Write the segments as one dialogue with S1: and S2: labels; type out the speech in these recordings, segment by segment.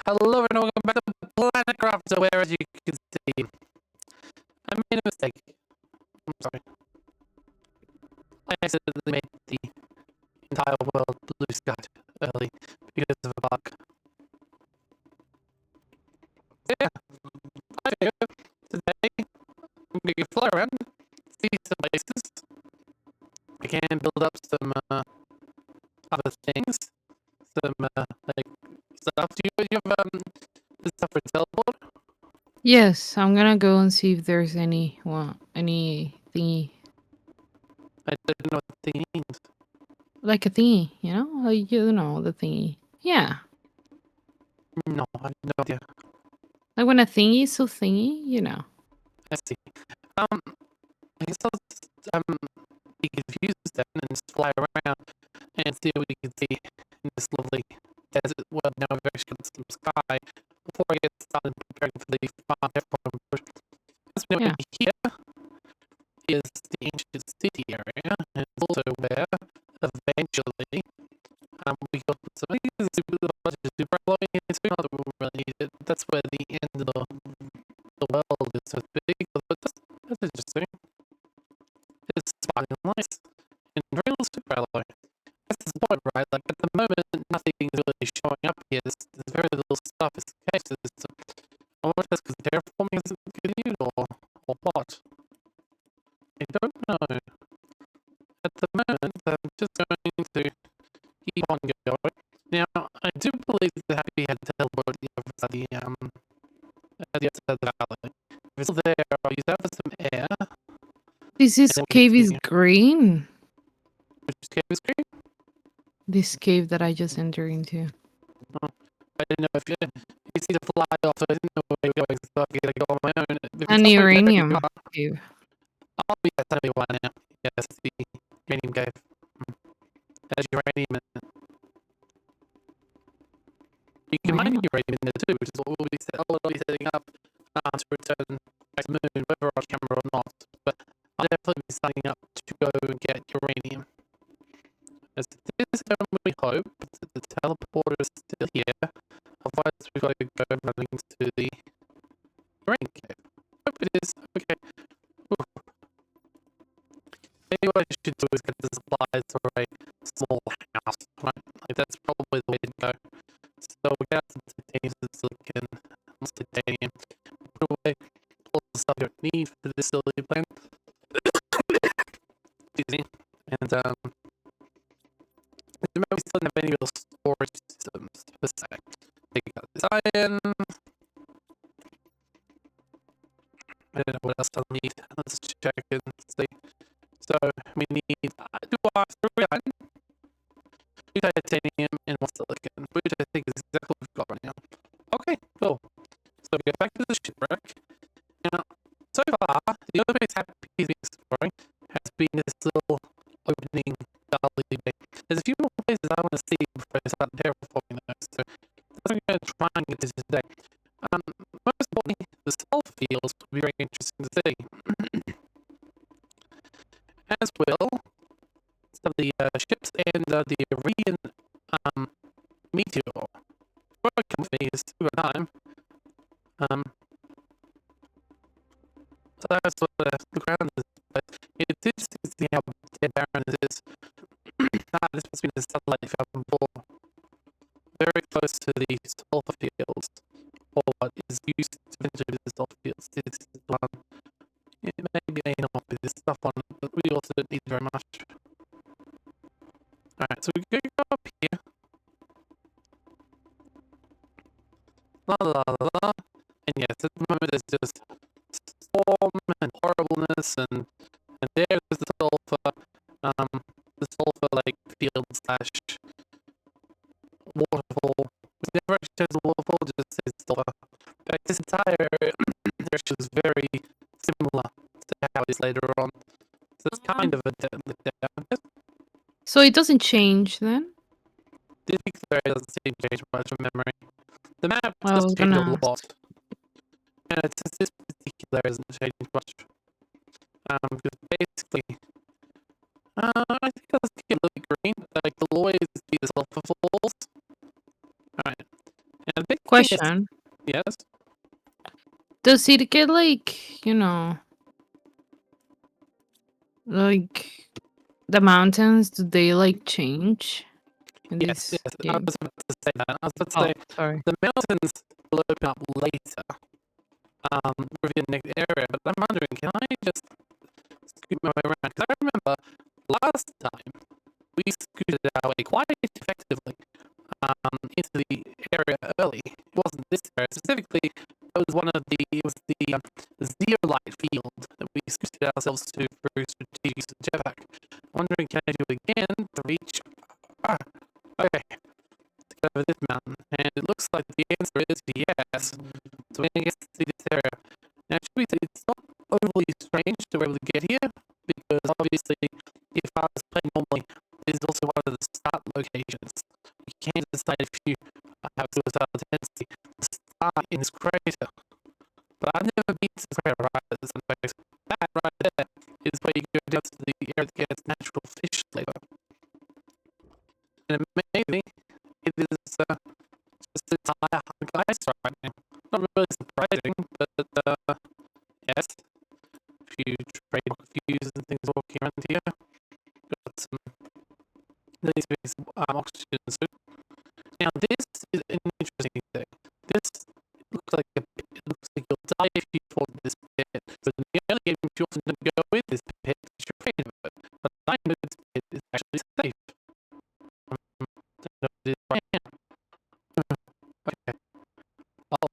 S1: Hello and welcome back to Planet Crafter, where as you can see, I made a mistake. I'm sorry. I accidentally made the entire world blue sky early because of a bug. So yeah, I do. Today, I'm going to fly around, see some places. I can build up some other things. Some like stuff. Do you have the stuff for teleport?
S2: Yes, I'm gonna go and see if there's any thingy.
S1: I don't know what the thing means.
S2: Like a thingy, Like, the thingy. Yeah.
S1: No, I have no idea.
S2: Like when a thingy is so thingy.
S1: I see. I guess I'll just be confused then and just fly around and see what we can see in this lovely desert world now very sure some sky before I get started preparing for the farm airport push. As we know
S2: Yeah.
S1: here is the ancient city area and it's also where eventually we got some of these super alloy here too, not that we really need it. That's where the end of the world is so big, but that's interesting. It's sparkling nice and real super alloy. That's the point, right? Like at the moment, nothing is really showing up here. There's very little stuff. It's the case. I wonder if that's because terraforming isn't continued or what. I don't know. At the moment, I'm just going to keep on going. Now, I do believe that the happy had teleported over to the at the outside of the valley. If it's still there, I'll use that for some air,
S2: This
S1: and
S2: is
S1: then we can
S2: cave is
S1: continue.
S2: green.
S1: Which cave is green?
S2: This cave that I just entered into.
S1: Oh, I didn't know if you see the fly off, so I didn't know where you're going, so I gotta go on my own. If it's
S2: An
S1: not very there, you
S2: uranium
S1: are.
S2: cave.
S1: Oh, yes, I know why now. Yes, the uranium cave. There's uranium in it. You can mine
S2: Wow.
S1: uranium in there too, which is what we'll be setting up to return back to the moon, whether on camera or not. But I'll definitely be signing up to go and get uranium. As this is going, we hope that the teleporter is still here. Otherwise, we've got to go running to the uranium cave. Hope it is. Okay. Ooh. Maybe what I should do is get the supplies for a small house, right? Like that's probably the way to go. So we got some titanium, some silicon, some titanium. Put away all the stuff you don't need for this silly plan. Excuse me. And remember we still don't have any real storage systems per se. They got this iron. I don't know what else I'll need. Let's check and see. So we need 3 iron, 2 titanium, and 1 silicon, which I think is exactly what we've got right now. Okay, cool. So we go back to the shipwreck. Now, so far, the only place Happy has been exploring has been this little opening gully bay. There's a few more places I want to see before I start terraforming those, so that's what I'm going to try and get to today. Most importantly, the sulfur fields will be very interesting to see. As will some of the ships and the Iridian meteor. What come with me is over time. So that's what the ground is. But it's interesting to see how dead barren it is. This must be the satellite found before. Very close to the sulfur fields, or what is used to eventually be the sulfur fields. This is one. It may not be this stuff on it, but we also don't need very much. Alright, so we go up here. La la la la. And yes, at the moment there's just storm and horribleness and there's the sulfur like field slash waterfall. It never actually shows the waterfall, just says sulfur. But this entire direction is very similar to how it is later on. So it's kind of a down.
S2: So it doesn't change then?
S1: This particular area doesn't seem to change much from memory. The map
S2: I
S1: does
S2: was
S1: change a
S2: gonna ask.
S1: lot. And it's just this particular area doesn't change much. Because basically, I think I'll just keep it green. Like, there'll always be the sulfur falls. Alright. And a big Yes.
S2: Question.
S1: Yes.
S2: Does it get like, like the mountains, do they like change in
S1: Yes.
S2: this
S1: Yes. I
S2: game?
S1: was about to say that. I was about to
S2: Oh,
S1: say
S2: sorry.
S1: the mountains will open up later, within the next area. But I'm wondering, can I just scoot my way around? Because I remember last time we scooted our way quite effectively into the area early. It wasn't this area specifically. It was one of the. It was the zeolite field that we scooted ourselves to through strategic jetpack. Wondering, can I do it again to reach? Ah, okay, to get over this mountain, and it looks like the answer is yes. So we're gonna get to see this area. Now, should we say it's not overly strange to be able to get here because obviously, if I was playing normally, this is also one of the start locations. You can decide if you have suicidal tendency to start in this crater. But I've never been to this crater right at this place. That right there is where you go down to the area that gets natural fish later. And amazingly, it is just a entire hunk of ice right now. Not really surprising, but yes, a few trademark views and things walking around here. Got some nice oxygen suit. Now this is an interesting thing. This looks like a pit. It looks like you'll die if you fall into this pit. So in the early game, you often don't go in this pit because you're afraid of it. But I know this pit is actually safe. Don't know if it is right now. Okay. Oh,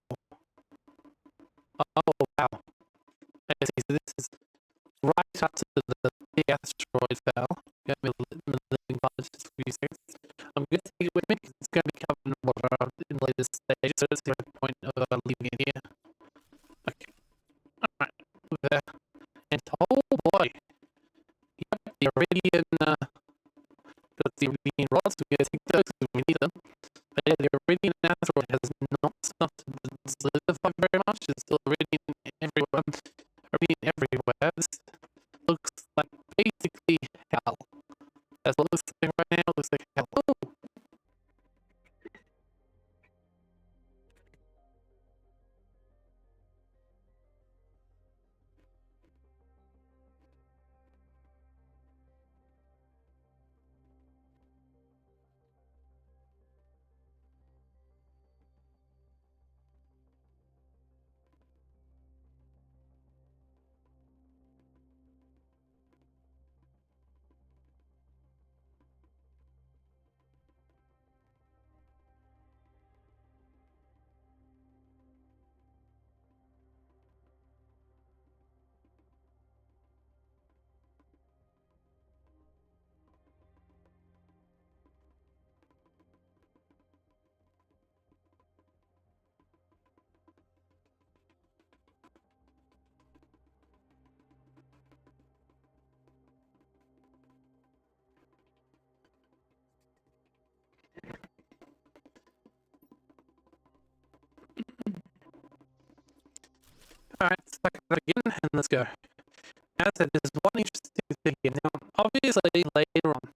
S1: oh, wow. I see. So this is right up to the asteroid fell. Got me living by just a few seconds. I'm going to take it with me because it's going to be covered in water in the later stage, so it's the point of leaving it here. Okay. Alright. There. And oh boy. Yep, the Iridian, got the Iridian rods. We're going to take those because we need them. But yeah, the Iridian asteroid has not started to solidify very much. It's still Iridian everywhere. Iridian everywhere. This looks like basically hell. That's what it looks like right now. It looks like hell. Oh, alright, suck it up again and let's go. As I said, there's one interesting thing here. Now, obviously, later on,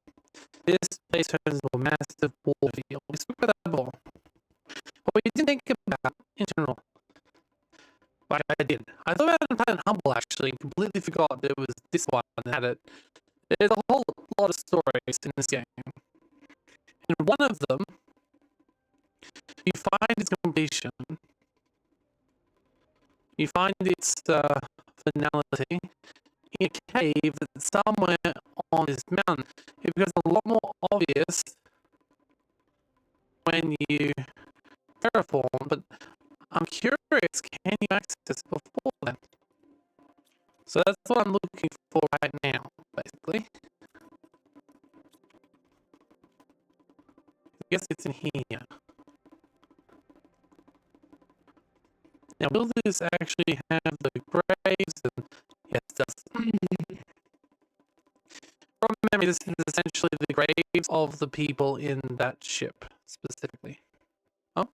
S1: this place turns into a massive ball field. We spoke about that before. But we didn't think about in general. Like I did. I thought about it in Planet Humble actually, and completely forgot there was this one that had it. There's a whole lot of stories in this game. And one of them, you find its completion, you find its finality in a cave that's somewhere on this mountain. It becomes a lot more obvious when you terraform, but I'm curious, can you access it before then? So that's what I'm looking for right now, basically. I guess it's in here. Now, will this actually have the graves? And yes, it does. From memory, this is essentially the graves of the people in that ship, specifically. Oh,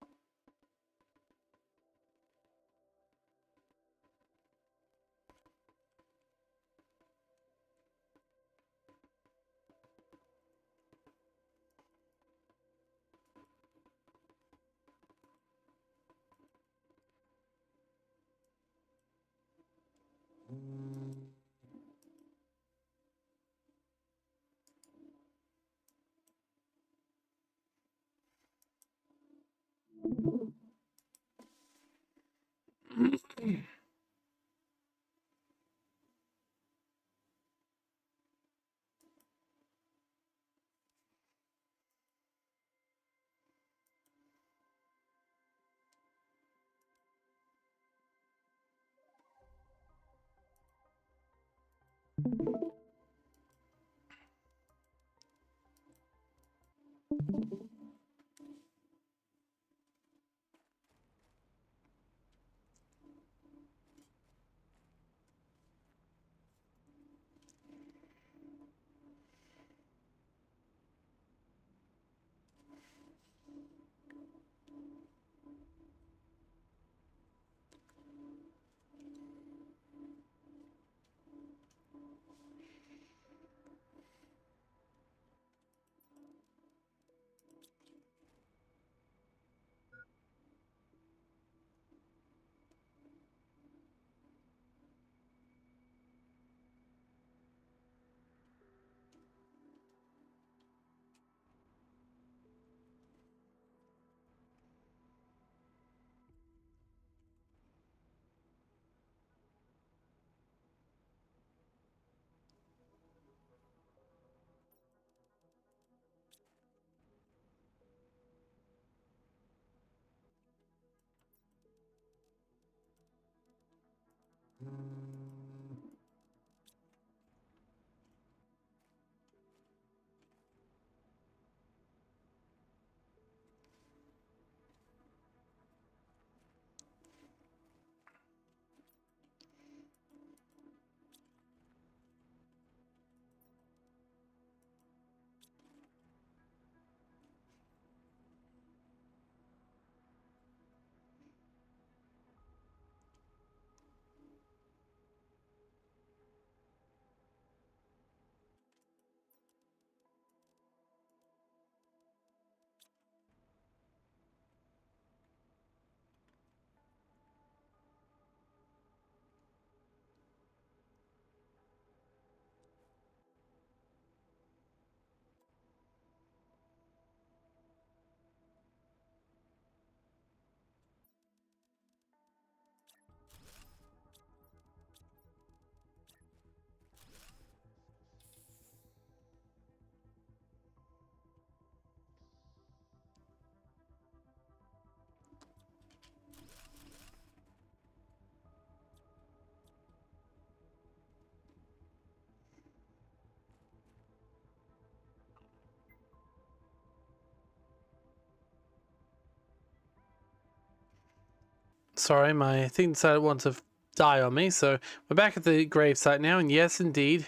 S1: Sorry, my thing decided it wanted to die on me, so we're back at the gravesite now, and yes, indeed,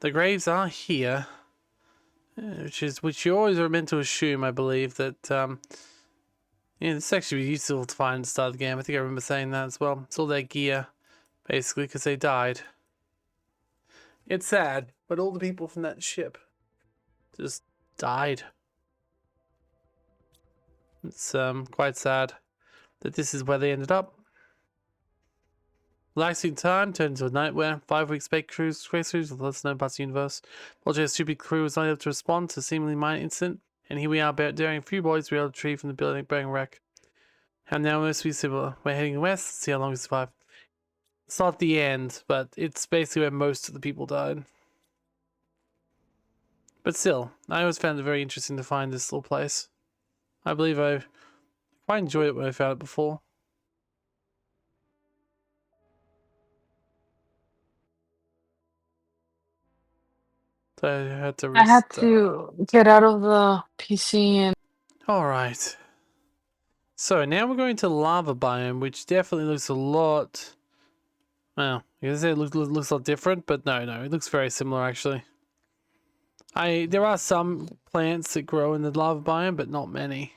S1: the graves are here, which you always are meant to assume, I believe, that yeah, this actually was useful to find at the start of the game. I think I remember saying that as well. It's all their gear, basically, because they died. It's sad, but all the people from that ship just died. It's quite sad that this is where they ended up. Relaxing time turned into a nightmare. 5 weeks space cruise with lots of known parts of the universe. Roger's stupid crew was not able to respond to a seemingly minor incident, and here we are daring a few boys to be able to retrieve from the building burning wreck. How now must be similar. We're heading west, see how long we survive. It's not the end, but it's basically where most of the people died. But still, I always found it very interesting to find this little place. I believe I quite enjoyed it when I found it before. So I had to
S2: I had
S1: restart.
S2: to get out of the PC and
S1: Alright. So now we're going to lava biome, which definitely looks a lot... Well, I guess it looks a lot different, but no, it looks very similar actually. There are some plants that grow in the lava biome, but not many.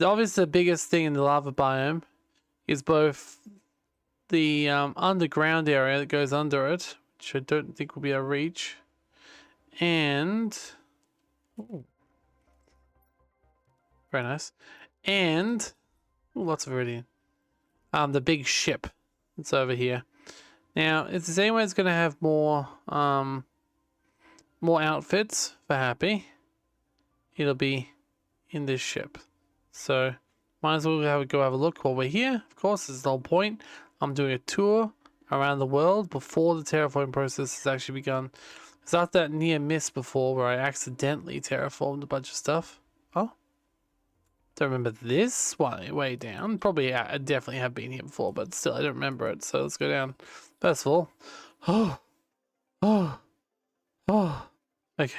S1: Obviously, the biggest thing in the lava biome is both the underground area that goes under it, which I don't think will be a reach, and ooh, very nice, and ooh, lots of iridium. The big ship that's over here. Now, if there's anyone that's going to have more outfits for Happy, it'll be in this ship. So, might as well go have a look while we're here. Of course, this is the whole point. I'm doing a tour around the world before the terraforming process has actually begun. It's not that near miss before where I accidentally terraformed a bunch of stuff. Oh, don't remember this way down. Probably I definitely have been here before, but still I don't remember it. So let's go down. First of all, oh, Oh, oh. Okay.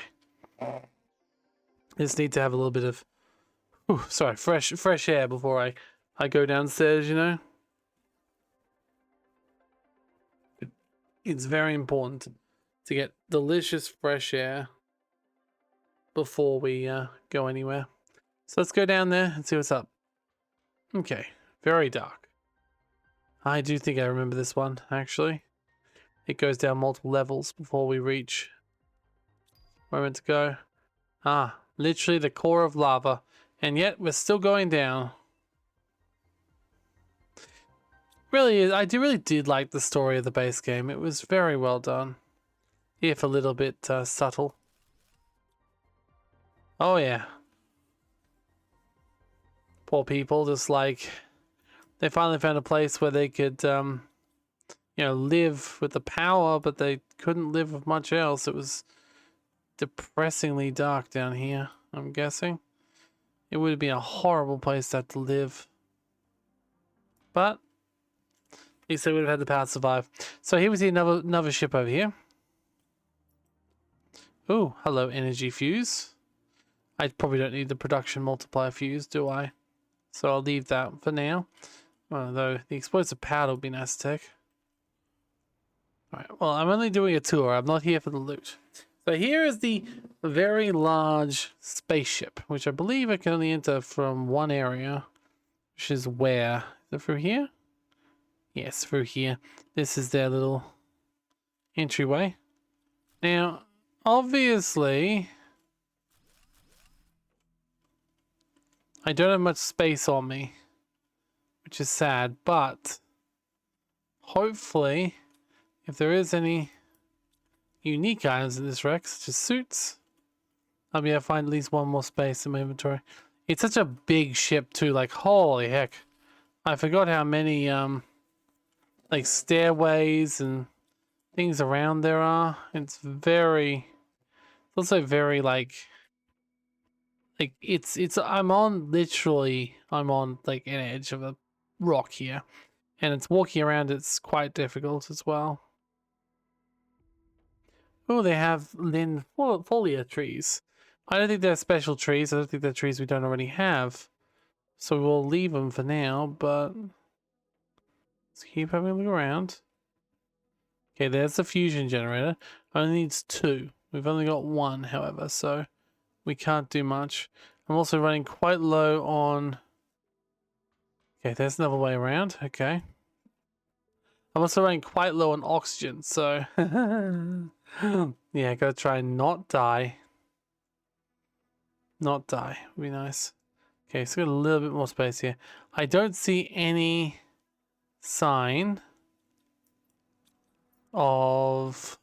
S1: Just need to have a little bit of, sorry, fresh air before I go downstairs. You know, it's very important to get delicious fresh air before we go anywhere. So let's go down there and see what's up. Okay, very dark. I do think I remember this one actually. It goes down multiple levels before we reach where we're meant to go. Ah, literally the core of lava. And yet we're still going down. Really, I really did like the story of the base game. It was very well done. If a little bit subtle. Oh yeah. Poor people, just like... They finally found a place where they could, you know, live with the power, but they couldn't live with much else. It was depressingly dark down here, I'm guessing. It would have been a horrible place to have to live. But at least they would have had the power to survive. So here we see another ship over here. Oh, hello, energy fuse. I probably don't need the production multiplier fuse, do I? So I'll leave that for now. Although the explosive powder would be nice to take. Alright, well, I'm only doing a tour. I'm not here for the loot. So here is the very large spaceship, which I believe I can only enter from one area. Which is where? Is it through here? Yes, through here. This is their little entryway. Now, obviously, I don't have much space on me, which is sad, but hopefully, if there is any unique items in this wreck, such as suits, I'll be able to find at least one more space in my inventory. It's such a big ship too, like holy heck. I forgot how many like stairways and things around there are. It's also very like I'm on like an edge of a rock here. And it's walking around, it's quite difficult as well. Oh, they have linfolia trees. I don't think they're special trees. I don't think they're trees we don't already have. So we'll leave them for now, but let's keep having a look around. Okay, there's the fusion generator. Only needs 2. We've only got 1, however, so we can't do much. I'm also running quite low on... Okay, there's another way around. Okay. I'm also running quite low on oxygen, so... yeah, gotta try and not die. Not die. Would be nice. Okay, so got a little bit more space here. I don't see any sign of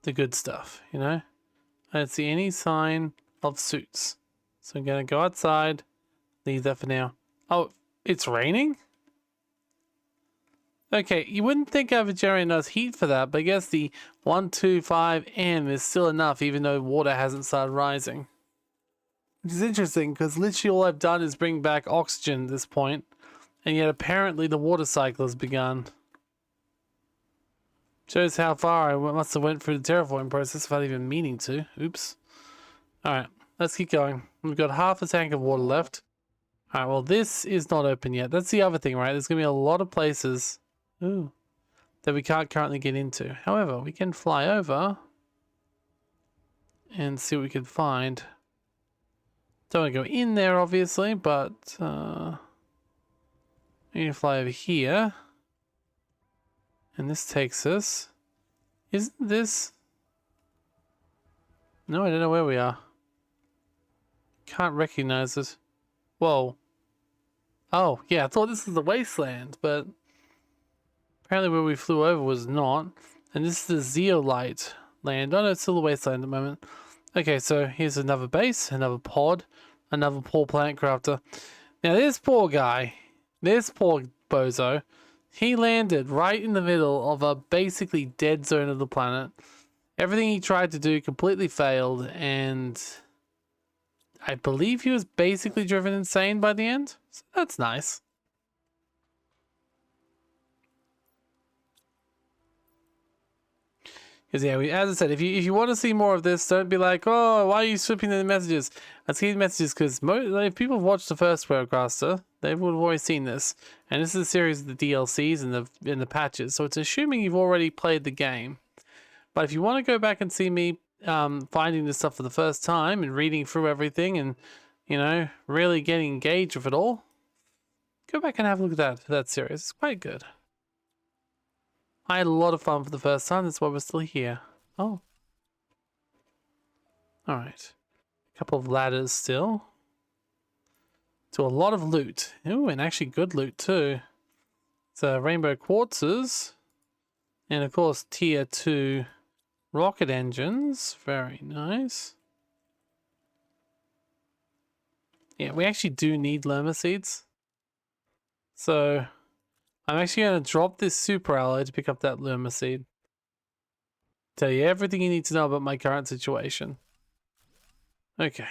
S1: the good stuff, you know? I don't see any sign of suits. So I'm gonna go outside, leave that for now. Oh, it's raining? Okay, you wouldn't think I would generate enough heat for that, but I guess the 125M is still enough even though water hasn't started rising. Which is interesting because literally all I've done is bring back oxygen at this point, and yet apparently the water cycle has begun. Shows how far I must have went through the terraforming process without even meaning to. Oops. Alright, let's keep going. We've got half a tank of water left. Alright, well this is not open yet. That's the other thing, right? There's going to be a lot of places that we can't currently get into. However, we can fly over and see what we can find. Don't want to go in there, obviously, but we need to fly over here. And this takes us... Isn't this... No, I don't know where we are. Can't recognize it. Whoa. Oh, yeah, I thought this was the wasteland, but... Apparently where we flew over was not. And this is the zeolite land. Oh no, it's still the wasteland at the moment. Okay, so here's another base, another pod, another poor planet crafter. Now this poor guy, this poor bozo, he landed right in the middle of a basically dead zone of the planet. Everything he tried to do completely failed, and I believe he was basically driven insane by the end. So that's nice. Because yeah, as I said, if you want to see more of this, don't be like, oh, why are you slipping the messages? I see the messages because if people have watched the first Roadcaster, they would have already seen this. And this is a series of the DLCs and the patches, so it's assuming you've already played the game. But if you want to go back and see me finding this stuff for the first time and reading through everything and, you know, really getting engaged with it all, go back and have a look at that series. It's quite good. I had a lot of fun for the first time. That's why we're still here. Oh. Alright. A couple of ladders still. To a lot of loot. Ooh, and actually good loot too. So rainbow quartzes. And of course tier 2 rocket engines. Very nice. Yeah, we actually do need lerma seeds. So I'm actually going to drop this super alloy to pick up that lerma seed. Tell you everything you need to know about my current situation. Okay.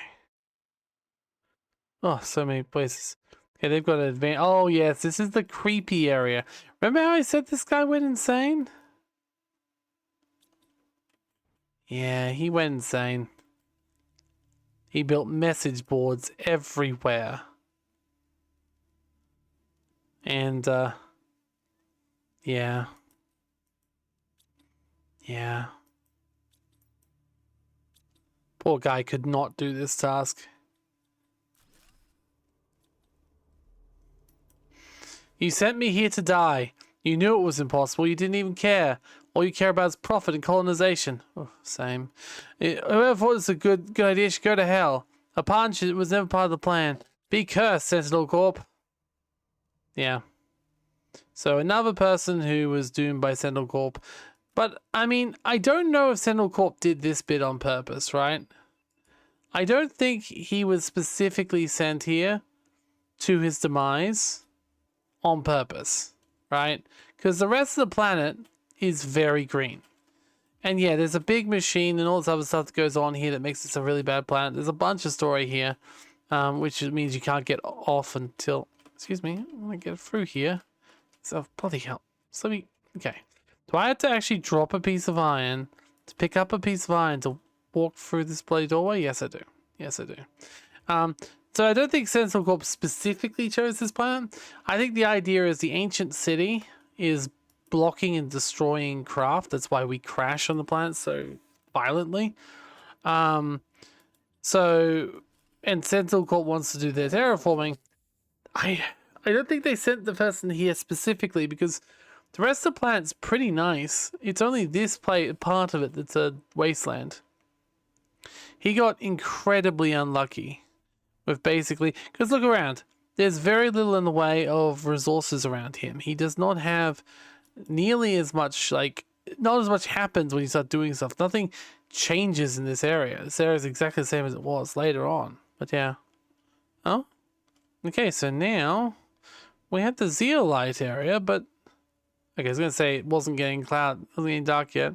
S1: Oh, so many places. Okay, they've got an advance. Oh, yes, this is the creepy area. Remember how I said this guy went insane? Yeah, he went insane. He built message boards everywhere. And, yeah. Yeah. Poor guy could not do this task. You sent me here to die. You knew it was impossible. You didn't even care. All you care about is profit and colonization. Oh, same. Whoever thought this was a good idea should go to hell. A partnership was never part of the plan. Be cursed, Sentinel Corp. Yeah. So another person who was doomed by Sentinel Corp. But, I mean, I don't know if Sentinel Corp did this bit on purpose, right? I don't think he was specifically sent here to his demise on purpose, right? Because the rest of the planet is very green. And yeah, there's a big machine and all this other stuff that goes on here that makes this a really bad planet. There's a bunch of story here, which means you can't get off until... Excuse me, I want to get through here. So, bloody hell. So let me... Okay. Do I have to actually drop a piece of iron to pick up a piece of iron to walk through this bloody doorway? Yes, I do. Yes, I do. So I don't think Sentinel Corp specifically chose this planet. I think the idea is the ancient city is blocking and destroying craft. That's why we crash on the planet so violently. And Sentinel Corp wants to do their terraforming. I don't think they sent the person here specifically because the rest of the planet's pretty nice. It's only this part of it that's a wasteland. He got incredibly unlucky with basically... Because look around. There's very little in the way of resources around him. He does not have nearly as much, like... Not as much happens when you start doing stuff. Nothing changes in this area. This area is exactly the same as it was later on. But yeah. Oh? Okay, so now... We had the zeolite area, but... Okay, I was going to say it wasn't getting dark yet.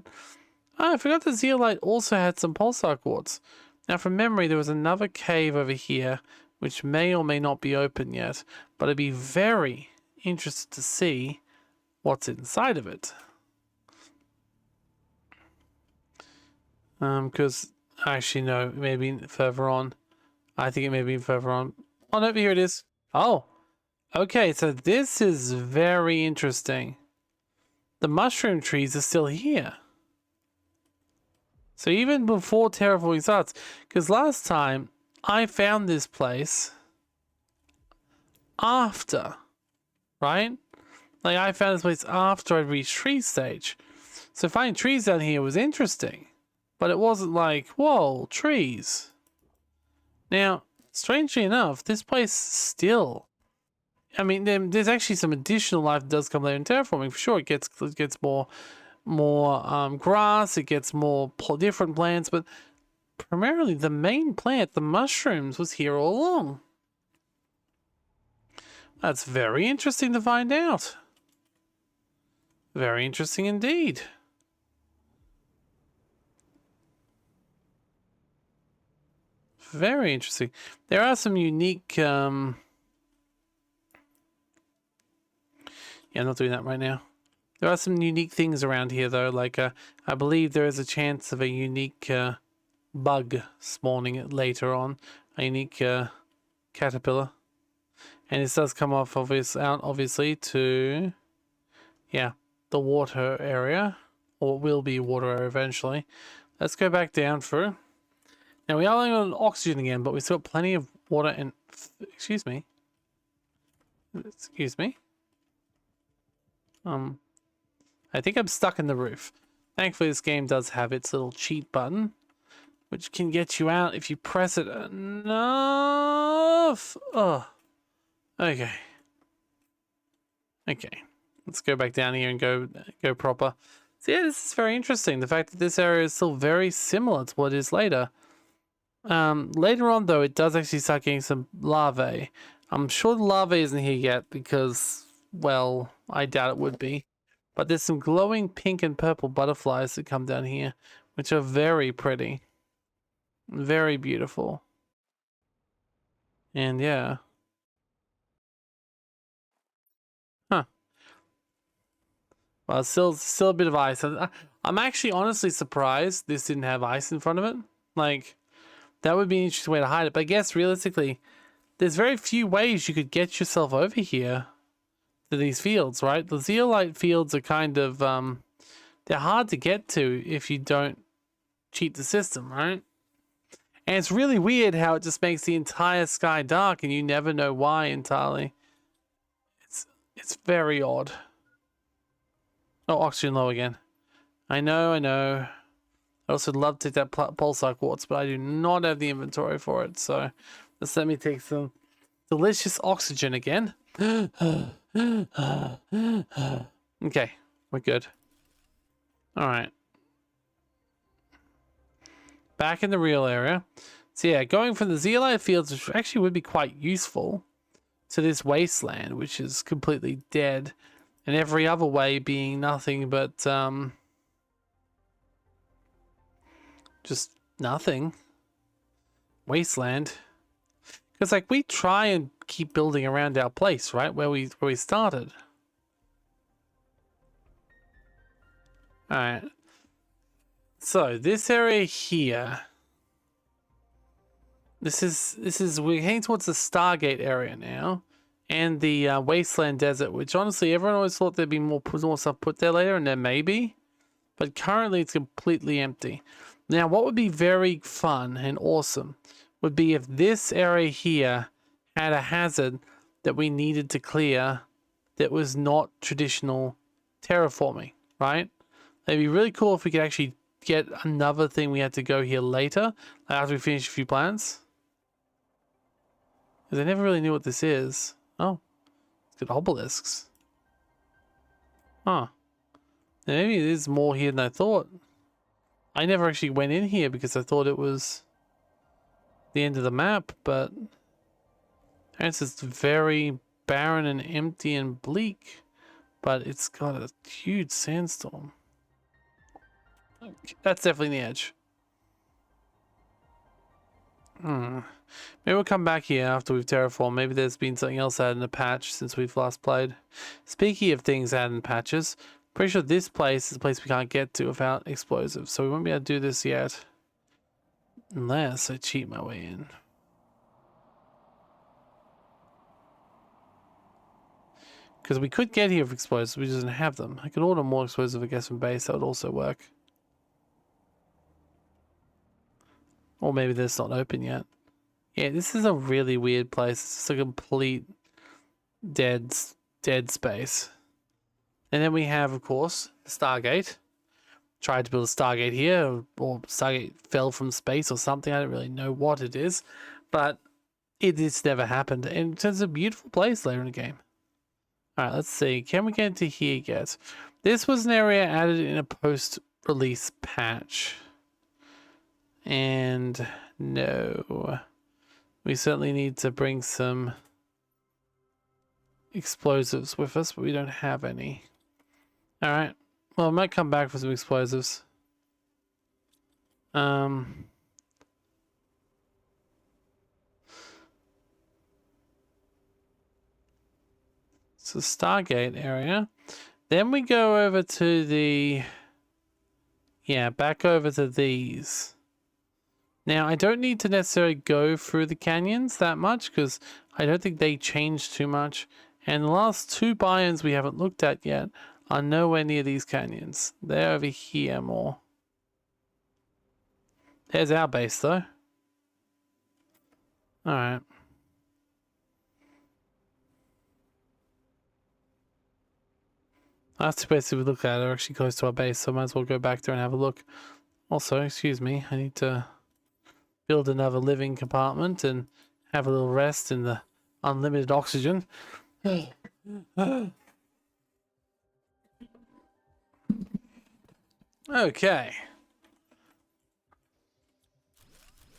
S1: Oh, I forgot the zeolite also had some pulsar quartz. Now, from memory, there was another cave over here, which may or may not be open yet, but I'd be very interested to see what's inside of it. Because, actually, no, maybe further on. I think it may be further on. Oh, no, here it is. Oh, okay, so this is very interesting. The mushroom trees are still here. So even before terraforming starts, because last time I found this place after, right? Like I found this place after I reached tree stage. So finding trees down here was interesting, but it wasn't like, whoa, trees. Now, strangely enough, this place still, I mean, there's actually some additional life that does come there in terraforming for sure. It gets more grass, it gets more different plants, but primarily the main plant, the mushrooms, was here all along. That's very interesting to find out. Very interesting indeed. Very interesting. There are some unique... Yeah, I'm not doing that right now. There are some unique things around here, though. Like, I believe there is a chance of a unique bug spawning later on. A unique caterpillar. And this does come off obviously to, yeah, the water area. Or it will be water area eventually. Let's go back down through. Now, we are only on oxygen again, but we still got plenty of water and... Excuse me. Excuse me. I think I'm stuck in the roof. Thankfully, this game does have its little cheat button, which can get you out if you press it enough. Oh, okay. Okay, let's go back down here and go proper. So yeah, this is very interesting. The fact that this area is still very similar to what it is later. Later on, though, it does actually start getting some larvae. I'm sure the larvae isn't here yet because, well, I doubt it would be. But there's some glowing pink and purple butterflies that come down here, which are very pretty. Very beautiful. And yeah. Huh. Well, still a bit of ice. I'm actually honestly surprised this didn't have ice in front of it. Like, that would be an interesting way to hide it. But I guess realistically, there's very few ways you could get yourself over here to these fields, right? The zeolite fields are kind of, they're hard to get to if you don't cheat the system, right? And it's really weird how it just makes the entire sky dark and you never know why entirely. It's very odd. Oh, oxygen low again. I know. I also love to take that pulsar quartz, but I do not have the inventory for it. So just let me take some delicious oxygen again. Okay, we're good. All right. Back in the real area. So yeah, going from the zeolite fields, which actually would be quite useful, to this wasteland, which is completely dead, and every other way being nothing but just nothing. Wasteland. Because like we try and keep building around our place, right? Where we started. Alright. So this area here. This is we're heading towards the Stargate area now. And the Wasteland Desert, which honestly everyone always thought there'd be more stuff put there later, and there may be. But currently it's completely empty. Now what would be very fun and awesome would be if this area here had a hazard that we needed to clear that was not traditional terraforming, right? It'd be really cool if we could actually get another thing we had to go here later, after we finish a few plants. Because I never really knew what this is. Oh, it's got obelisks. Huh. Maybe there's more here than I thought. I never actually went in here because I thought it was the end of the map, but it's just very barren and empty and bleak. But it's got a huge sandstorm. That's definitely the edge. Maybe we'll come back here after we've terraformed. Maybe there's been something else added in a patch since we've last played. Speaking of things added in patches, pretty sure this place is a place we can't get to without explosives. So we won't be able to do this yet. Unless I cheat my way in. Because we could get here with explosives, we just don't have them. I could order more explosives, I guess, from base. That would also work. Or maybe this not open yet. Yeah, this is a really weird place. It's just a complete dead space. And then we have, of course, the Stargate. Tried to build a Stargate here, or Stargate fell from space or something. I don't really know what it is. But it just never happened. And it's a beautiful place later in the game. Alright, let's see. Can we get into here yet? This was an area added in a post-release patch. And no. We certainly need to bring some explosives with us, but we don't have any. Alright. Well, I might come back for some explosives. It's a Stargate area. Then we go over to the... Yeah, back over to these. Now, I don't need to necessarily go through the canyons that much because I don't think they change too much. And the last two biomes we haven't looked at yet are nowhere near these canyons. They're over here more. There's our base though. Alright. That's the places we look at are actually close to our base, so I might as well go back there and have a look. Also, excuse me, I need to build another living compartment and have a little rest in the unlimited oxygen. Okay.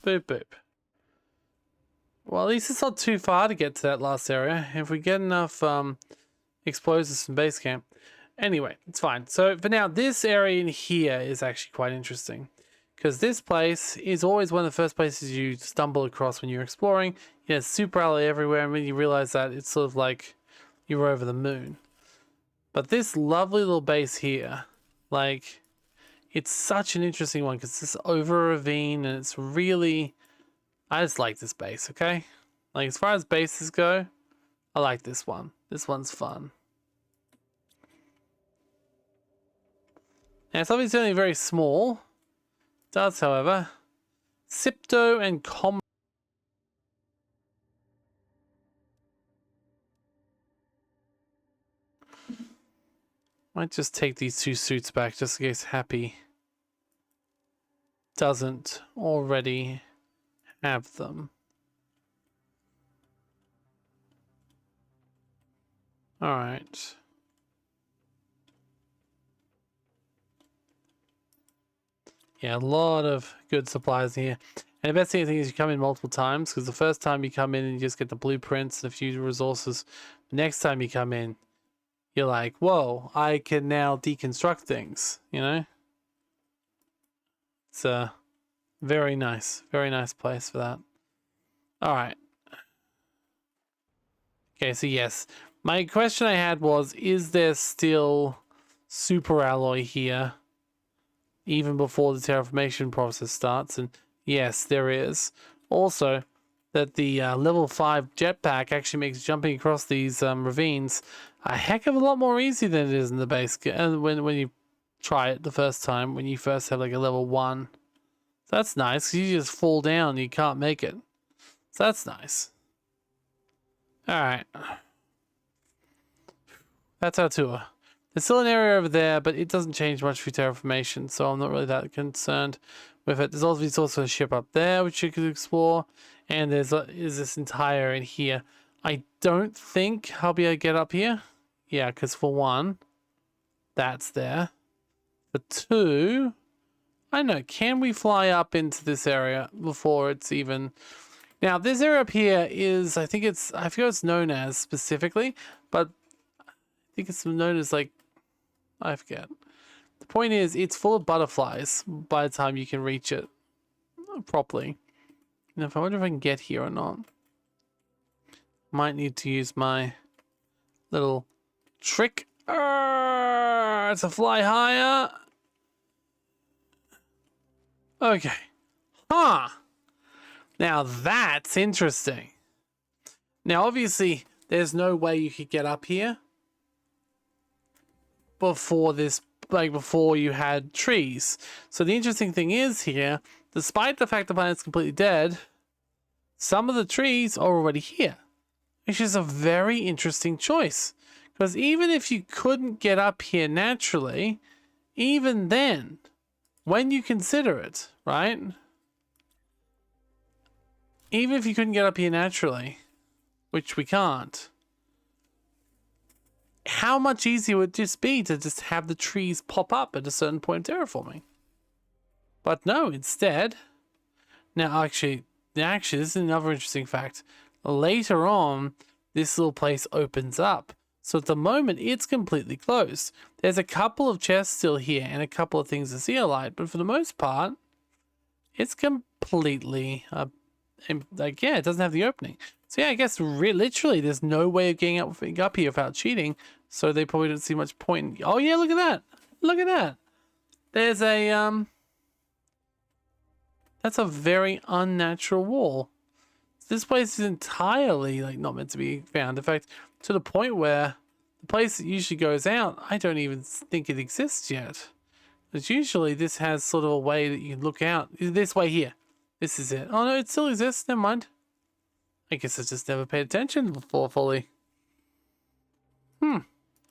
S1: Boop boop. Well, at least it's not too far to get to that last area. If we get enough explosives from base camp. Anyway, it's fine. So for now, this area in here is actually quite interesting. Because this place is always one of the first places you stumble across when you're exploring. You know, super alley everywhere, and when you realize that, it's sort of like you're over the moon. But this lovely little base here, like, it's such an interesting one because it's over a ravine and it's really... I just like this base, okay? Like, as far as bases go, I like this one. This one's fun. And it's obviously only very small. It does, however, Sipto and Com... Might just take these two suits back just in case Happy doesn't already have them. Alright. Yeah, a lot of good supplies here. And the best thing is you come in multiple times, because the first time you come in and you just get the blueprints and a few resources. The next time you come in, you're like, whoa, I can now deconstruct things, you know? It's a very nice place for that. Alright. Okay, so yes. My question I had was, is there still super alloy here? Even before the terraformation process starts, and yes, there is. Also, that the level 5 jetpack actually makes jumping across these ravines a heck of a lot more easy than it is in the base and when you try it the first time, when you first have like a level 1. So that's nice, 'cause you just fall down and you can't make it. So that's nice. Alright. That's our tour. There's still an area over there, but it doesn't change much for terraformation, so I'm not really that concerned with it. There's also a ship up there, which you could explore, and is this entire in here. I don't think I'll be able to get up here. Yeah, because for one, that's there. For two, I don't know, can we fly up into this area before it's even... Now, this area up here is, I forget what it's known as specifically, but I think it's known as like, I forget. The point is, it's full of butterflies by the time you can reach it properly. Now, I wonder if I can get here or not. Might need to use my little trick to fly higher. Okay. Huh. Now that's interesting. Now, obviously, there's no way you could get up here before this, like before you had trees. So the interesting thing is here, despite the fact the planet's completely dead, some of the trees are already here, which is a very interesting choice. Because even if you couldn't get up here naturally, even then, when you consider it, right? Even if you couldn't get up here naturally, which we can't, how much easier would it just be to just have the trees pop up at a certain point in terraforming? But no, instead... Now, actually, this is another interesting fact. Later on, this little place opens up. So at the moment, it's completely closed. There's a couple of chests still here and a couple of things to zeolite, but for the most part, it's completely... like, yeah, it doesn't have the opening. So yeah, I guess literally there's no way of getting up here without cheating. So they probably don't see much point. Oh yeah, look at that. Look at that. There's a that's a very unnatural wall. This place is entirely like not meant to be found. In fact, to the point where the place that usually goes out, I don't even think it exists yet. Because usually this has sort of a way that you can look out. This way here. This is it. Oh no, it still exists. Never mind. I guess I just never paid attention before fully.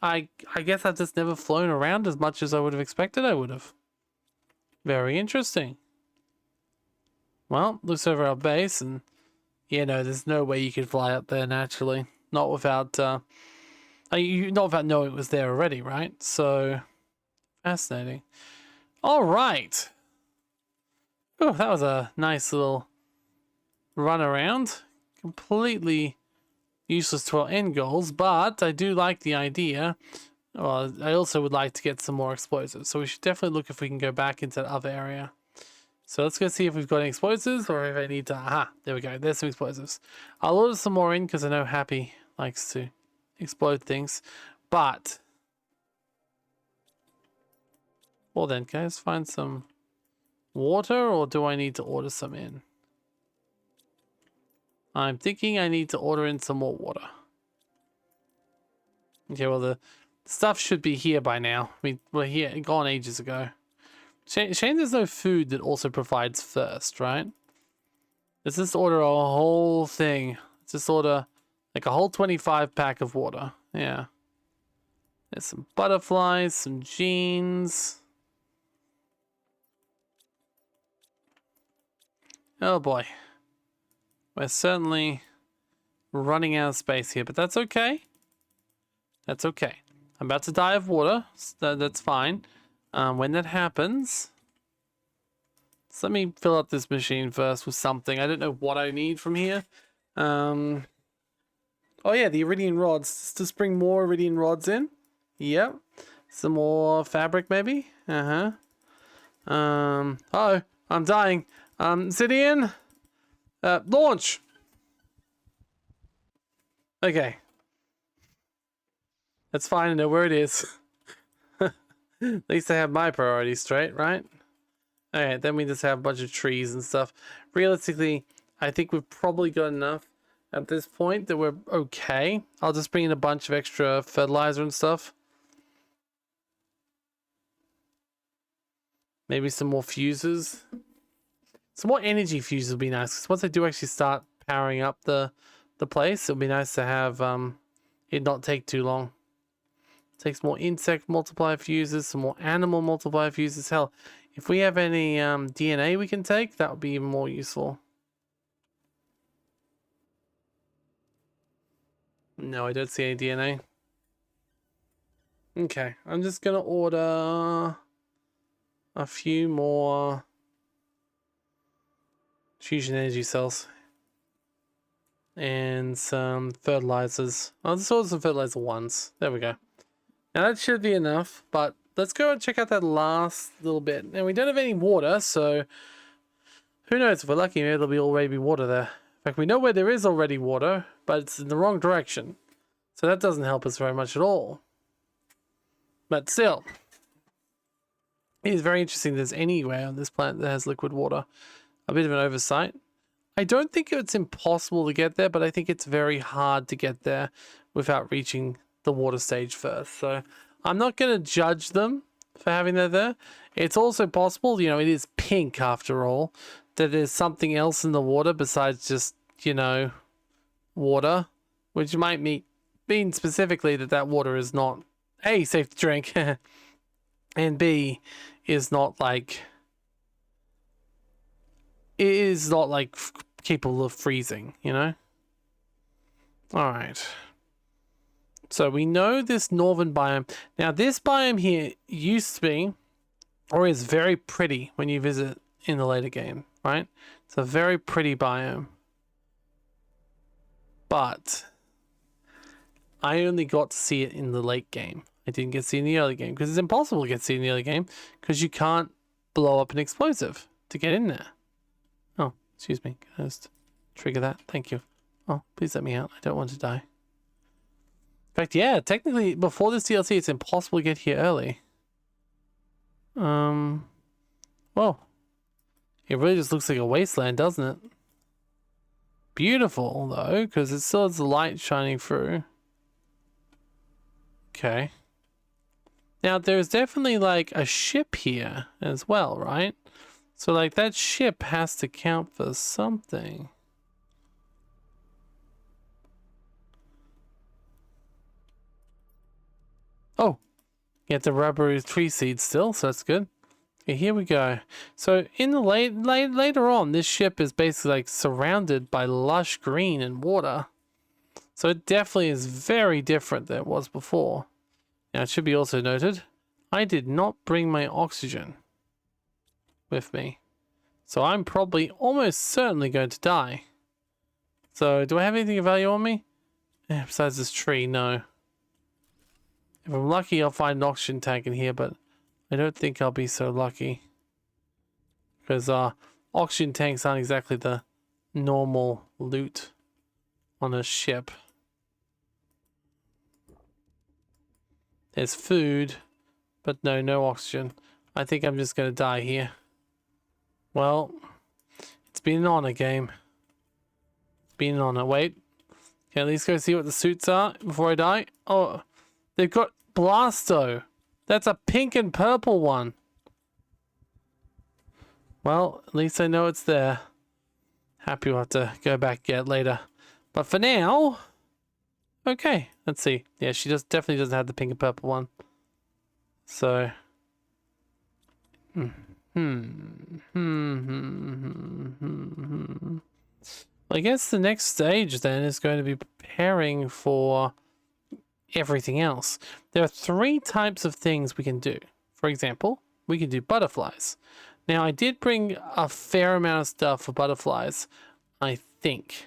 S1: I guess I've just never flown around as much as I would have expected I would have. Very interesting. Well, looks over our base and yeah, no, there's no way you could fly up there naturally. Not without not without knowing it was there already, right? So fascinating. All right. Oh, that was a nice little run around. Completely useless to our end goals, but I do like the idea. Well, I also would like to get some more explosives, so we should definitely look if we can go back into that other area. So let's go see if we've got any explosives or if I need to... Aha, there we go. There's some explosives. I'll order some more in because I know Happy likes to explode things. But... well then, can I just find some water or do I need to order some in? I'm thinking I need to order in some more water. Okay, well the stuff should be here by now. We're here, gone ages ago. Shame there's no food that also provides thirst, right? Let's just order a whole thing. Let's just order like a whole 25 pack of water. Yeah. There's some butterflies, some jeans. Oh boy. We're certainly running out of space here, but that's okay. That's okay. I'm about to die of water. So that's fine. When that happens, so let me fill up this machine first with something. I don't know what I need from here. Oh yeah, the iridium rods. Just bring more iridium rods in. Yep. Some more fabric maybe. Oh, I'm dying. Zidian, launch. Okay. That's fine. I know where it is. At least I have my priorities straight, right? Alright, then we just have a bunch of trees and stuff. Realistically, I think we've probably got enough at this point that we're okay. I'll just bring in a bunch of extra fertilizer and stuff. Maybe some more fuses. Some more energy fuses would be nice, because once I do actually start powering up the place, it'll be nice to have it not take too long. Takes more insect multiplier fuses, some more animal multiplier fuses. Hell, if we have any DNA we can take, that would be even more useful. No, I don't see any DNA. Okay, I'm just gonna order a few more fusion energy cells and some fertilizers. I'll just order some fertilizer ones. There we go. Now that should be enough, but let's go and check out that last little bit. And we don't have any water, so who knows, if we're lucky, maybe there'll already be water there. In fact, we know where there is already water, but it's in the wrong direction. So that doesn't help us very much at all. But still, it is very interesting there's anywhere on this planet that has liquid water. A bit of an oversight. I don't think it's impossible to get there, but I think it's very hard to get there without reaching the water stage first. So I'm not going to judge them for having that there. It's also possible, you know, it is pink after all, that there's something else in the water besides just, you know, water, which might mean specifically that water is not A, safe to drink, and B, is not like, it is not like capable of freezing, you know? Alright. So we know this northern biome. Now this biome here used to be, or is very pretty when you visit in the later game, right? It's a very pretty biome. But I only got to see it in the late game. I didn't get to see it in the early game because it's impossible to get to see it in the early game because you can't blow up an explosive to get in there. Oh, excuse me. Can I just trigger that? Thank you. Oh, please let me out. I don't want to die. In fact, yeah, technically, before this DLC, it's impossible to get here early. Well, it really just looks like a wasteland, doesn't it? Beautiful, though, because it still has the light shining through. Okay. Now, there's definitely, like, a ship here as well, right? So, like, that ship has to count for something. Oh, you get the rubber tree seeds still, so that's good. Okay, here we go. So in the later on, this ship is basically like surrounded by lush green and water. So it definitely is very different than it was before. Now it should be also noted, I did not bring my oxygen with me. So I'm probably almost certainly going to die. So do I have anything of value on me? Besides this tree, no. If I'm lucky, I'll find an oxygen tank in here, but I don't think I'll be so lucky. Because oxygen tanks aren't exactly the normal loot on a ship. There's food, but no oxygen. I think I'm just going to die here. Well, it's been an honor game. It's been an honor. Wait. Can I at least go see what the suits are before I die? Oh, they've got Blasto. That's a pink and purple one. Well, at least I know it's there. Happy we'll have to go back get later. But for now, okay. Let's see. Yeah, she just definitely doesn't have the pink and purple one. So, I guess the next stage then is going to be preparing for everything else. There are 3 types of things we can do. For example, we can do butterflies. Now, I did bring a fair amount of stuff for butterflies, I think.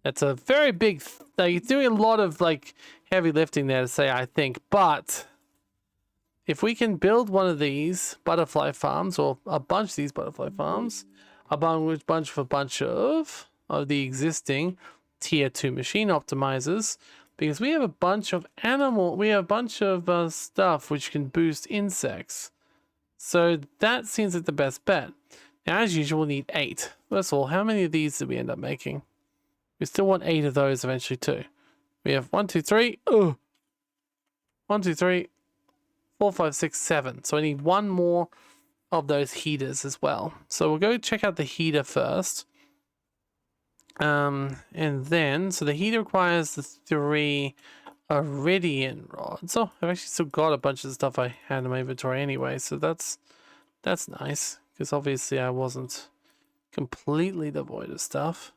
S1: That's a very big, like, doing a lot of, like, heavy lifting there to say I think, but if we can build one of these butterfly farms, or a bunch of these butterfly farms, a bunch of the existing tier 2 machine optimizers, because we have a bunch of stuff which can boost insects. So that seems like the best bet. Now, as usual, we'll need 8. First of all, how many of these did we end up making? We still want 8 of those eventually too. We have 1, 2, 3. 1, 2, 3, 4, 5, 6, 7. So I need 1 more of those heaters as well. So we'll go check out the heater first. And then, so the heater requires the 3 iridium rods. Oh, I've actually still got a bunch of stuff I had in my inventory anyway, so that's nice, because obviously I wasn't completely devoid of stuff.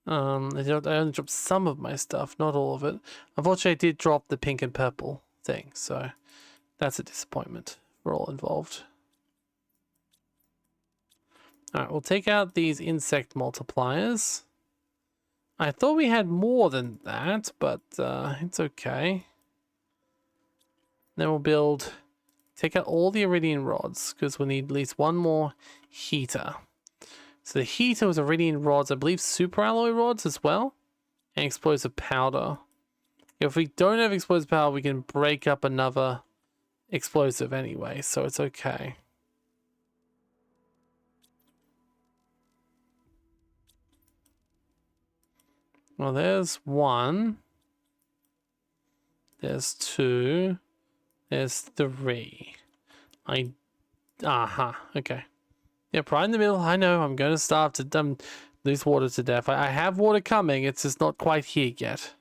S1: I only dropped some of my stuff, not all of it. Unfortunately, I did drop the pink and purple thing, so that's a disappointment for all involved. Alright, we'll take out these insect multipliers. I thought we had more than that, but it's okay. Then we'll take out all the iridium rods, because we'll need at least 1 more heater. So the heater was iridium rods, I believe super alloy rods as well, and explosive powder. If we don't have explosive powder, we can break up another explosive anyway, so it's okay. Well, there's 1. There's 2. There's 3. Okay. Yep, right in the middle. I know, I'm going to starve to lose water to death. I have water coming, it's just not quite here yet.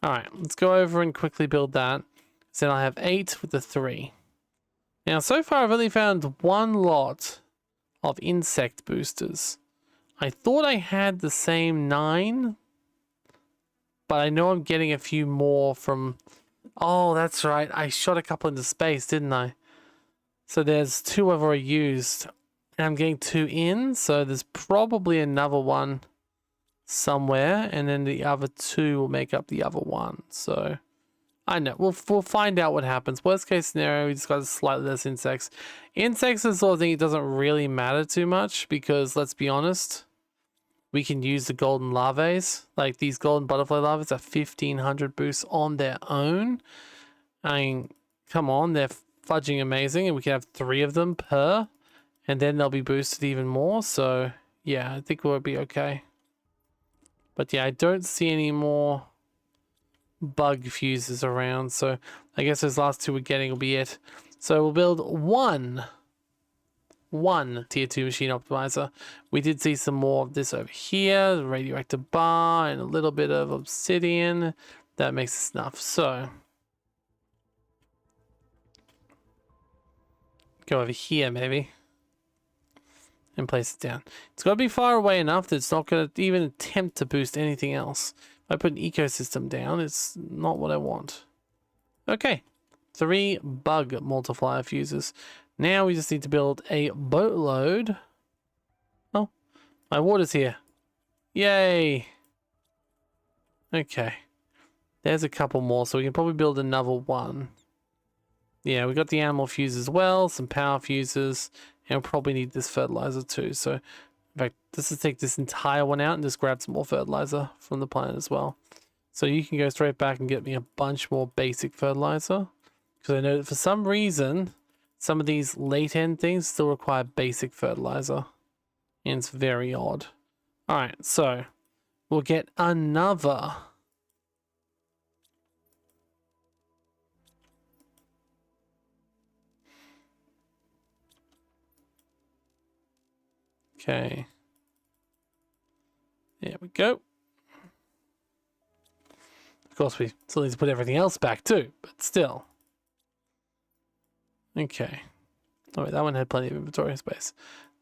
S1: Alright, let's go over and quickly build that. So then I'll have 8 with the 3. Now, so far I've only found 1 lot of insect boosters. I thought I had the same 9, but I know I'm getting a few more from... Oh, that's right. I shot a couple into space, didn't I? So there's 2 I've already used. And I'm getting 2 in, so there's probably another one somewhere, and then the other 2 will make up the other 1. So I know. We'll find out what happens. Worst case scenario, we just got slightly less insects. Insects is the sort of thing it doesn't really matter too much, because let's be honest, we can use the golden larvae. Like these golden butterfly larvae are 1500 boosts on their own. I mean, come on, they're fudging amazing, and we can have 3 of them per, and then they'll be boosted even more. So yeah, I think we'll be okay. But yeah, I don't see any more bug fuses around, so I guess those last 2 we're getting will be it. So we'll build one tier 2 machine optimizer. We did see some more of this over here, the radioactive bar and a little bit of obsidian. That makes us enough. So go over here maybe and place it down. It's got to be far away enough that it's not going to even attempt to boost anything else. If I put an ecosystem down, it's not what I want. Okay, 3 bug multiplier fuses. Now we just need to build a boatload. Oh, my water's here. Yay. Okay. There's a couple more, so we can probably build another one. Yeah, we got the animal fuse as well, some power fuses, and we'll probably need this fertilizer too. So, in fact, let's just take this entire one out and just grab some more fertilizer from the planet as well. So you can go straight back and get me a bunch more basic fertilizer. Because I know that for some reason, some of these late end things still require basic fertilizer. And it's very odd. Alright, so we'll get another. Okay. There we go. Of course, we still need to put everything else back too, but still. Okay. Oh, wait, that one had plenty of inventory space.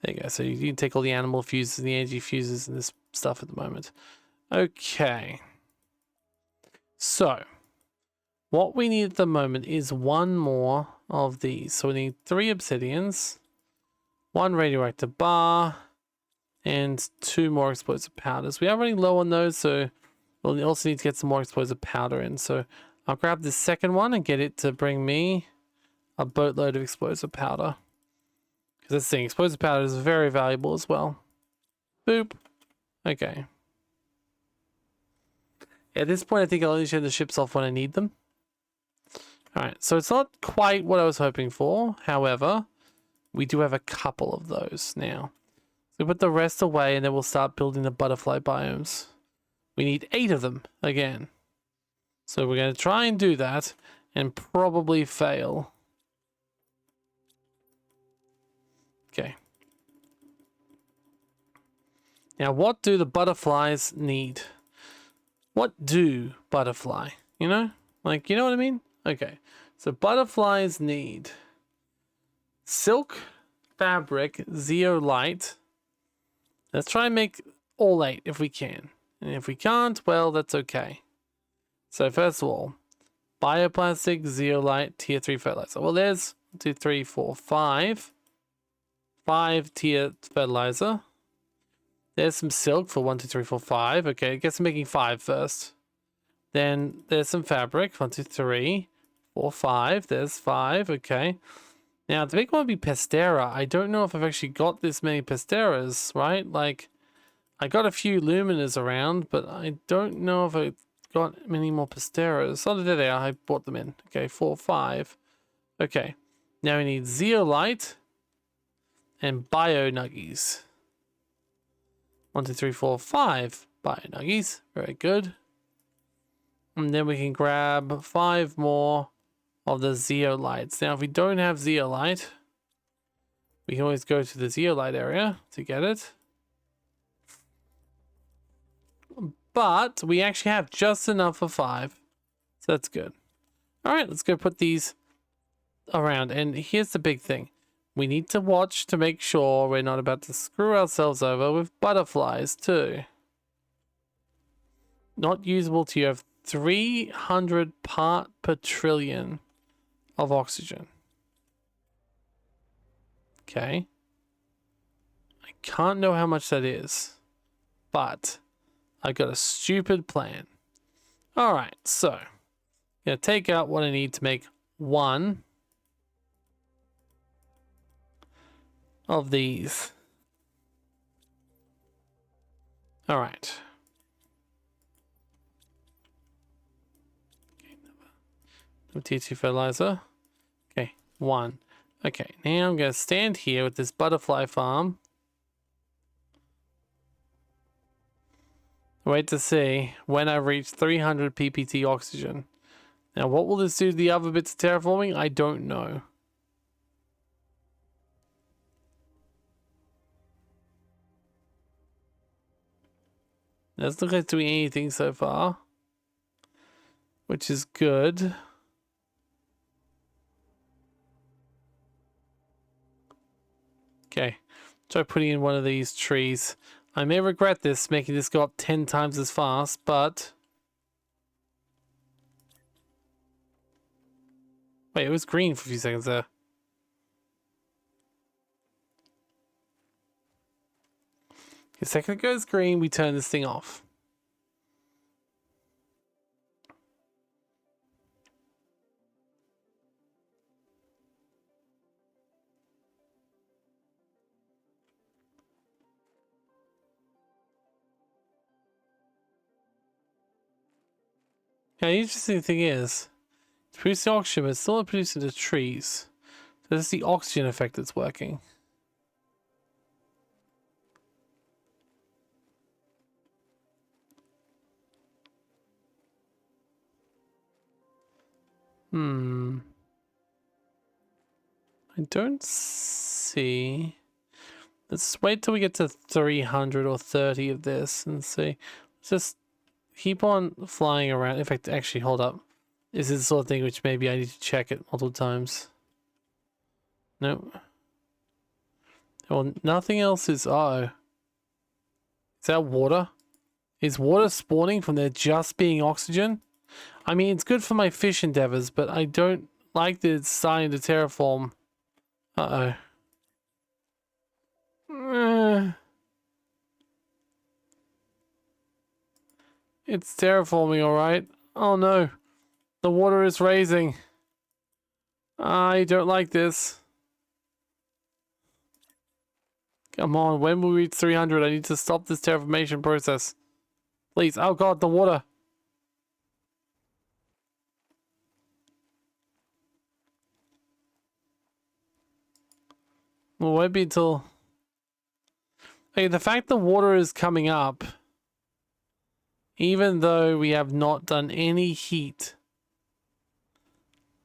S1: There you go. So you can take all the animal fuses and the energy fuses and this stuff at the moment. Okay. So, what we need at the moment is 1 more of these. So we need 3 obsidians, 1 radioactive bar, and 2 more explosive powders. We are running low on those, so we'll also need to get some more explosive powder in. So I'll grab the second one and get it to bring me a boatload of explosive powder. Because that's the thing, explosive powder is very valuable as well. Boop. Okay. At this point, I think I'll only turn the ships off when I need them. Alright, so it's not quite what I was hoping for. However, we do have a couple of those now. So put the rest away and then we'll start building the butterfly biomes. We need 8 of them again. So we're going to try and do that and probably fail. Okay. Now, what do the butterflies need? What do butterfly? You know? Like, you know what I mean? Okay. So butterflies need silk, fabric, zeolite. Let's try and make all 8 if we can. And if we can't, well, that's okay. So first of all, bioplastic, zeolite, tier 3 fertilizer. Well, there's 1, 2, 3, 4, 5. 5 tier fertilizer. There's some silk for 1, 2, 3, 4, 5. Okay, I guess I'm making 5 first. Then there's some fabric. 1, 2, 3, 4, 5. There's 5. Okay. Now, the big one would be Pestera. I don't know if I've actually got this many Pesteras, right? Like, I got a few Luminas around, but I don't know if I got many more Pesteras. Oh, there they are. I brought them in. Okay, 4, 5. Okay. Now we need zeolite and bio nuggies. 1, 2, 3, 4, 5 bio nuggies. Very good. And then we can grab 5 more of the zeolites. Now, if we don't have zeolite, we can always go to the zeolite area to get it. But we actually have just enough for 5. So that's good. All right, let's go put these around. And here's the big thing. We need to watch to make sure we're not about to screw ourselves over with butterflies too. Not usable till you have 300 part per trillion of oxygen. Okay. I can't know how much that is, but I got a stupid plan. All right, so I'm gonna take out what I need to make 1 of these. All right. Tier 2 fertilizer. Okay, 1. Okay, now I'm going to stand here with this butterfly farm. Wait to see when I reach 300 ppt oxygen. Now, what will this do to the other bits of terraforming? I don't know. Doesn't look like it's doing anything so far, which is good. Okay, try putting in one of these trees. I may regret this, making this go up 10 times as fast, but... Wait, it was green for a few seconds there. The second it goes green, we turn this thing off. Now, the interesting thing is, it's producing oxygen, but it's still not producing the trees. So that's the oxygen effect that's working. I don't see... Let's wait till we get to 300 or 30 of this and see. Let's just keep on flying around. In fact, actually, hold up. Is this the sort of thing which maybe I need to check it multiple times? Nope. Well, nothing else is... Uh-oh. Is that water? Is water spawning from there just being oxygen? I mean, it's good for my fish endeavors, but I don't like that it's starting to terraform. Uh-oh. It's terraforming, alright. Oh no. The water is raising. I don't like this. Come on, when we reach 300, I need to stop this terraformation process. Please. Oh god, the water. Well, it won't be until... Okay, the fact the water is coming up, even though we have not done any heat.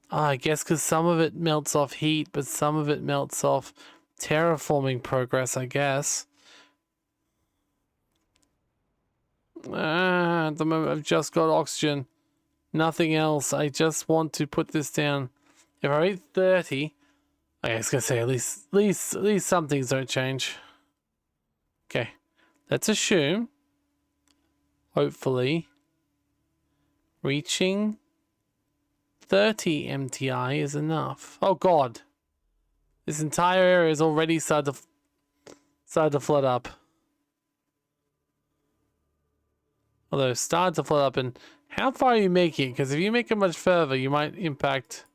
S1: I guess because some of it melts off heat, but some of it melts off terraforming progress, I guess. At the moment, I've just got oxygen. Nothing else. I just want to put this down. If I reach 30, I was gonna say at least some things don't change. Okay, let's assume, hopefully, reaching 30 MTI is enough. Oh god, this entire area is already started to flood up. Although started to flood up, and how far are you making? Because if you make it much further, you might impact.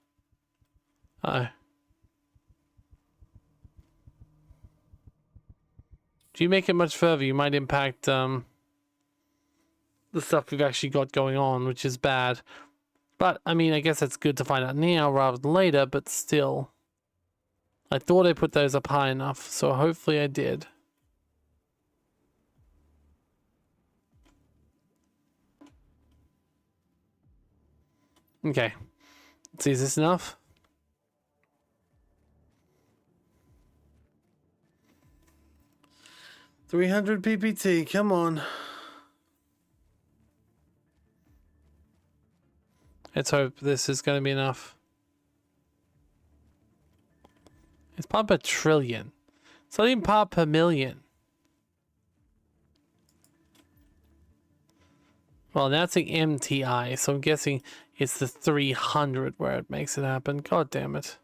S1: If you make it much further, you might impact the stuff we've actually got going on, which is bad. But, I mean, I guess it's good to find out now rather than later, but still. I thought I put those up high enough, so hopefully I did. Okay. Let's see, is this enough? $300 PPT, come on. Let's hope this is going to be enough. It's part per trillion. It's not even part per million. Well, now it's saying MTI, so I'm guessing it's the 300 where it makes it happen. God damn it.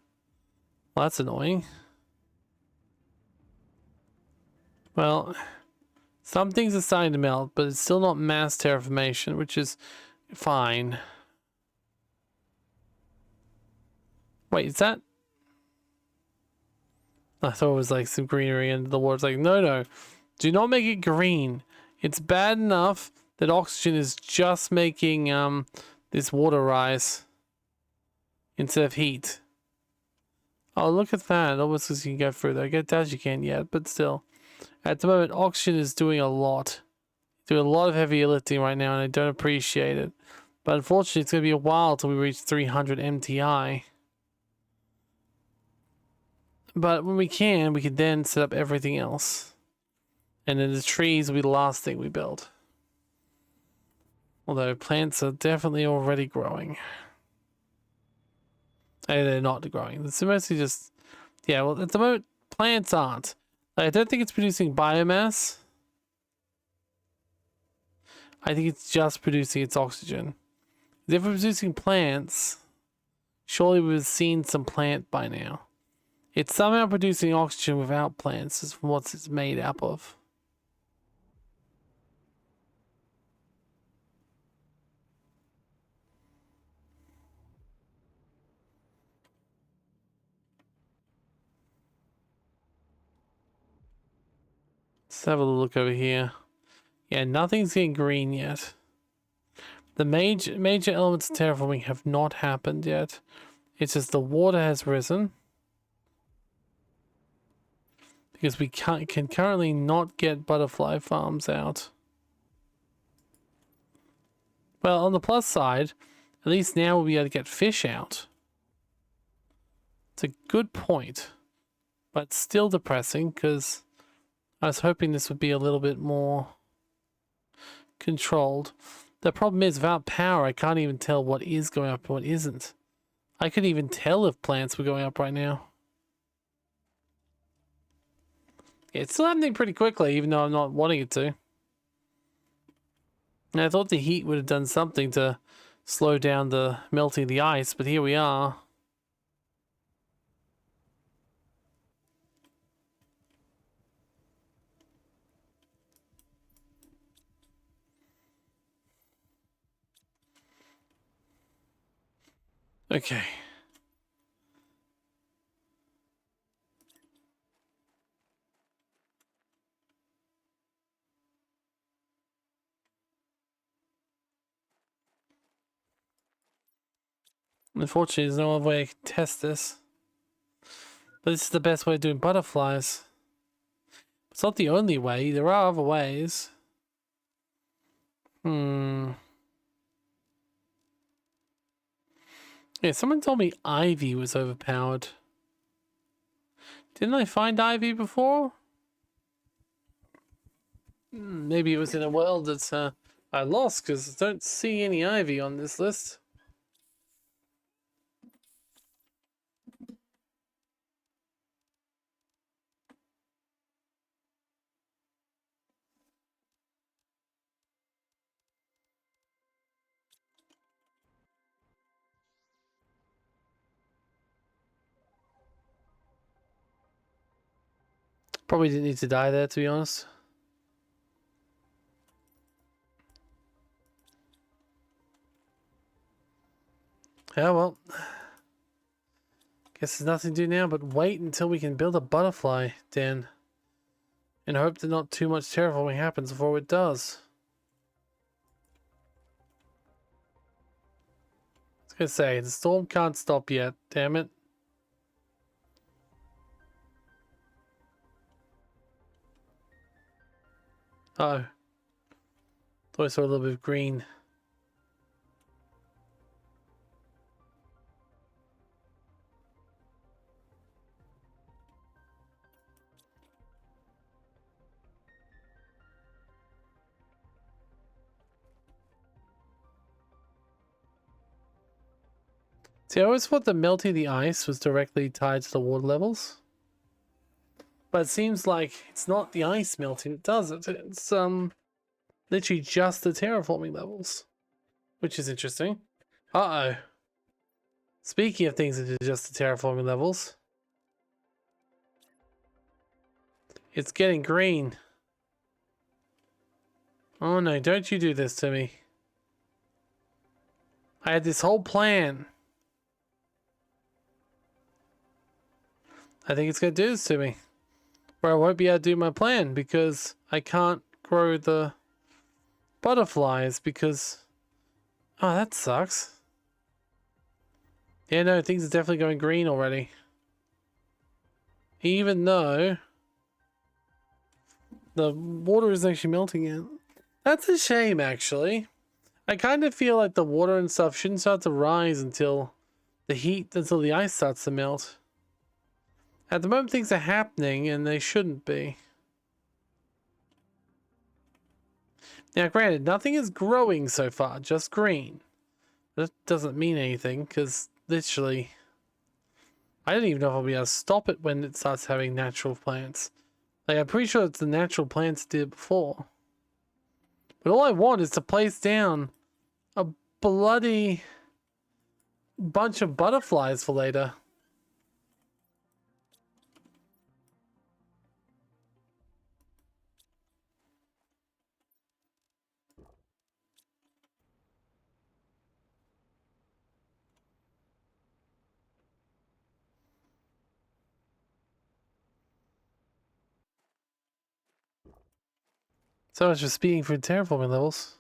S1: Well, that's annoying. Well, some things are starting to melt, but it's still not mass terraformation, which is fine. Wait, is that... I thought it was like some greenery and the water's like, no, no. Do not make it green. It's bad enough that oxygen is just making this water rise instead of heat. Oh, look at that. Almost as you can go further. I get that you can't yet, but still. At the moment, oxygen is doing a lot. Doing a lot of heavy lifting right now, and I don't appreciate it. But unfortunately, it's going to be a while till we reach 300 MTI. But when we can then set up everything else. And then the trees will be the last thing we build. Although plants are definitely already growing. And they're not growing. It's mostly just... Yeah, well, at the moment, plants aren't. I don't think it's producing biomass. I think it's just producing its oxygen. If we're producing plants, surely we've seen some plant by now. It's somehow producing oxygen without plants, is what it's made up of. Let's have a look over here. Yeah, nothing's getting green yet. The major elements of terraforming have not happened yet. It's just the water has risen. Because we can currently not get butterfly farms out. Well, on the plus side, at least now we'll be able to get fish out. It's a good point. But still depressing, because I was hoping this would be a little bit more controlled. The problem is, without power, I can't even tell what is going up and what isn't. I couldn't even tell if plants were going up right now. Yeah, it's still happening pretty quickly, even though I'm not wanting it to. And I thought the heat would have done something to slow down the melting of the ice, but here we are. Okay. Unfortunately, there's no other way I can test this. But this is the best way of doing butterflies. It's not the only way. There are other ways. Yeah, someone told me ivy was overpowered. Didn't I find ivy before? Maybe it was in a world that I lost, because I don't see any ivy on this list. Probably didn't need to die there, to be honest. Yeah, well. Guess there's nothing to do now but wait until we can build a butterfly den. And hope that not too much terraforming happens before it does. I was gonna say, the storm can't stop yet, damn it. Oh. Thought I saw a little bit of green. See, I always thought the melting of the ice was directly tied to the water levels. But it seems like it's not the ice melting that does it. It's literally just the terraforming levels. Which is interesting. Uh-oh. Speaking of things that are just the terraforming levels. It's getting green. Oh no, don't you do this to me. I had this whole plan. I think it's going to do this to me. Where I won't be able to do my plan because I can't grow the butterflies because... Oh, that sucks. Yeah, no, things are definitely going green already. Even though the water is actually melting yet. That's a shame, actually. I kind of feel like the water and stuff shouldn't start to rise until until the ice starts to melt. At the moment, things are happening, and they shouldn't be. Now, granted, nothing is growing so far, just green. That doesn't mean anything, because literally... I don't even know if I'll be able to stop it when it starts having natural plants. Like, I'm pretty sure it's the natural plants that did it before. But all I want is to place down a bloody bunch of butterflies for later. So much for speeding for terraforming levels.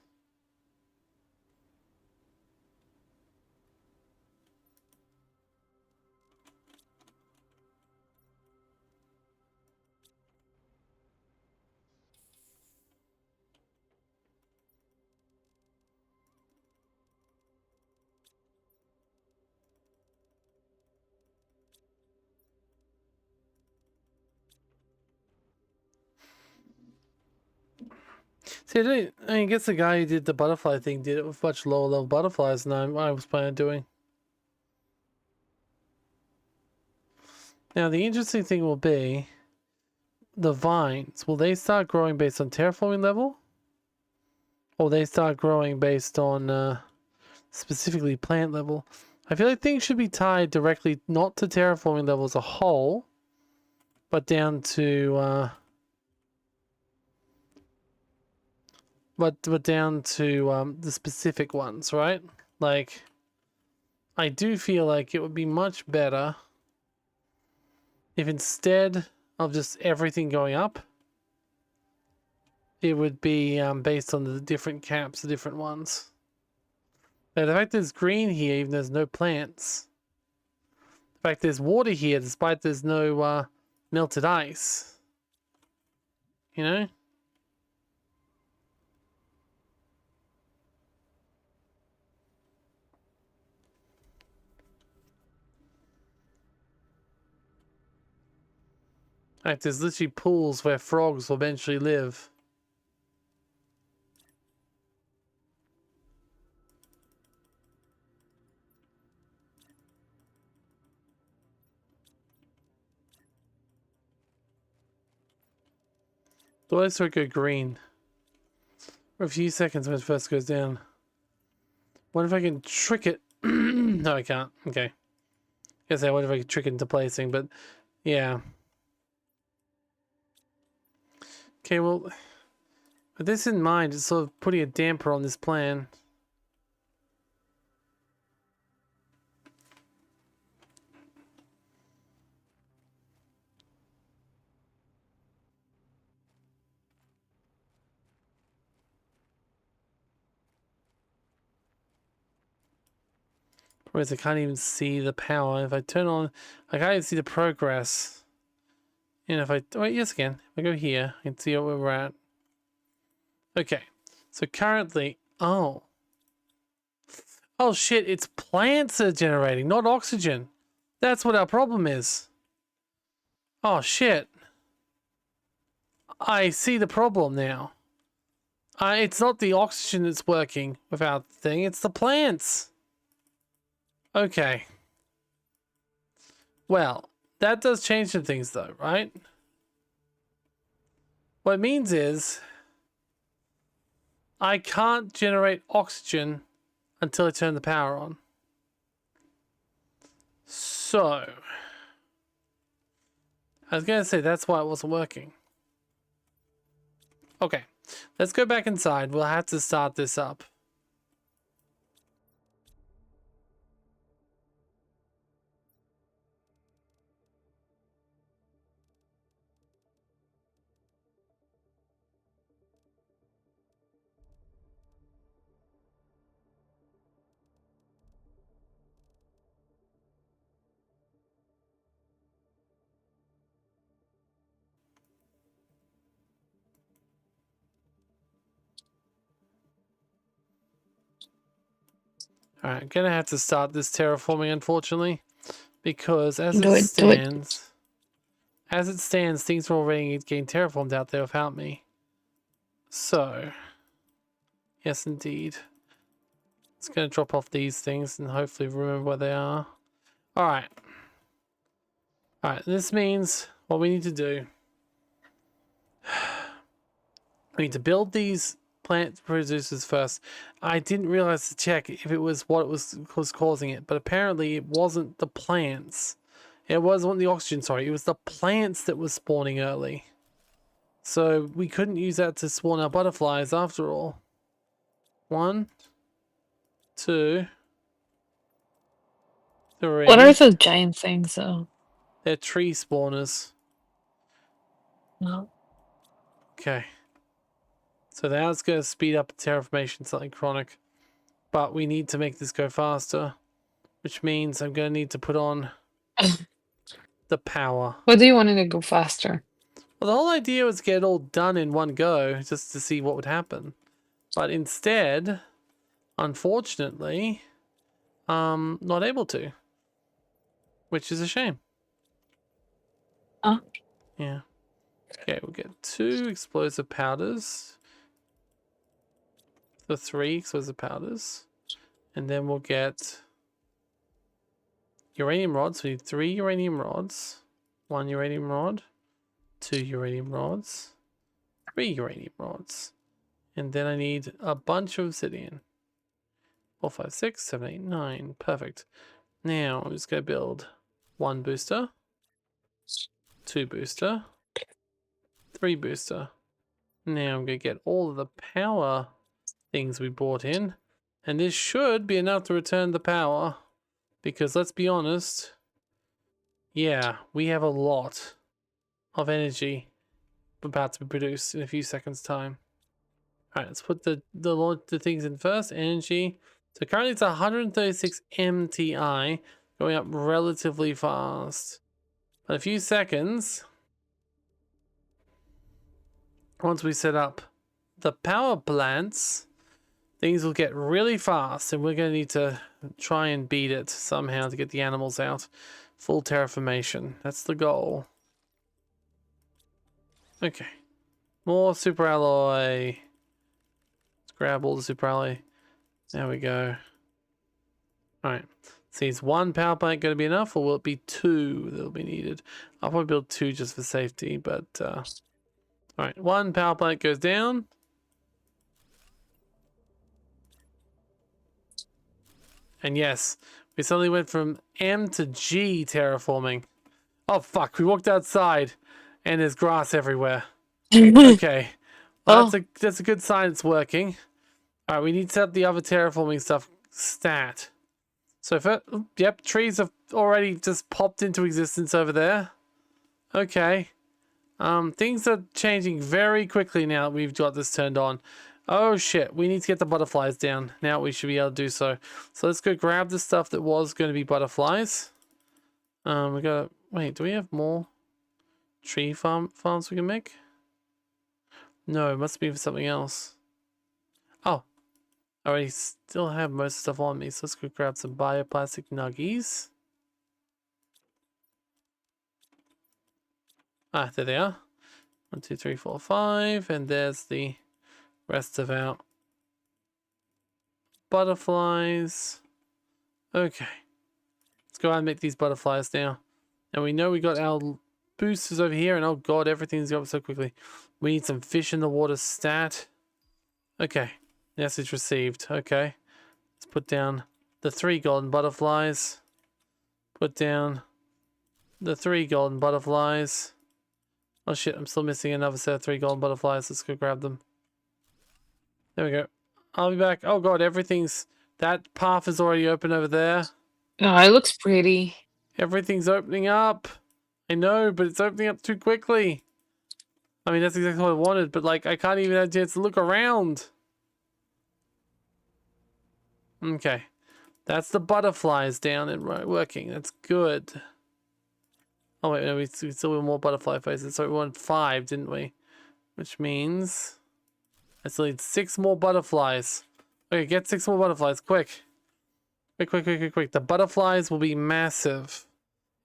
S1: See, I guess the guy who did the butterfly thing did it with much lower level butterflies than I was planning on doing. Now, the interesting thing will be the vines. Will they start growing based on terraforming level? Or will they start growing based on specifically plant level? I feel like things should be tied directly not to terraforming level as a whole, but down to the specific ones, right? Like, I do feel like it would be much better if instead of just everything going up, it would be based on the different caps, the different ones. Now, the fact there's green here, even though there's no plants. The fact there's water here, despite there's no melted ice. You know? Like, there's literally pools where frogs will eventually live. The lights will go green for a few seconds when it first goes down. What if I can trick it? No, I can't. Okay. Guess I wonder if I can trick it into placing, but yeah. Okay, well, with this in mind, it's sort of putting a damper on this plan. Whereas I can't even see the power. If I turn on, I can't even see the progress. And if I, wait, yes, again. If I go here, I can see where we're at. Okay, so currently, oh shit, it's plants that are generating, not oxygen. That's what our problem is. Oh shit. I see the problem now. It's not the oxygen that's working without the thing, it's the plants. Okay. Well, that does change some things though, right? What it means is I can't generate oxygen until I turn the power on. So, I was going to say that's why it wasn't working. Okay, let's go back inside. We'll have to start this up. Alright, I'm gonna have to start this terraforming, unfortunately. Because as
S3: Do
S1: it
S3: it, do it.
S1: stands... As it stands, things are already getting terraformed out there without me. So... Yes, indeed. It's gonna drop off these things and hopefully remember where they are. Alright. Alright, this means what we need to do... We need to build these plant producers first. I didn't realize to check if it was what was causing it, but apparently it wasn't the plants. It wasn't the oxygen, sorry. It was the plants that was spawning early. So we couldn't use that to spawn our butterflies after all. 1, 2,
S3: What are
S1: 3.
S3: those giant things, though?
S1: They're tree spawners.
S3: No.
S1: Okay. So that's going to speed up terraformation, something chronic. But we need to make this go faster. Which means I'm going to need to put on the power.
S3: What do you want it to go faster?
S1: Well, the whole idea was to get it all done in one go, just to see what would happen. But instead, unfortunately, not able to. Which is a shame.
S3: Huh?
S1: Yeah. Okay, we'll get 2 explosive powders. The 3 explosive powders. And then we'll get uranium rods. We need 3 uranium rods. 1 uranium rod. 2 uranium rods. 3 uranium rods. And then I need a bunch of obsidian. 4, 5, 6, 7, 8, 9. Perfect. Now I'm just going to build 1 booster. 2 booster. 3 booster. Now I'm going to get all of the power things we brought in. And this should be enough to return the power. Because let's be honest. Yeah, we have a lot of energy about to be produced in a few seconds time. Alright, let's put the things in first. Energy. So currently it's 136 MTI, going up relatively fast. But a few seconds, once we set up the power plants, things will get really fast, and we're going to need to try and beat it somehow to get the animals out. Full terraformation. That's the goal. Okay. More super alloy. Let's grab all the super alloy. There we go. Alright. See, is 1 power plant going to be enough, or will it be 2 that'll be needed? I'll probably build 2 just for safety, but alright, 1 power plant goes down. And yes, we suddenly went from M to G terraforming. Oh fuck, we walked outside and there's grass everywhere. Okay. Well,
S3: Oh,
S1: that's a good sign it's working. Alright, we need to set up the other terraforming stuff stat. So yep, trees have already just popped into existence over there. Okay. Things are changing very quickly now that we've got this turned on. Oh shit, we need to get the butterflies down. Now we should be able to do so. So let's go grab the stuff that was going to be butterflies. We gotta, wait, do we have more tree farms we can make? No, it must be for something else. Oh, I already still have most stuff on me, so let's go grab some bioplastic nuggies. Ah, there they are. 1, 2, 3, 4, 5, and there's the rest of our butterflies. Okay. Let's go ahead and make these butterflies now. And we know we got our boosters over here, and oh god, everything's going up so quickly. We need some fish in the water stat. Okay. Message received. Okay. Let's put down the 3 golden butterflies. Put down the 3 golden butterflies. Oh shit, I'm still missing another set of 3 golden butterflies. Let's go grab them. There we go. I'll be back. Oh god, everything's... That path is already open over there.
S3: no, it looks pretty.
S1: Everything's opening up. I know, but it's opening up too quickly. I mean, that's exactly what I wanted, but like, I can't even have a chance to look around. Okay. That's the butterflies down and working. That's good. Oh wait, no, we still want more butterfly faces. So we wanted 5, didn't we? Which means I still need 6 more butterflies. Okay, get 6 more butterflies, quick. Quick. The butterflies will be massive.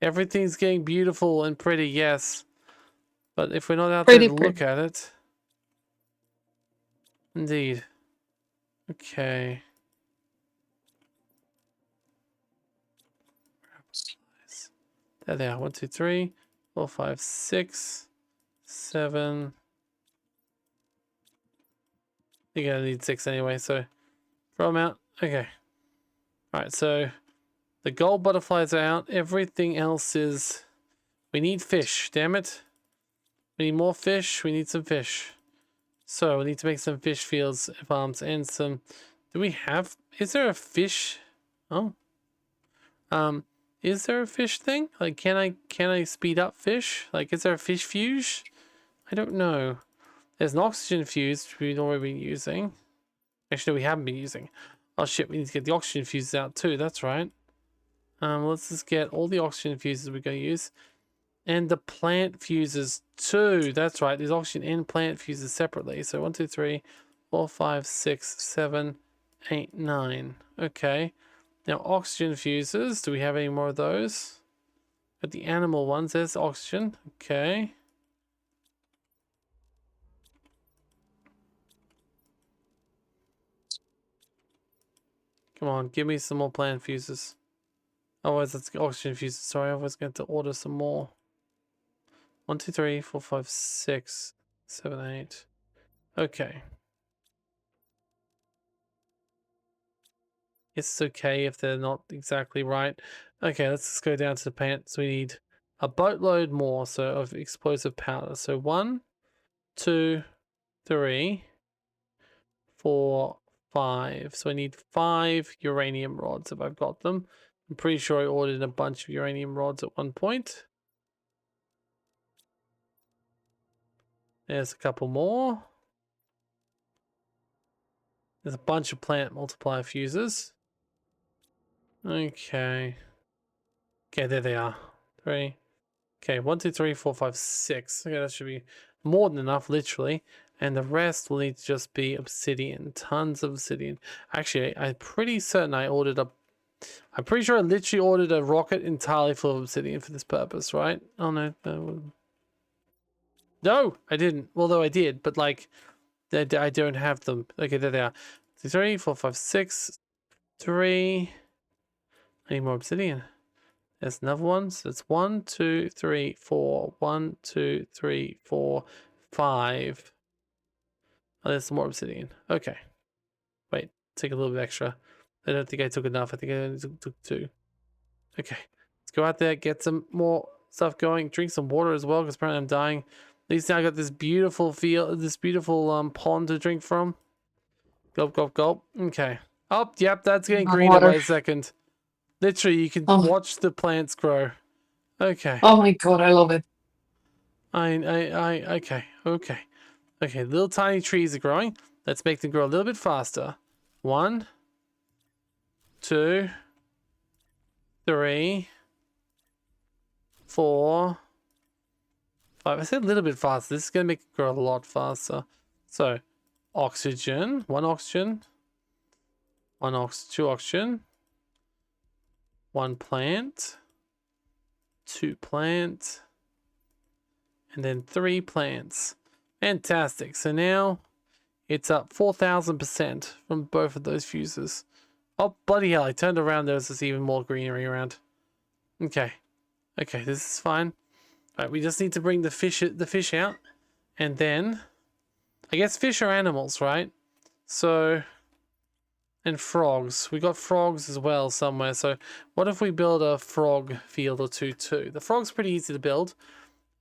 S1: Everything's getting beautiful and pretty, yes. But if we're not out there to look at it... Indeed. Okay. There they are. 1, 2, 3, 4, 5, 6, 7. You're gonna need 6 anyway, so throw them out. Okay. Alright, so the gold butterflies are out. Everything else is... We need fish, damn it. We need more fish. We need some fish. So we need to make some fish fields, farms, and some... Do we have... Is there a fish? Oh. Is there a fish thing? Like, can I speed up fish? Like, is there a fish fuse? I don't know. There's an oxygen fuse, which we've already been using. Actually, no, we haven't been using. Oh shit, we need to get the oxygen fuses out too, that's right. Let's just get all the oxygen fuses we're going to use. And the plant fuses too, that's right. There's oxygen and plant fuses separately. So 1, 2, 3, 4, 5, 6, 7, 8, 9. Okay. Now oxygen fuses, do we have any more of those? But the animal ones, there's oxygen. Okay. Come on, give me some more plant fuses. Otherwise, that's oxygen fuses. Sorry, I was going to order some more. 1, 2, 3, 4, 5, 6, 7, 8. Okay. It's okay if they're not exactly right. Okay, let's just go down to the pants. We need a boatload more of explosive powder. So 1, 2, 3, 4, 5. So I need 5 uranium rods if I've got them. I'm pretty sure I ordered a bunch of uranium rods at one point. There's a couple more. There's a bunch of plant multiplier fuses. Okay. Okay, there they are. 3. Okay, 1, 2, 3, 4, 5, 6. Okay, that should be more than enough, literally. And the rest will need to just be obsidian. Tons of obsidian. Actually, I'm pretty certain I ordered a... I'm pretty sure I literally ordered a rocket entirely full of obsidian for this purpose, right? Oh, no. No, I didn't. Although I did, but like, I don't have them. Okay, there they are. 2, 3, 4, 5, 6, 3. I need more obsidian. There's another one. So it's 1, 2, 3, 4. 1, 2, 3, 4, 5. Oh, there's some more obsidian. Okay. Wait, take a little bit extra. I don't think I took enough. I think I only took 2. Okay. Let's go out there, get some more stuff going. Drink some water as well, because apparently I'm dying. At least now I got this beautiful pond to drink from. Gulp, gulp, gulp. Okay. Oh, yep, that's getting greener by the second. Literally, you can watch the plants grow. Okay.
S3: Oh my god, I love it.
S1: Okay. Okay, little tiny trees are growing. Let's make them grow a little bit faster. 1, 2, 3, 4, 5. I said a little bit faster. This is going to make it grow a lot faster. So, oxygen. 1 oxygen. 2 oxygen. 1 plant. 2 plant. And then 3 plants. Fantastic. So now it's up 4,000% from both of those fuses. Oh, bloody hell. I turned around. There's just even more greenery around. Okay. Okay, this is fine. Alright, we just need to bring the fish out. And then... I guess fish are animals, right? So... And frogs. We got frogs as well somewhere. So what if we build a frog field or two too? The frog's pretty easy to build.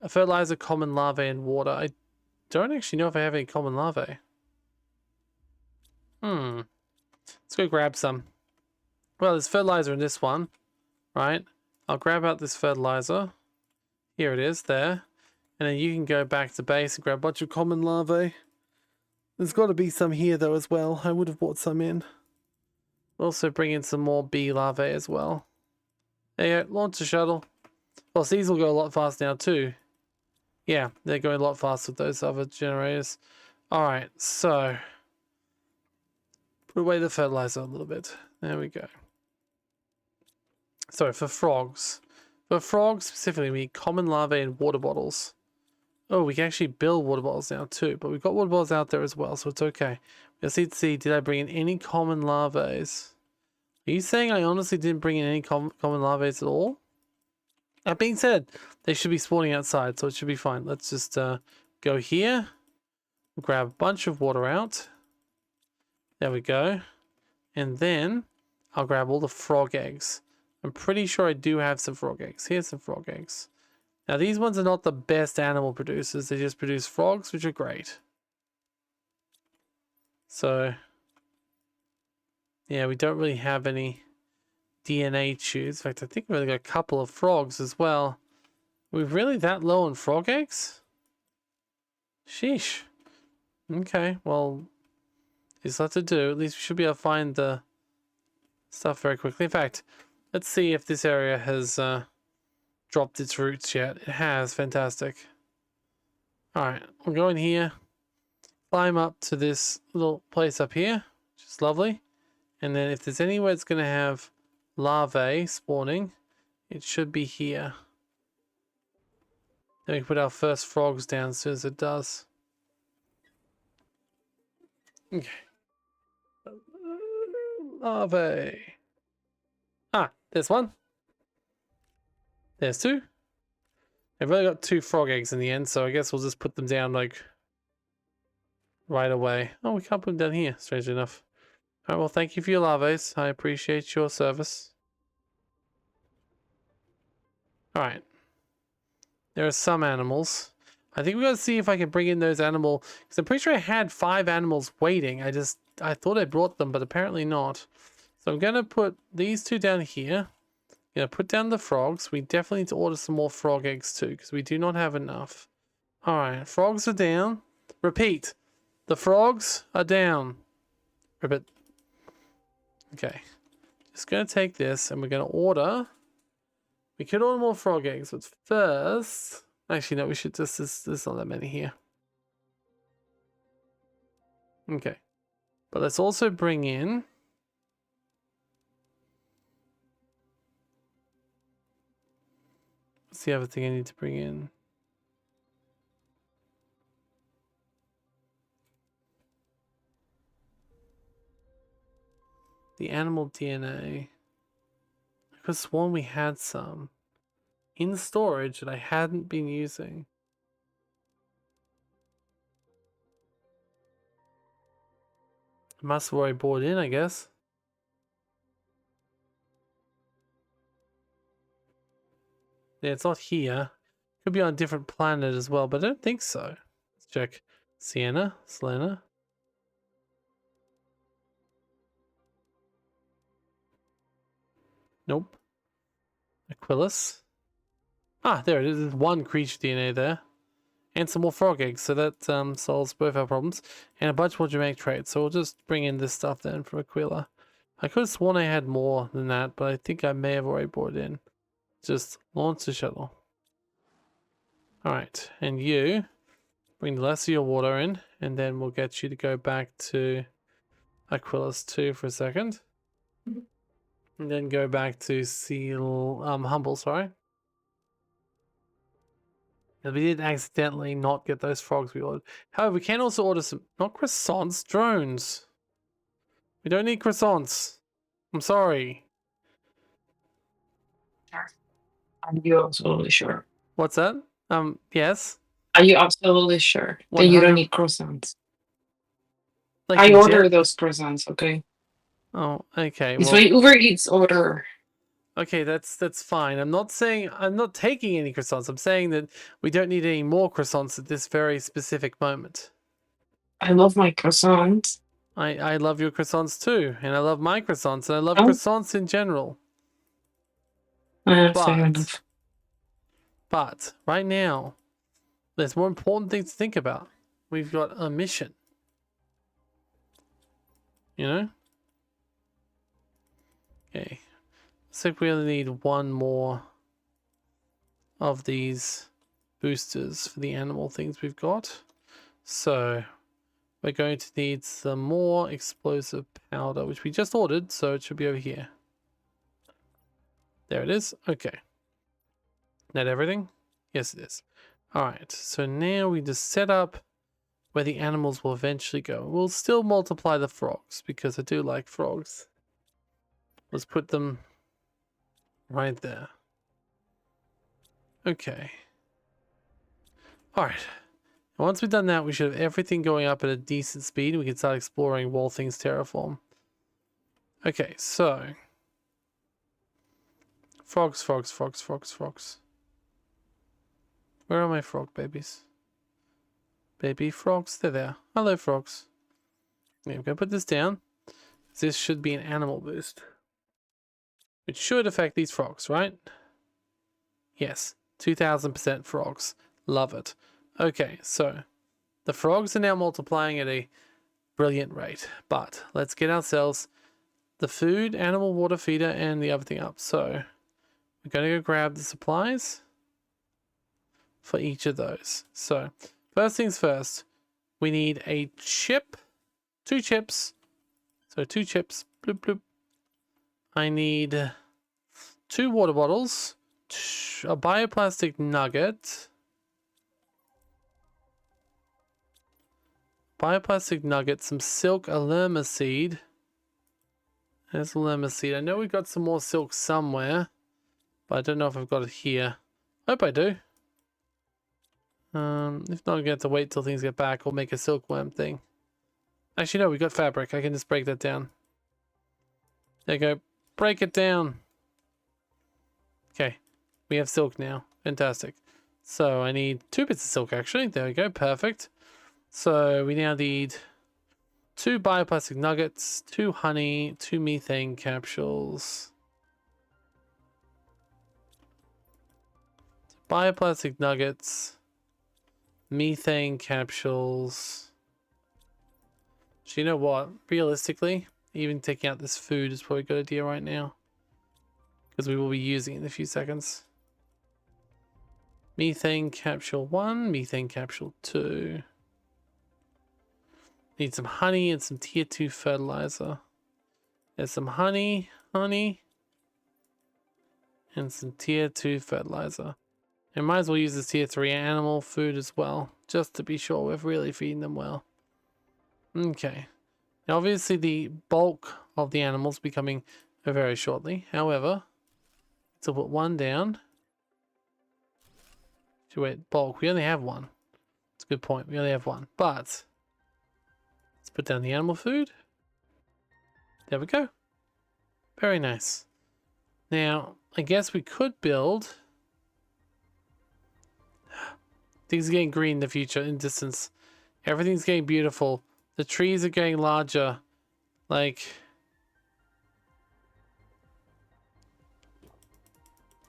S1: A fertilizer, common larvae, and water. I don't actually know if I have any common larvae. Let's go grab some. Well, there's fertilizer in this one, right? I'll grab out this fertilizer. Here it is, there. And then you can go back to base and grab a bunch of common larvae. There's got to be some here though as well. I would have brought some in. Also bring in some more bee larvae as well. There you go, launch the shuttle. Well, these will go a lot faster now too. Yeah, they're going a lot faster with those other generators. Alright, so... Put away the fertilizer a little bit. There we go. Sorry, for frogs. For frogs specifically, we need common larvae and water bottles. Oh, we can actually build water bottles now too, but we've got water bottles out there as well, so it's okay. We just need to see, did I bring in any common larvae? Are you saying I honestly didn't bring in any common larvae at all? That being said, they should be spawning outside, so it should be fine. Let's just go here, grab a bunch of water out. There we go. And then I'll grab all the frog eggs. I'm pretty sure I do have some frog eggs. Here's some frog eggs. Now these ones are not the best animal producers. They just produce frogs, which are great. So, yeah, we don't really have any DNA tubes. In fact, I think we've only got a couple of frogs as well. We're really that low on frog eggs? Sheesh. Okay, well, there's lots to do. At least we should be able to find the stuff very quickly. In fact, let's see if this area has dropped its roots yet. It has. Fantastic. Alright, we'll go in here, climb up to this little place up here, which is lovely. And then if there's anywhere it's going to have larvae spawning, it should be here. Then we can put our first frogs down as soon as it does. Okay. Larvae. Ah, there's one. There's two. I've only got 2 frog eggs in the end, so I guess we'll just put them down like right away. Oh, we can't put them down here, strangely enough. Alright, well, thank you for your larvae. I appreciate your service. Alright. There are some animals. I think we gotta see if I can bring in those animals, because I'm pretty sure I had 5 animals waiting. I thought I brought them, but apparently not. So I'm gonna put these 2 down here. Gonna put down the frogs. We definitely need to order some more frog eggs too, because we do not have enough. Alright, frogs are down. Repeat. The frogs are down. Ribbit. Okay. Just gonna take this and we're gonna order. We could order more frog eggs, but first... Actually, no, we should just... There's not that many here. Okay. But let's also bring in... What's the other thing I need to bring in? The animal DNA. I could have sworn we had some in storage that I hadn't been using. I must have already brought in, I guess. Yeah, it's not here. Could be on a different planet as well, but I don't think so. Let's check. Sienna, Selena. Nope. Aquilus. Ah, there it is. There's 1 creature DNA there. And some more frog eggs, so that solves both our problems. And a bunch more genetic traits, so we'll just bring in this stuff then from Aquila. I could have sworn I had more than that, but I think I may have already brought it in. Just launch the shuttle. Alright, and you bring the rest of your water in, and then we'll get you to go back to Aquilus 2 for a second. And then go back to Humble, sorry. And we did accidentally not get those frogs we ordered. However, we can also order some, not croissants, drones. We don't need croissants. I'm sorry.
S3: Are you absolutely sure?
S1: What's that? Yes.
S3: Are you absolutely sure that you don't
S1: 100
S3: need croissants?
S1: like
S3: I
S1: in
S3: order those croissants, okay?
S1: Oh, okay.
S3: It's
S1: Well,
S3: my Uber Eats order.
S1: okay, that's fine. I'm not saying I'm not taking any croissants. I'm saying that we don't need any more croissants at this very specific moment.
S3: I love my croissants.
S1: I love your croissants too, and I love my croissants, and I love
S3: Oh,
S1: croissants in general.
S3: fair
S1: But
S3: enough.
S1: But right now, there's more important things to think about. We've got a mission. You know? Okay. Looks like we only need 1 more of these boosters for the animal things we've got. So we're going to need some more explosive powder, which we just ordered, so it should be over here. There it is. Okay. That everything? Yes, it is. Alright, so now we just set up where the animals will eventually go. We'll still multiply the frogs because I do like frogs. Let's put them right there. Okay. Alright. Once we've done that, we should have everything going up at a decent speed. We can start exploring while things terraform. Okay, so... Frogs, frogs, frogs, frogs, frogs. Where are my frog babies? Baby frogs, they're there. Hello, frogs. Okay, I'm going to put this down. This should be an animal boost. Which should affect these frogs, right? Yes, 2000% frogs. Love it. Okay, so the frogs are now multiplying at a brilliant rate. But let's get ourselves the food, animal water feeder, and the other thing up. So we're going to go grab the supplies for each of those. So first things first, we need a chip, 2 chips. So 2 chips, bloop bloop. I need 2 water bottles, a bioplastic nugget, some silk alerma seed. There's alerma seed. I know we've got some more silk somewhere, but I don't know if I've got it here. Hope I do. If not, I'm gonna have to wait till things get back or make a silkworm thing. Actually, no, we got fabric. I can just break that down. There you go. Break it down. Okay, we have silk now. Fantastic. So I need 2 bits of silk, actually. There we go. Perfect. So we now need 2 bioplastic nuggets, 2 honey, 2 methane capsules. Bioplastic nuggets, methane capsules. So you know what? Realistically, even taking out this food is probably a good idea right now. Because we will be using it in a few seconds. Methane capsule 1, methane capsule 2. Need some honey and some tier 2 fertilizer. There's some honey, and some tier 2 fertilizer. And might as well use this tier 3 animal food as well, just to be sure we're really feeding them well. Okay. Now obviously the bulk of the animals will be coming very shortly. However, let's put 1 down. Wait, bulk. We only have 1. That's a good point. We only have 1. But let's put down the animal food. There we go. Very nice. Now, I guess we could build... Things are getting green in the future, in distance. Everything's getting beautiful. The trees are getting larger. Like...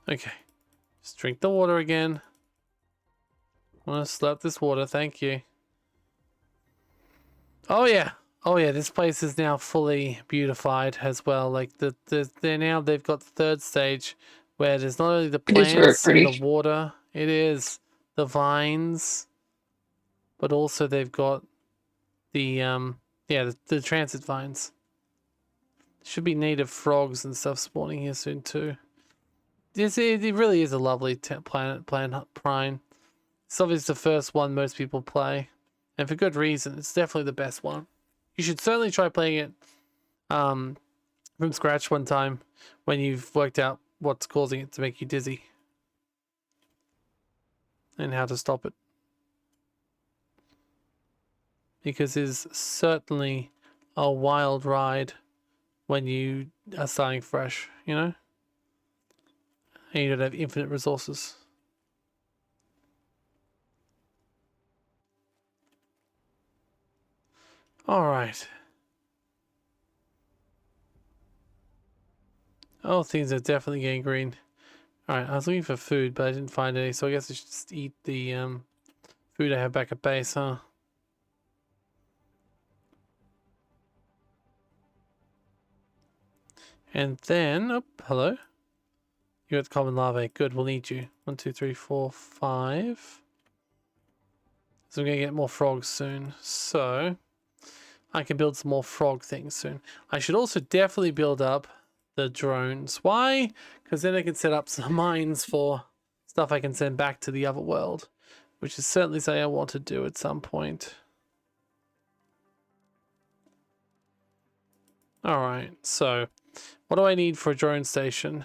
S1: Okay. Just drink the water again. I want to slurp this water, thank you. Oh yeah. Oh yeah, this place is now fully beautified as well. Like they've got the 3rd stage where there's not only the
S3: It is very
S1: plants and the
S3: pretty.
S1: water, it is the vines, but also they've got the the transit vines. Should be native frogs and stuff spawning here soon too. It really is a lovely planet Prime. It's obviously the first one most people play, and for good reason. It's definitely the best one. You should certainly try playing it from scratch one time when you've worked out what's causing it to make you dizzy and how to stop it. Because it's certainly a wild ride when you are starting fresh, you know? And you don't have infinite resources. Alright. Oh, things are definitely getting green. Alright, I was looking for food, but I didn't find any, so I guess I should just eat the food I have back at base, huh? And then, oh, hello. You got common larvae. Good, we'll need you. 1, 2, 3, 4, 5. So I'm gonna get more frogs soon. So I can build some more frog things soon. I should also definitely build up the drones. Why? Because then I can set up some mines for stuff I can send back to the other world, which is certainly something I want to do at some point. Alright, so what do I need for a drone station?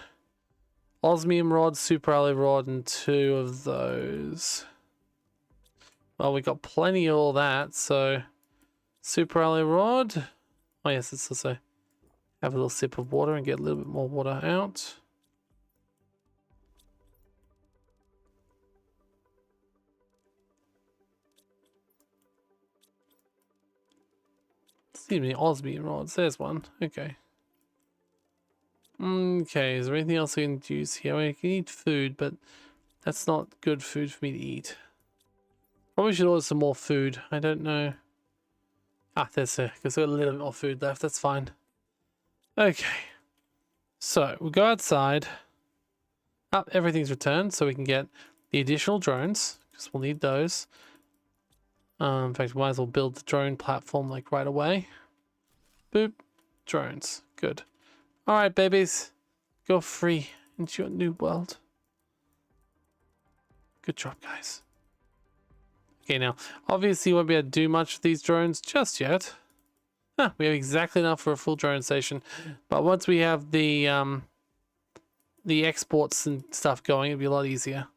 S1: Osmium rod, super alloy rod, and 2 of those. Well, we got plenty of all that, so super alloy rod. Oh yes, let's also have a little sip of water and get a little bit more water out. Excuse me, osmium rods. There's one. Okay. Okay, is there anything else we can use here? We can eat food, but that's not good food for me to eat. Probably should order some more food. I don't know. Ah, there's a little bit more food left. That's fine. Okay. So, we'll go outside. Up, everything's returned, so we can get the additional drones, because we'll need those. In fact, we might as well build the drone platform, like, right away. Boop. Drones. Good. Alright, babies. Go free into your new world. Good job, guys. Okay, now, obviously, we won't be able to do much with these drones just yet. We have exactly enough for a full drone station. But once we have the exports and stuff going, it'll be a lot easier.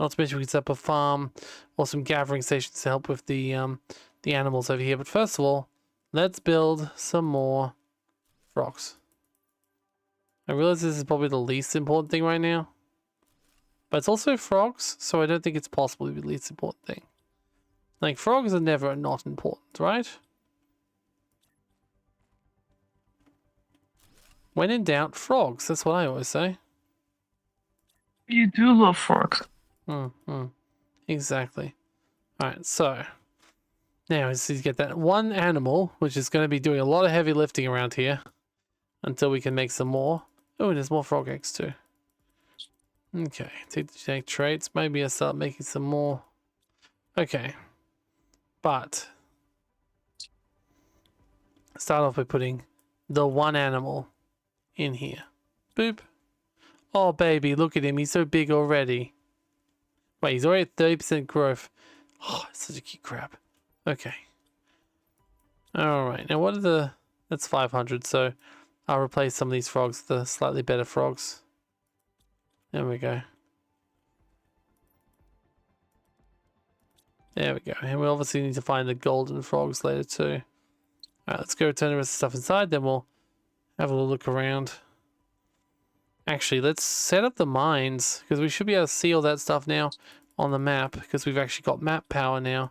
S1: Not to mention we can set up a farm or some gathering stations to help with the animals over here. But first of all, let's build some more frogs. I realize this is probably the least important thing right now. But it's also frogs, so I don't think it's possible to be the least important thing. Like, frogs are never not important, right? When in doubt, frogs. That's what I always say.
S3: You do love frogs.
S1: Exactly. Alright, so now is to get that one animal, which is going to be doing a lot of heavy lifting around here until we can make some more. Oh, there's more frog eggs too. Okay, take the genetic traits. Maybe I start making some more. Okay, but start off by putting the one animal in here. Boop. Oh, baby, look at him. He's so big already. Wait, he's already at 30% growth. Oh, it's such a cute crab. Okay. Alright, now what are the... That's 500, so I'll replace some of these frogs with the slightly better frogs. There we go. There we go. And we obviously need to find the golden frogs later too. Alright, let's go return the rest of the stuff inside, then we'll have a little look around. Actually, let's set up the mines, because we should be able to see all that stuff now on the map, because we've actually got map power now.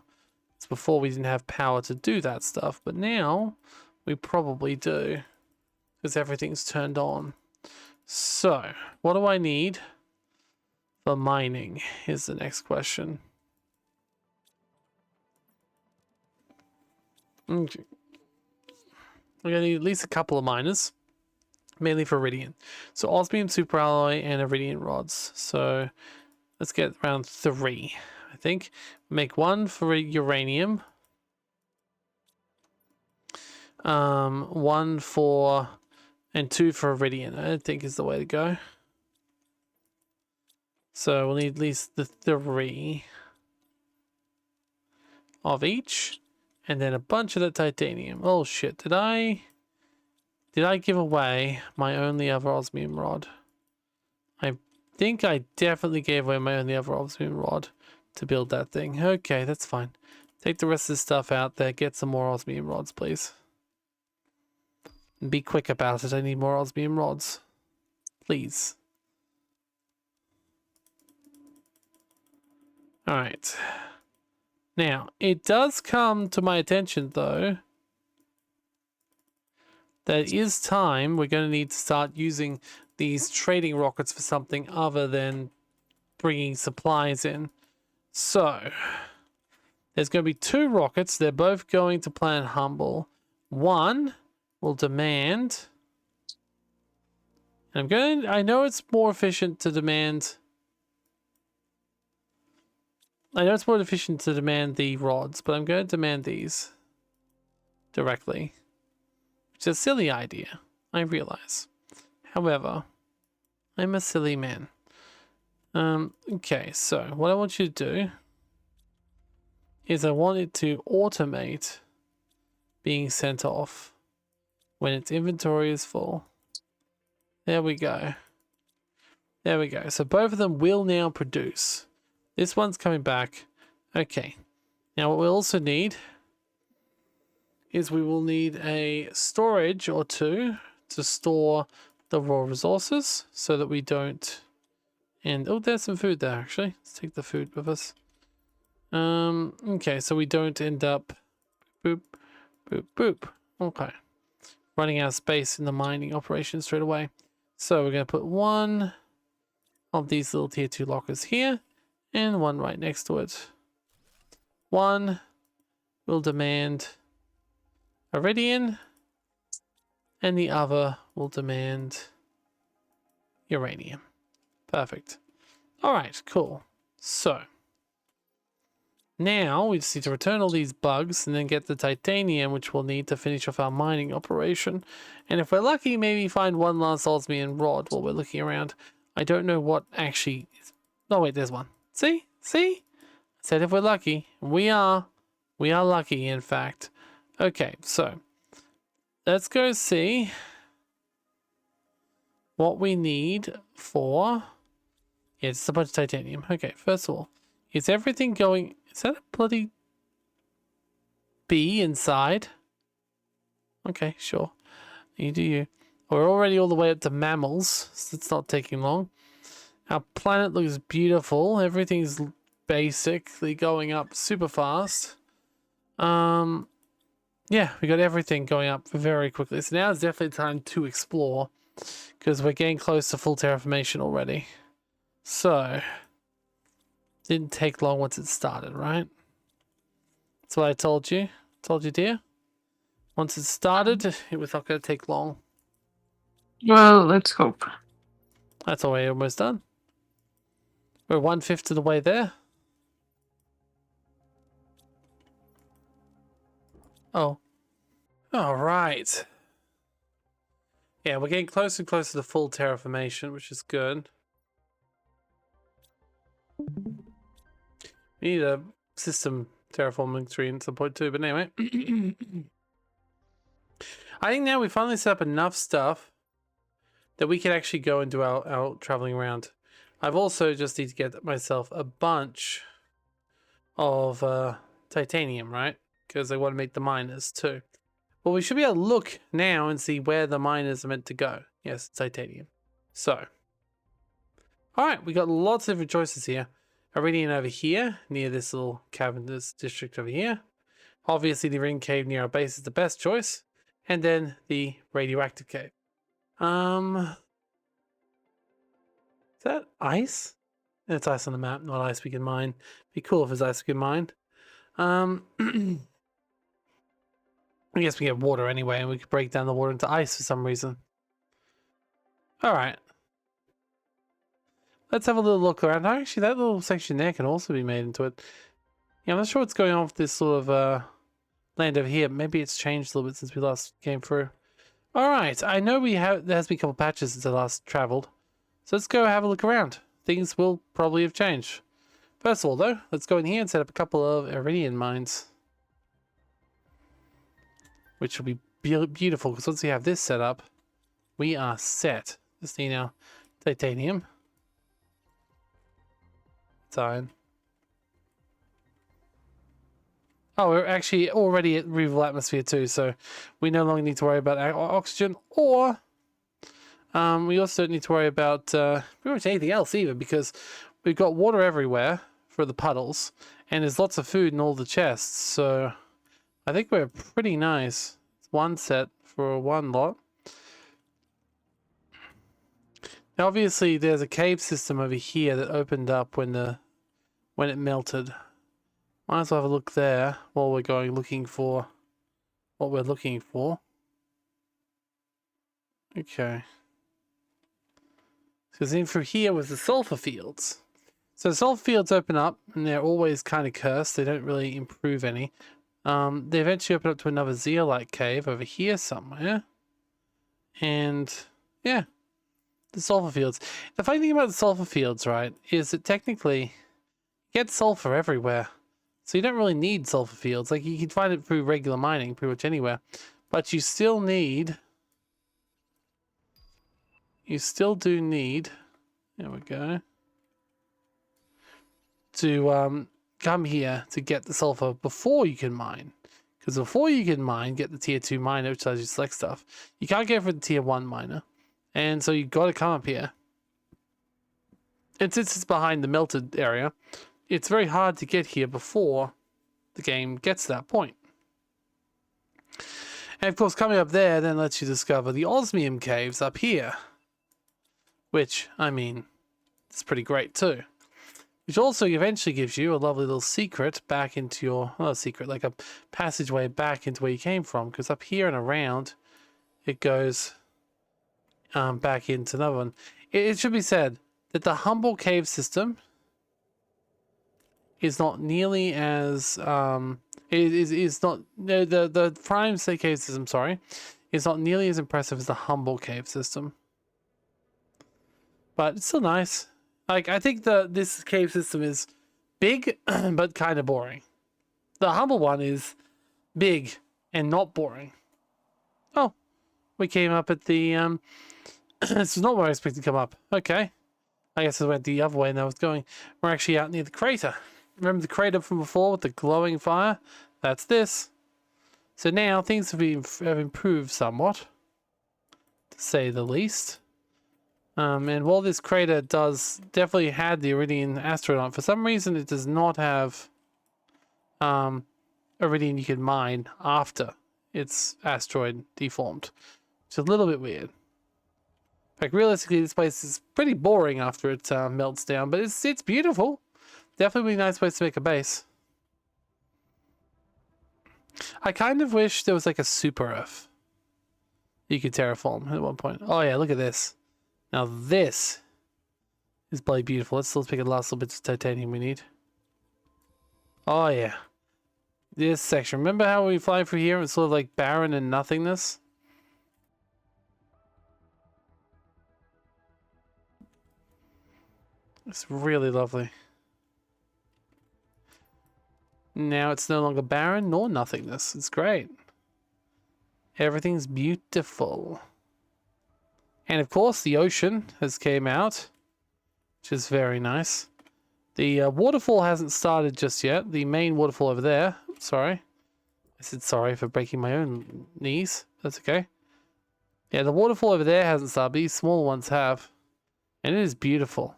S1: It's before we didn't have power to do that stuff, but now we probably do, because everything's turned on. So, what do I need for mining is the next question. Okay. We're going to need at least a couple of miners, mainly for iridium. So osmium, superalloy, and iridium rods. So let's get around 3, I think. Make 1 for uranium. 1 for... and 2 for iridium, I think is the way to go. So we'll need at least the 3 of each. And then a bunch of the titanium. Oh shit, did I give away my only other osmium rod? I think I definitely gave away my only other osmium rod to build that thing. Okay, that's fine. Take the rest of the stuff out there. Get some more osmium rods, please. And be quick about it. I need more osmium rods. Please. Alright. Now, it does come to my attention, though, that it is time we're going to need to start using these trading rockets for something other than bringing supplies in. So, there's going to be 2 rockets. They're both going to Planet Humble. One will demand... I know it's more efficient to demand... I know it's more efficient to demand the rods, but I'm going to demand these directly. Which is a silly idea. I realize. However, I'm a silly man. Okay, so what I want you to do is I want it to automate being sent off when its inventory is full. There we go. There we go. So both of them will now produce. This one's coming back. Okay. Now what we'll also need is we will need a storage or two to store the raw resources so that we don't... And oh, there's some food there actually. Let's take the food with us. Okay, so we don't end up boop, boop, boop. Okay. Running out of space in the mining operation straight away. So we're going to put one of these little tier 2 lockers here and one right next to it. One will demand iridium and the other will demand uranium. Perfect. All right, cool. So now we just need to return all these bugs and then get the titanium, which we'll need to finish off our mining operation. And if we're lucky, maybe find one last osmium rod while we're looking around. I don't know what actually is... Oh wait, there's one. See? See? I said if we're lucky. We are lucky, in fact. Okay, so let's go see what we need for... Yeah, it's a bunch of titanium. Okay, first of all, is everything going... Is that a bloody bee inside? Okay, sure. You do you. We're already all the way up to mammals, so it's not taking long. Our planet looks beautiful. Everything's basically going up super fast. Yeah, we got everything going up very quickly. So now it's definitely time to explore because we're getting close to full terraformation already. So, didn't take long once it started, right? That's what I told you. Told you, dear. Once it started, it was not going to take long.
S3: Well, let's hope.
S1: That's already almost done. We're 1/5 of the way there. Oh. All right. Yeah, we're getting closer and closer to full terraformation, which is good. We need a system terraforming tree at some point too, but anyway. I think now we finally set up enough stuff that we can actually go and do our traveling around. I've also just need to get myself a bunch of titanium, right? Because I want to make the miners too. Well, we should be able to look now and see where the miners are meant to go. Yes, titanium. So, all right, we got lots of different choices here. Iridium over here, near this little cavernous district over here. Obviously, the ring cave near our base is the best choice. And then the radioactive cave. Is that ice? It's ice on the map, not ice we can mine. Be cool if it's ice we can mine. I guess we get water anyway, and we could break down the water into ice for some reason. Alright. Let's have a little look around. Actually, that little section there can also be made into it. Yeah, I'm not sure what's going on with this sort of land over here. Maybe it's changed a little bit since we last came through. Alright, I know there has been a couple patches since I last traveled. So let's go have a look around. Things will probably have changed. First of all, though, let's go in here and set up a couple of iridium mines. Which will be beautiful, because once we have this set up, we are set. Just need our titanium. Iron. Oh, we're actually already at breathable atmosphere too, so we no longer need to worry about oxygen, or we also don't need to worry about pretty much anything else either, because we've got water everywhere for the puddles, and there's lots of food in all the chests, so I think we're pretty nice. It's one set for one lot. Now obviously there's a cave system over here that opened up when it melted. Might as well have a look there while we're going looking for what we're looking for. Okay. Because in through here was the sulfur fields. So the sulfur fields open up and they're always kind of cursed. They don't really improve any. They eventually open up to another zeolite cave over here somewhere. And yeah, the sulfur fields. The funny thing about the sulfur fields, right, is that technically you get sulfur everywhere. So you don't really need sulfur fields. Like you can find it through regular mining pretty much anywhere. But you still do need, there we go, to come here to get the sulfur before you can mine. Because before you can mine, get the tier 2 miner, which allows you to select stuff, you can't go for the tier 1 miner. And so you've got to come up here. And since it's behind the melted area, it's very hard to get here before the game gets to that point. And of course, coming up there then lets you discover the osmium caves up here. Which, I mean, it's pretty great too. Which also eventually gives you a lovely little secret back into your, well, secret, like a passageway back into where you came from. Because up here and around, it goes back into another one. It should be said that the humble cave system is not nearly as is not the prime cave system, sorry, is not nearly as impressive as the humble cave system. But it's still nice. Like I think this cave system is big but kind of boring. The humble one is big and not boring. Oh, we came up at the this is not where I expected to come up. Okay. I guess I went the other way and I was going. We're actually out near the crater. Remember the crater from before with the glowing fire? That's this. So now things have improved somewhat, to say the least. And while this crater does definitely had the Iridian asteroid on it, for some reason it does not have Iridian you can mine after its asteroid deformed. Which is a little bit weird. Like realistically, this place is pretty boring after it melts down, but it's beautiful. Definitely a nice place to make a base. I kind of wish there was like a super Earth you could terraform at one point. Oh yeah, look at this. Now this is bloody beautiful. Let's pick the last little bit of titanium we need. Oh yeah. This section. Remember how we fly through here? It's sort of like barren and nothingness. It's really lovely. Now it's no longer barren nor nothingness. It's great. Everything's beautiful. And of course the ocean has came out, which is very nice. The waterfall hasn't started just yet. The main waterfall over there. Sorry. I said sorry for breaking my own knees. That's okay. Yeah, the waterfall over there hasn't started. These small ones have. And it is beautiful.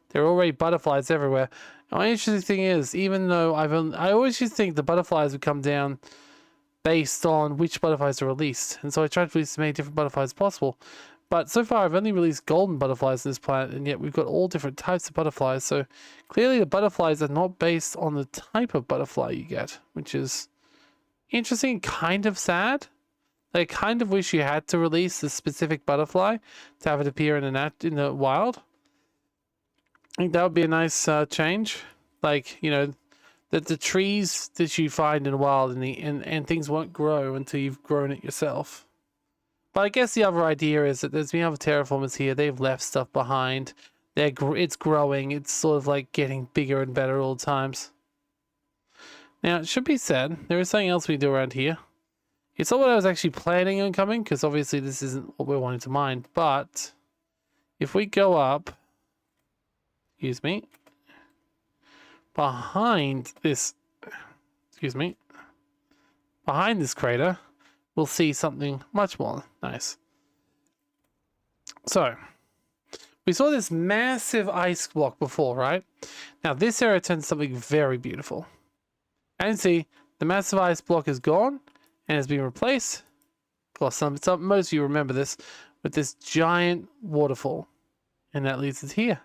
S1: There are already butterflies everywhere. And my interesting thing is, even though I always used to think the butterflies would come down based on which butterflies are released. And so I tried to release as many different butterflies as possible. But so far I've only released golden butterflies on this planet, and yet we've got all different types of butterflies. So clearly the butterflies are not based on the type of butterfly you get, which is interesting, kind of sad. I kind of wish you had to release a specific butterfly to have it appear in the wild. I think that would be a nice change. Like, you know, that the trees that you find in the wild and things won't grow until you've grown it yourself. But I guess the other idea is that there's been other terraformers here. They've left stuff behind. It's growing. It's sort of like getting bigger and better all the times. Now, it should be said, there is something else we do around here. It's not what I was actually planning on coming, because obviously this isn't what we're wanting to mine. But if we go up, excuse me, behind this crater, we'll see something much more nice. So, we saw this massive ice block before, right? Now, this area turns something very beautiful. And see, the massive ice block is gone and has been replaced. Of course, most of you remember this, with this giant waterfall. And that leads us here.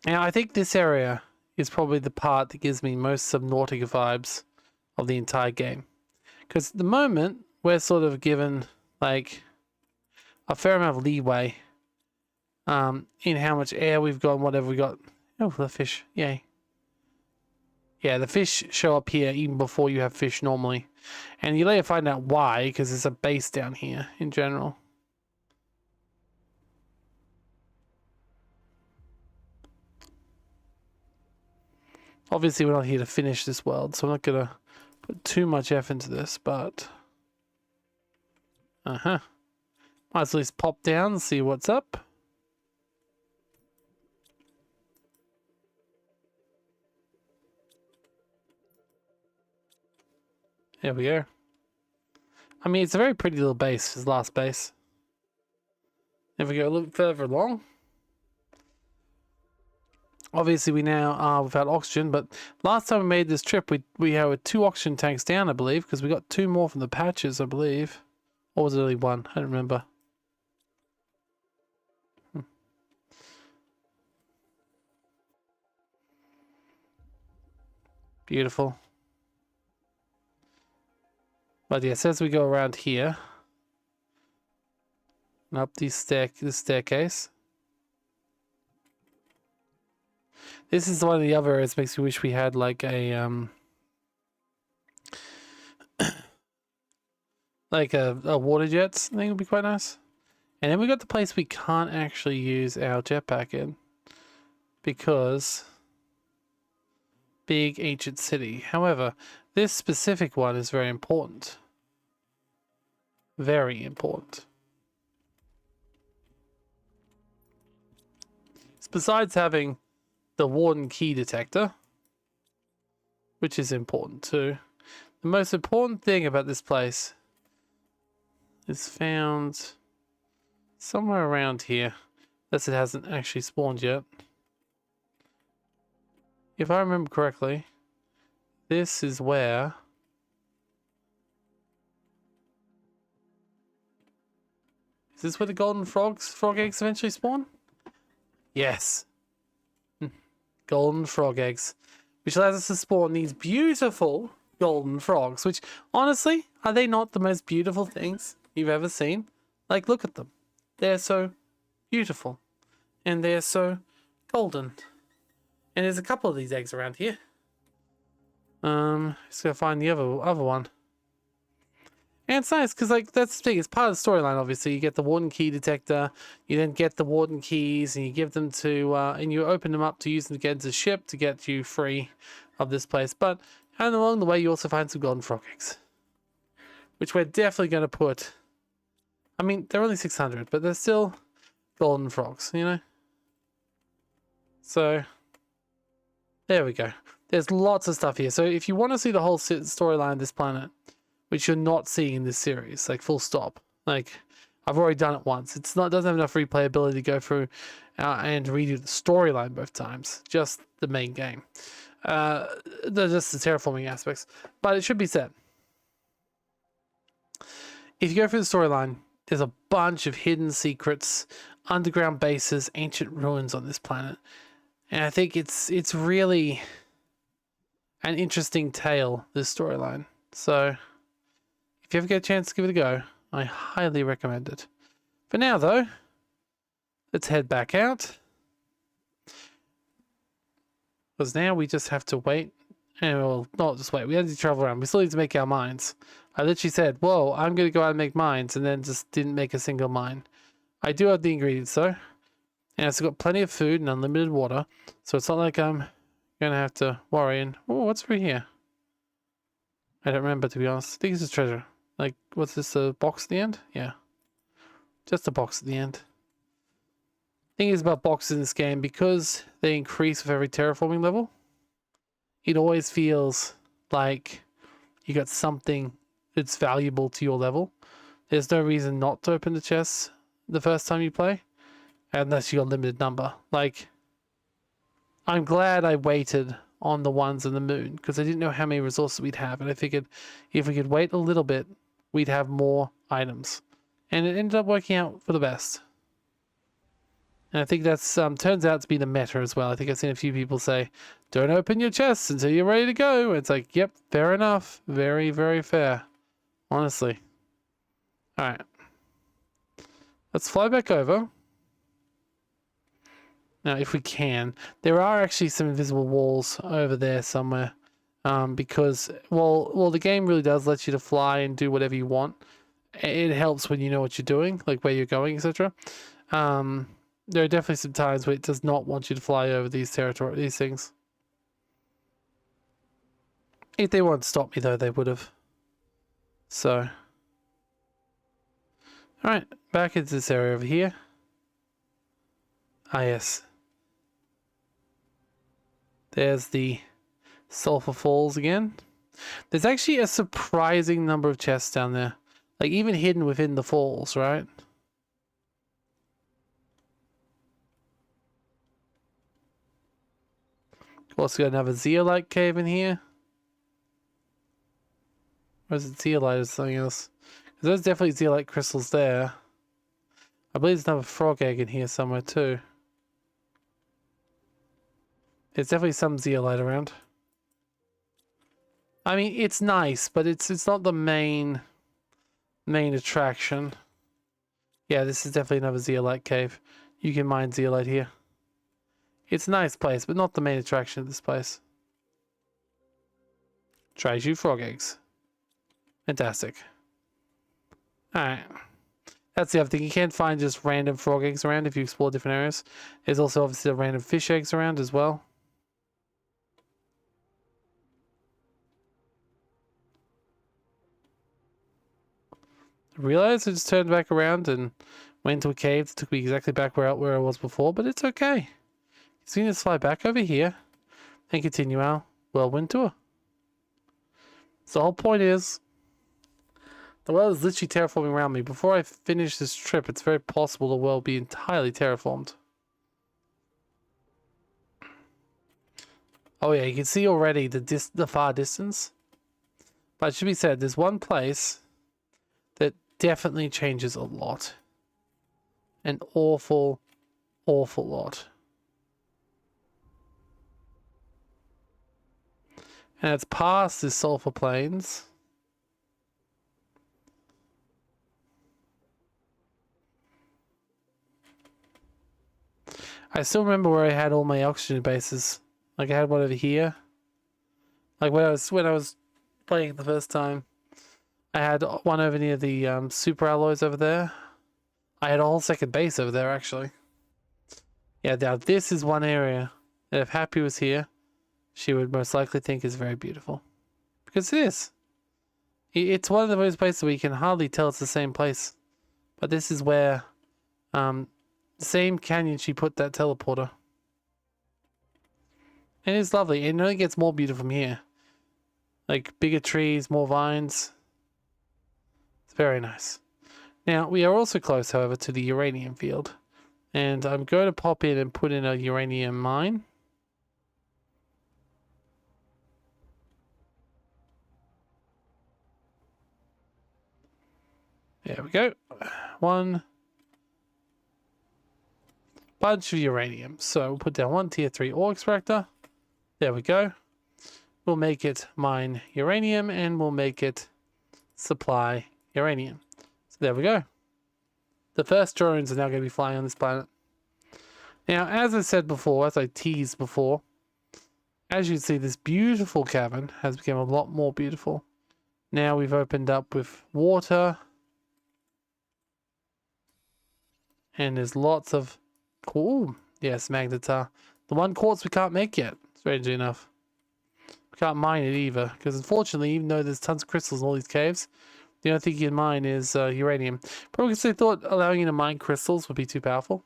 S1: Now, I think this area is probably the part that gives me most Subnautica vibes of the entire game. Because at the moment, we're sort of given, like, a fair amount of leeway in how much air we've got and whatever we got. Oh, the fish. Yay. Yeah, the fish show up here even before you have fish normally. And you later find out why, because there's a base down here in general. Obviously, we're not here to finish this world, so I'm not going to put too much effort into this, but... Might as well at least pop down and see what's up. There we go. I mean, it's a very pretty little base, his last base. If we go a little bit further along. Obviously, we now are without oxygen, but last time we made this trip, we had 2 oxygen tanks down, I believe, because we got 2 more from the patches, I believe. Or was it only 1? I don't remember. Beautiful. But yes, as we go around here, and up this staircase. This is one of the other areas makes me wish we had like a like a water jets. I think would be quite nice. And then we got the place we can't actually use our jetpack in because big ancient city. However, this specific one is very important. Very important. Besides having the warden key detector, which is important too, the most important thing about this place is found somewhere around here, unless it hasn't actually spawned yet. If I remember correctly, this is where is this where the golden frog eggs eventually spawn? Yes. Golden frog eggs, which allows us to spawn these beautiful golden frogs, which honestly, are they not the most beautiful things you've ever seen? Like, look at them. They're so beautiful and they're so golden. And there's a couple of these eggs around here. Just gotta find the other one. And it's nice because, like, that's the thing. It's part of the storyline. Obviously, you get the warden key detector. You then get the warden keys, and you give them to, and you open them up to use them to get into the ship to get you free of this place. But and along the way, you also find some golden frog eggs, which we're definitely going to put. I mean, they're only 600, but they're still golden frogs, you know. So there we go. There's lots of stuff here. So if you want to see the whole storyline of this planet, which you're not seeing in this series, like full stop. Like, I've already done it once. It doesn't have enough replayability to go through and redo the storyline both times. Just the main game. Just the terraforming aspects. But it should be said. If you go through the storyline, there's a bunch of hidden secrets, underground bases, ancient ruins on this planet. And I think it's really an interesting tale, this storyline. So if you ever get a chance to give it a go, I highly recommend it. For now, though, let's head back out. Because now we just have to wait. And well, not just wait. We have to travel around. We still need to make our mines. I literally said, whoa, I'm going to go out and make mines, and then just didn't make a single mine. I do have the ingredients, though. And I've got plenty of food and unlimited water. So it's not like I'm going to have to worry. And, oh, what's through here? I don't remember, to be honest. I think it's a treasure. Like, what's this, a box at the end? Yeah. Just a box at the end. Thing is about boxes in this game, because they increase with every terraforming level, it always feels like you got something that's valuable to your level. There's no reason not to open the chests the first time you play, unless you got a limited number. Like, I'm glad I waited on the ones in the moon, because I didn't know how many resources we'd have, and I figured if we could wait a little bit, we'd have more items. And it ended up working out for the best. And I think that's turns out to be the meta as well. I think I've seen a few people say, don't open your chests until you're ready to go. It's like, yep, fair enough. Very, very fair. Honestly. Alright. Let's fly back over. Now, if we can. There are actually some invisible walls over there somewhere. Because well, the game really does let you to fly and do whatever you want. It helps when you know what you're doing, like where you're going, etc. There are definitely some times where it does not want you to fly over these things. If they wanted to stop me, though, they would have. So, all right, back into this area over here. Ah, yes. There's the Sulphur Falls again. There's actually a surprising number of chests down there. Like, even hidden within the falls, right? Also got another zeolite cave in here. Or is it zeolite or something else? There's definitely zeolite crystals there. I believe there's another frog egg in here somewhere too. There's definitely some zeolite around. I mean, it's nice, but it's not the main attraction. Yeah, this is definitely another zeolite cave. You can mine zeolite here. It's a nice place, but not the main attraction of this place. Tries you frog eggs. Fantastic. Alright. That's the other thing. You can't find just random frog eggs around if you explore different areas. There's also obviously random fish eggs around as well. I realized I just turned back around and went into a cave that took me exactly back where I was before, but it's okay. So you can just fly back over here and continue our whirlwind tour. So the whole point is, the world is literally terraforming around me. Before I finish this trip, it's very possible the world will be entirely terraformed. Oh yeah, you can see already the far distance. But it should be said, there's one place that definitely changes a lot. An awful, awful lot. And it's past the sulfur plains. I still remember where I had all my oxygen bases. Like I had one over here. Like when I was playing the first time, I had one over near the super alloys over there. I had a whole second base over there actually. Yeah, now this is one area that if Happy was here, she would most likely think is very beautiful. Because it is. It's one of those places where you can hardly tell it's the same place. But this is where the same canyon she put that teleporter. And it's lovely. It only gets more beautiful from here. Like bigger trees, more vines. It's very nice. Now, we are also close, however, to the uranium field. And I'm going to pop in and put in a uranium mine. There we go. One bunch of uranium. So we'll put down one tier 3 ore extractor. There we go. We'll make it mine uranium and we'll make it supply uranium. So there we go. The first drones are now going to be flying on this planet. Now, as I said before, as I teased before, as you can see, this beautiful cavern has become a lot more beautiful. Now we've opened up with water. And there's lots of cool. Yes, magnetar. The one quartz we can't make yet, strangely enough. We can't mine it either, because unfortunately, even though there's tons of crystals in all these caves, the only thing you can mine is uranium. Probably because they thought allowing you to mine crystals would be too powerful.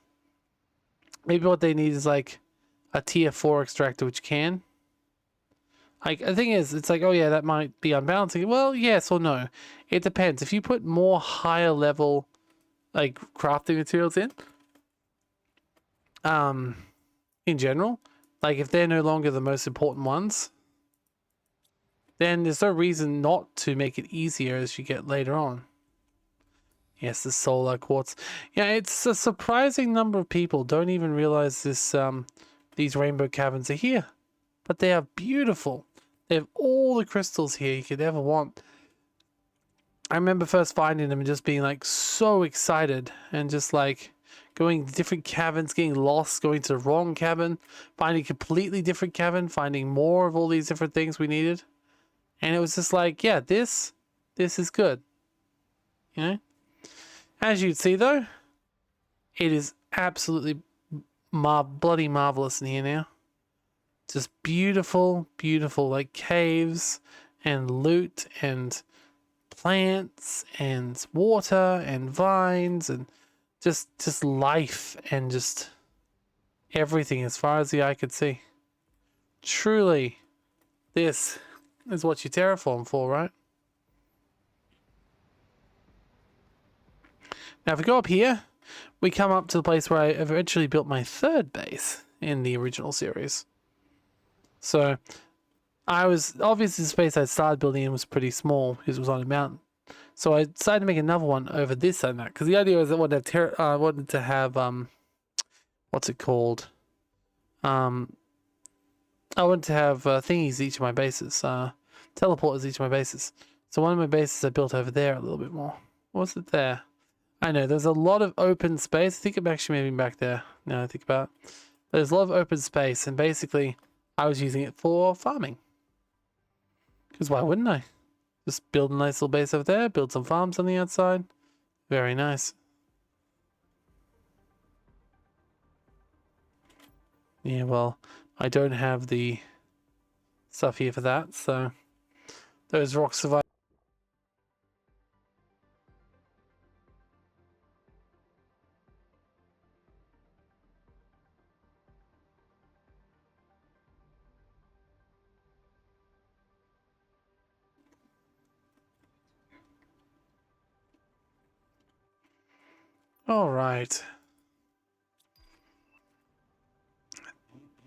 S1: Maybe what they need is like a tier 4 extractor, which can. Like, the thing is, it's like, oh yeah, that might be unbalancing. Well, yes or no. It depends. If you put more higher level, like, crafting materials in general, like, if they're no longer the most important ones, then there's no reason not to make it easier as you get later on. Yes, the solar quartz. Yeah, it's a surprising number of people don't even realize this. These rainbow caverns are here, but they are beautiful. They have all the crystals here you could ever want. I remember first finding them and just being like so excited and just like going to different caverns, getting lost, going to the wrong cabin, finding a completely different cabin, finding more of all these different things we needed. And it was just like, yeah, this is good. You know? As you'd see though, it is absolutely bloody marvelous in here now. Just beautiful, beautiful, like caves and loot and plants and water and vines and just life and just everything as far as the eye could see. Truly, this is what you terraform for, right? Now, if we go up here, we come up to the place where I eventually built my third base in the original series. So, I was obviously the space I started building in was pretty small because it was on a mountain. So I decided to make another one over this side of that because the idea was I wanted to have what's it called? I wanted to have thingies each of my bases, teleporters each of my bases. So one of my bases I built over there a little bit more. What was it there? I know there's a lot of open space. I think it actually maybe back there. Now I think about it. There's a lot of open space, and basically I was using it for farming. Because why wouldn't I? Just build a nice little base over there, build some farms on the outside. Very nice. Yeah, well, I don't have the stuff here for that, so those rocks survive. All right.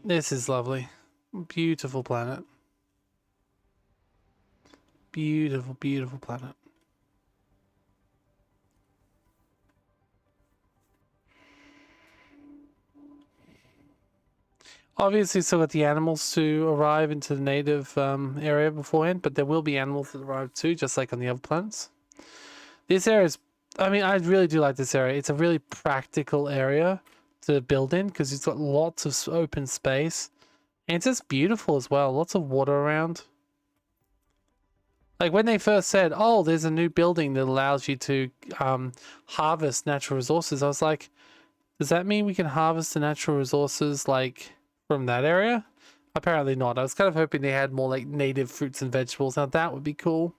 S1: This is lovely. Beautiful planet. Beautiful, beautiful planet. Obviously, still got the animals to arrive into the native area beforehand, but there will be animals that arrive too, just like on the other planets. This area is, I mean, I really do like this area. It's a really practical area to build in because it's got lots of open space. And it's just beautiful as well. Lots of water around. Like when they first said, oh, there's a new building that allows you to harvest natural resources, I was like, does that mean we can harvest the natural resources like from that area? Apparently not. I was kind of hoping they had more like native fruits and vegetables. Now that would be cool.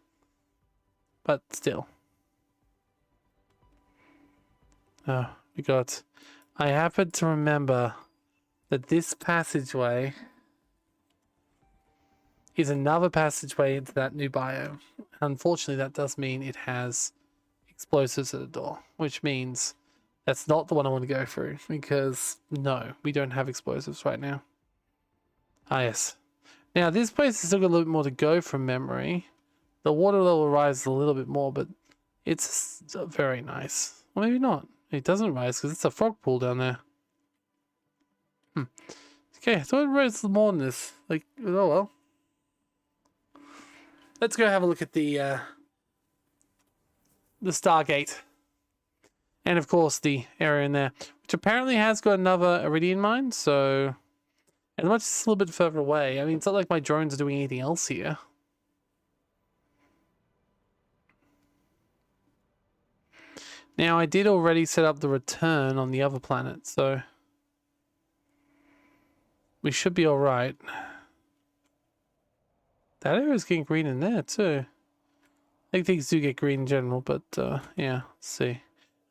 S1: But still. We got... I happen to remember that this passageway is another passageway into that new biome. Unfortunately, that does mean it has explosives at the door, which means that's not the one I want to go through because no, we don't have explosives right now. Ah, yes. Now, this place has still got a little bit more to go from memory. The water level rises a little bit more, but it's very nice. Well, maybe not. It doesn't rise because it's a frog pool down there. Okay, I thought it rose more than this. Like, oh well. Let's go have a look at the Stargate. And of course the area in there, which apparently has got another iridium mine, so... And much it's a little bit further away. I mean, it's not like my drones are doing anything else here. Now, I did already set up the return on the other planet, so... we should be alright. That area's getting green in there, too. I think things do get green in general, but, yeah, let's see.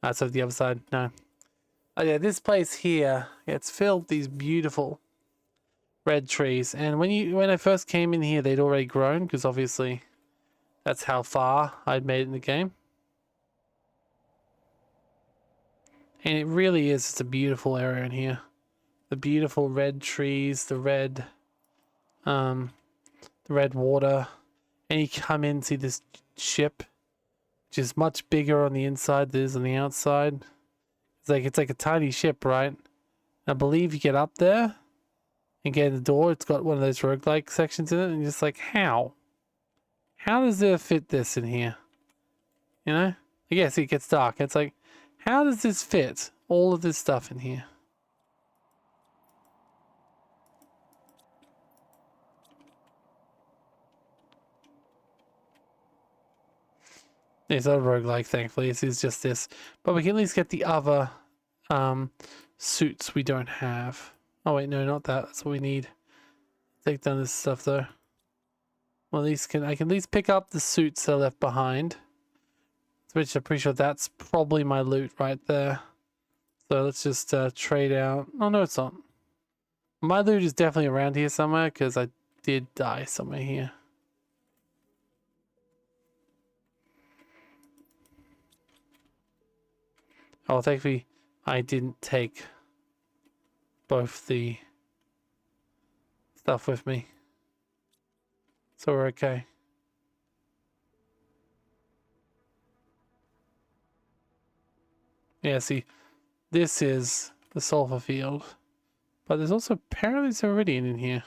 S1: That's over the other side. No. Oh, yeah, this place here, it's filled with these beautiful red trees. And when I first came in here, they'd already grown, because obviously that's how far I'd made it in the game. And it really is just a beautiful area in here. The beautiful red trees, the red water. And you come in and see this ship, which is much bigger on the inside than it is on the outside. It's like a tiny ship, right? I believe you get up there and get in the door. It's got one of those roguelike sections in it, and you're just like, how? How does it fit this in here? You know? I guess it gets dark. It's like, how does this fit all of this stuff in here. It's not a roguelike, thankfully. It's just this. But we can at least get the other suits we don't have. Oh wait, no, not that. That's what we need. Take down this stuff though. Well, at least I can at least pick up the suits that are left behind. Which I'm pretty sure that's probably my loot right there. So let's just trade out. Oh no, it's not. My loot is definitely around here somewhere because I did die somewhere here. Oh, thankfully I didn't take both the stuff with me. So we're okay. Yeah, see, this is the sulfur field. But there's also apparently iridium in here.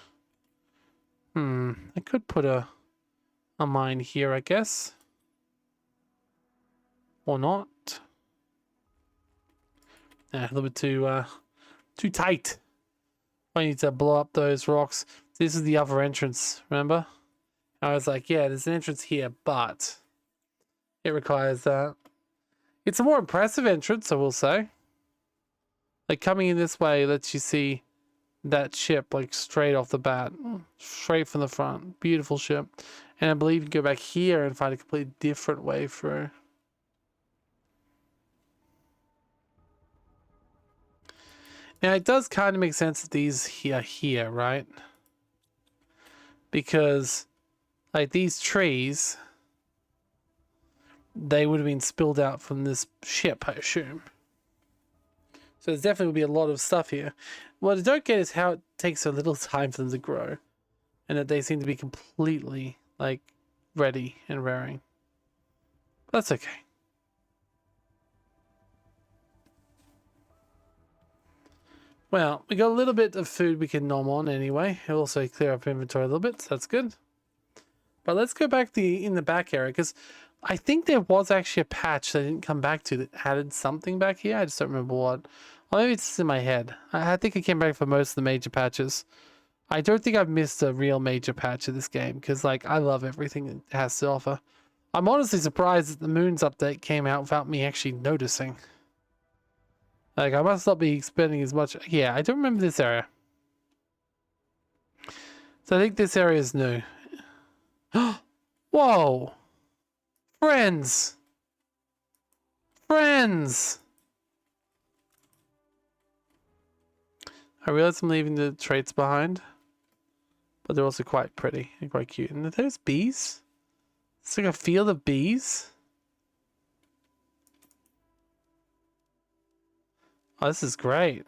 S1: I could put a mine here, I guess. Or not. Nah, a little bit too tight. I need to blow up those rocks. This is the other entrance, remember? I was like, yeah, there's an entrance here, but it requires that. It's a more impressive entrance, I will say. Like, coming in this way lets you see that ship, like, straight off the bat. Straight from the front. Beautiful ship. And I believe you can go back here and find a completely different way through. Now, it does kind of make sense that these here, right? Because, like, these trees, they would have been spilled out from this ship, I assume. So there's definitely be a lot of stuff here. What I don't get is how it takes so little time for them to grow. And that they seem to be completely, like, ready and raring. That's okay. Well, we got a little bit of food we can nom on anyway. It'll also clear up inventory a little bit, so that's good. But let's go back in the back area, because I think there was actually a patch that I didn't come back to that added something back here. I just don't remember what. Or maybe it's just in my head. I think I came back for most of the major patches. I don't think I've missed a real major patch of this game, because, like, I love everything it has to offer. I'm honestly surprised that the Moons update came out without me actually noticing. Like, I must not be spending as much. Yeah, I don't remember this area. So I think this area is new. Whoa! Friends! Friends! I realize I'm leaving the traits behind. But they're also quite pretty and quite cute. And there's bees? It's like a field of bees. Oh, this is great.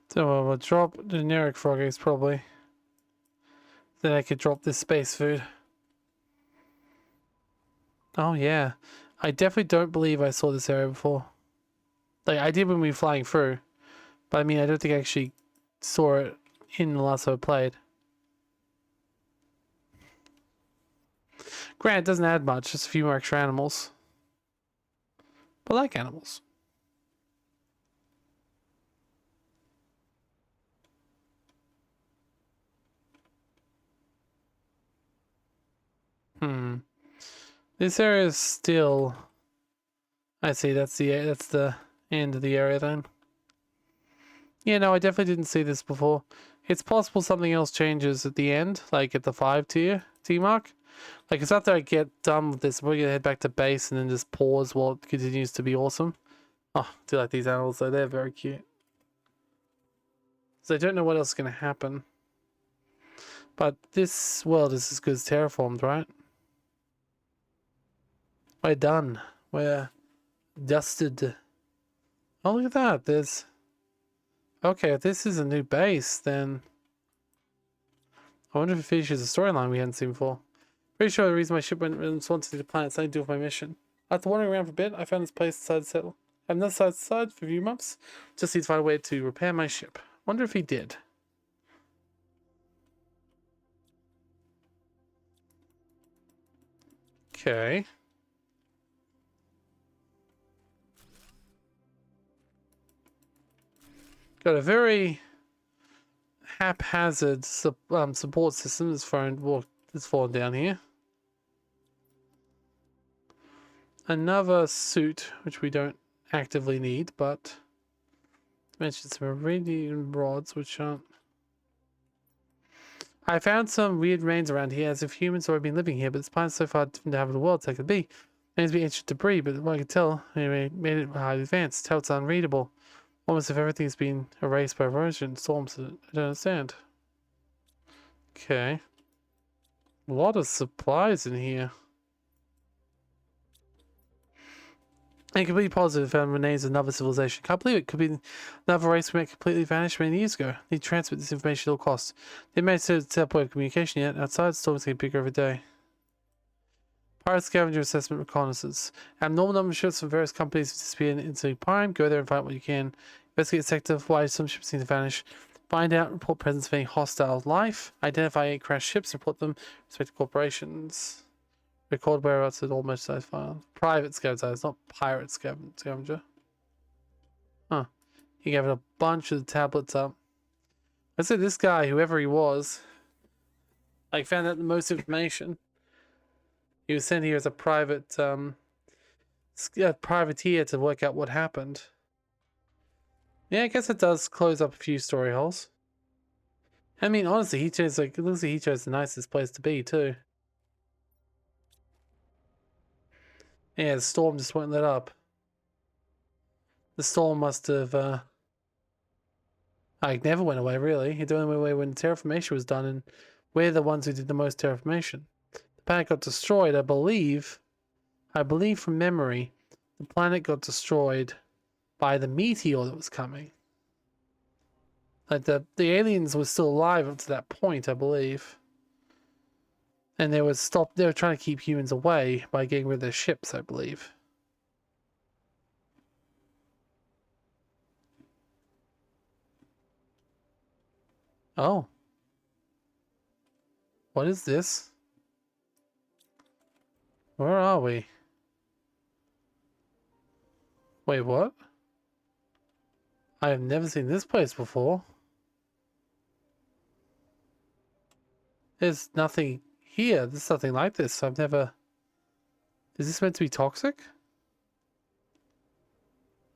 S1: So we'll drop generic frog eggs probably. Then I could drop this space food. Oh yeah. I definitely don't believe I saw this area before. Like, I did when we were flying through. But I mean, I don't think I actually saw it in the last time I played. Granted, it doesn't add much, just a few more extra animals. But I like animals. This area is still... I see, that's the end of the area then. Yeah, no, I definitely didn't see this before. It's possible something else changes at the end, like at the 5 tier T mark. Like, it's after I get done with this, we're gonna head back to base and then just pause while it continues to be awesome. Oh, I do like these animals though, they're very cute. So I don't know what else is gonna happen. But this world is as good as terraformed, right? We're done. We're dusted. Oh, look at that. There's... Okay, if this is a new base, then... I wonder if it features a storyline we hadn't seen before. Pretty sure the reason my ship went and wanted to the planet had something to do with my mission. After wandering around for a bit, I found this place decided to settle. Have another side for a few months. Just need to find a way to repair my ship. Wonder if he did. Okay. Got a very haphazard support system that's fallen down here. Another suit, which we don't actively need, but mentioned some iridium rods, which aren't. I found some weird remains around here, as if humans have been living here, but this planet so far different to have in the world as it could be. It to be ancient debris, but what I can tell, anyway, made it highly advanced. How it's unreadable. Almost if everything's been erased by erosion, storms. I don't understand. Okay. A lot of supplies in here. And completely positive found remains of another civilization. Can't believe it. Could be another race we completely vanished many years ago. Need to transmit this information at all costs. They managed to set up communication yet. Outside, storms getting bigger every day. Pirate scavenger assessment reconnaissance. Abnormal number of ships from various companies have disappeared into Prime. Go there and find what you can. Investigate the sector of why some ships seem to vanish. Find out, report presence of any hostile life. Identify any crashed ships, report them. Respective corporations. Record whereabouts at all merchandise files. Private scavenger, not pirate scavenger. Huh. He gave it a bunch of the tablets up. I said this guy, whoever he was, like found out the most information. He was sent here as a private privateer to work out what happened. Yeah, I guess it does close up a few story holes. I mean, honestly, it looks like he chose the nicest place to be too. Yeah, the storm just won't let up. The storm must have it never went away really. It only went away when terraformation was done, and we're the ones who did the most terraformation. The planet got destroyed, I believe from memory, the planet got destroyed by the meteor that was coming. Like the aliens were still alive up to that point, I believe. And they were trying to keep humans away by getting rid of their ships, I believe. Oh. What is this? Where are we? Wait, what? I have never seen this place before. There's nothing here. There's nothing like this. I've never... Is this meant to be toxic?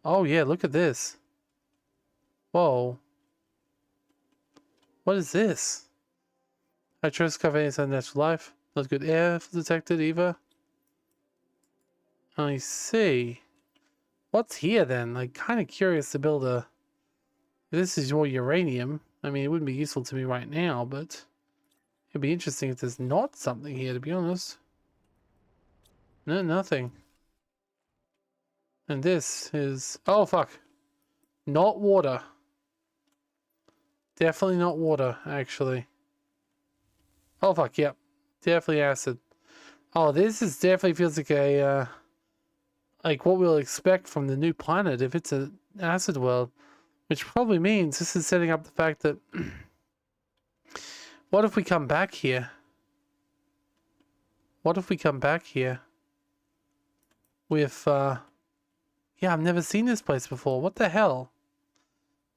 S1: Oh yeah, look at this. Whoa. What is this? I trust cover any natural life. Not good air detected either. I see. What's here then? Like, kind of curious to build a... This is more uranium. I mean, it wouldn't be useful to me right now, but... It'd be interesting if there's not something here, to be honest. No, nothing. And this is... Oh, fuck. Not water. Definitely not water, actually. Oh, fuck, yep. Definitely acid. Oh, this is definitely feels like a... like what we'll expect from the new planet if it's an acid world. Which probably means this is setting up the fact that... What if we come back here? What if we come back here with, yeah, I've never seen this place before. What the hell?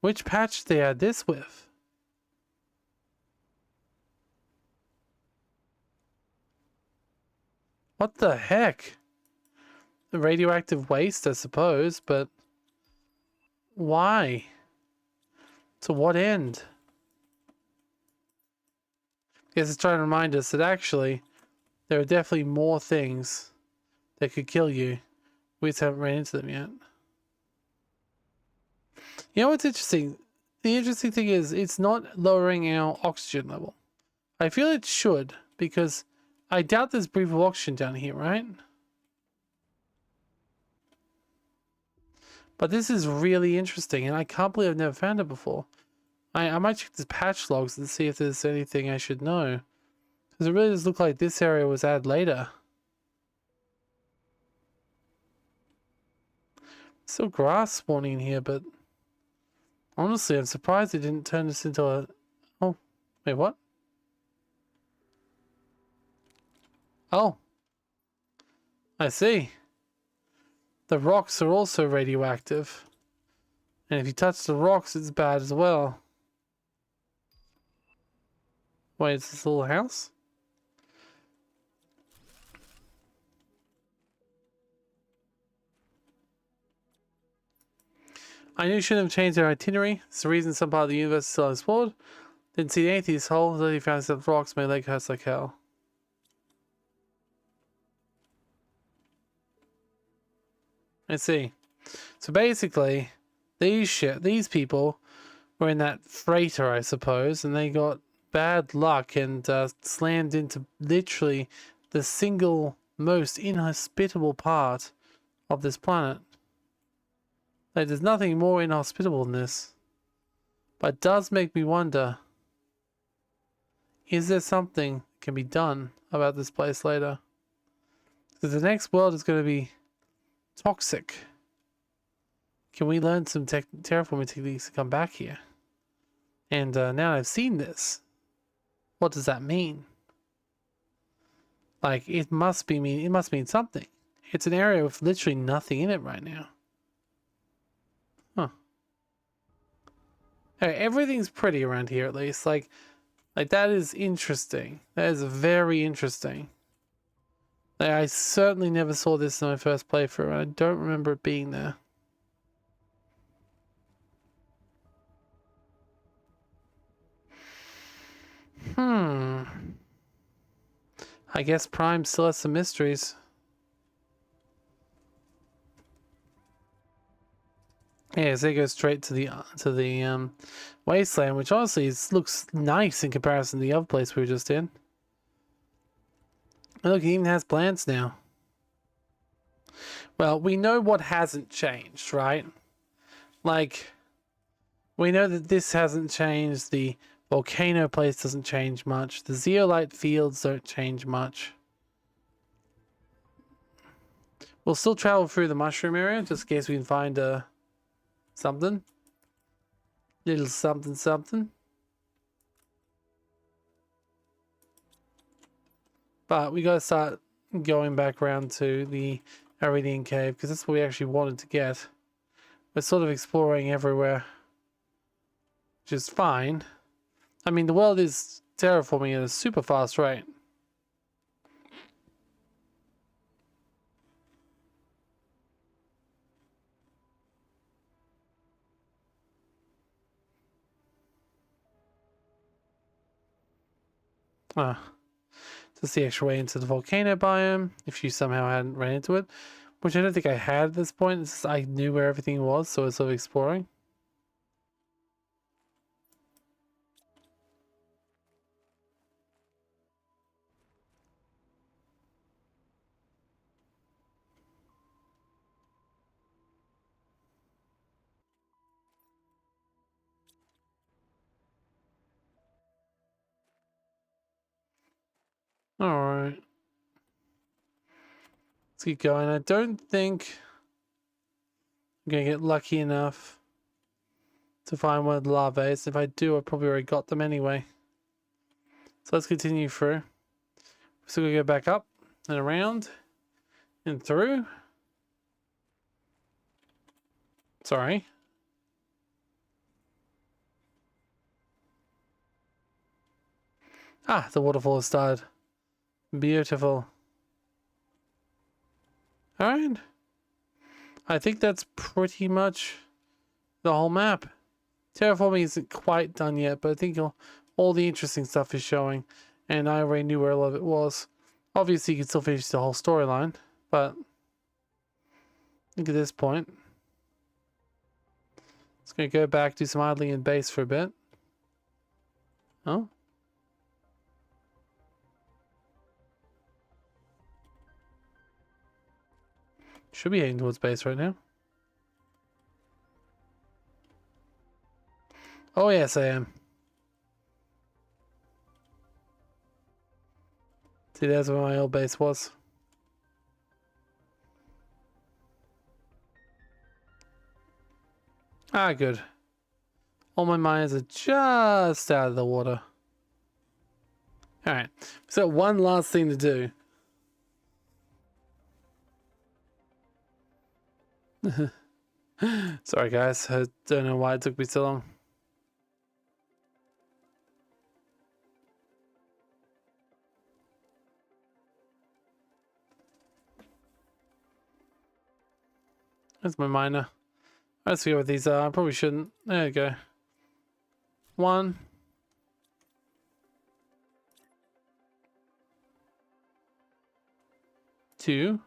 S1: Which patch they had this with? What the heck? The radioactive waste, I suppose, but why? To what end? I guess it's trying to remind us that actually there are definitely more things that could kill you. We just haven't ran into them yet. You know what's interesting? The interesting thing is it's not lowering our oxygen level. I feel it should, because I doubt there's breathable oxygen down here, right? But this is really interesting, and I can't believe I've never found it before. I might check the patch logs and see if there's anything I should know. Because it really does look like this area was added later. Still grass spawning in here, but honestly, I'm surprised it didn't turn this into a... Oh, wait, what? Oh, I see. The rocks are also radioactive. And if you touch the rocks, it's bad as well. Wait, is this a little house? I knew you shouldn't have changed their itinerary. It's the reason some part of the universe is still unexplored. Didn't see the atheist hole until he found some rocks. My leg hurts like hell. I see. So basically, these people were in that freighter, I suppose, and they got bad luck and slammed into literally the single most inhospitable part of this planet. Like, there's nothing more inhospitable than this. But it does make me wonder, is there something that can be done about this place later? Because the next world is going to be toxic. Can we learn some terraforming techniques to come back here? And now I've seen this. What does that mean? Like, it must mean something. It's an area with literally nothing in it right now. Huh. Hey, everything's pretty around here, at least. Like that is interesting. That is very interesting. Like, I certainly never saw this in my first playthrough, and I don't remember it being there. I guess Prime still has some mysteries. Yeah, so they go straight to the wasteland, which honestly looks nice in comparison to the other place we were just in. And look, it even has plants now. Well, we know what hasn't changed, right? Like, we know that this hasn't changed. The volcano place doesn't change much. The zeolite fields don't change much. We'll still travel through the mushroom area just in case we can find something. Little something something. But we gotta start going back around to the Iridian Cave because that's what we actually wanted to get. We're sort of exploring everywhere, which is fine. I mean, the world is terraforming at a super fast rate. Just the extra way into the volcano biome, if you somehow hadn't ran into it, which I don't think I had at this point. It's just I knew where everything was, so I was sort of exploring. Alright. Let's keep going. I don't think I'm going to get lucky enough to find one of the larvae. If I do, I probably already got them anyway. So let's continue through. So we go back up and around and through. Sorry. Ah, the waterfall has started. Beautiful. Alright. I think that's pretty much the whole map. Terraforming isn't quite done yet, but I think all the interesting stuff is showing. And I already knew where a lot of it was. Obviously, you can still finish the whole storyline, but I think at this point, it's going to go back, do some idling in base for a bit. Oh. Should be heading towards base right now. Oh yes, I am. See, there's where my old base was. Ah, good. All my mines are just out of the water. Alright, so one last thing to do. Sorry guys, I don't know why it took me so long. That's my miner. Let's see what these are. I probably shouldn't. There you go. 1. 2.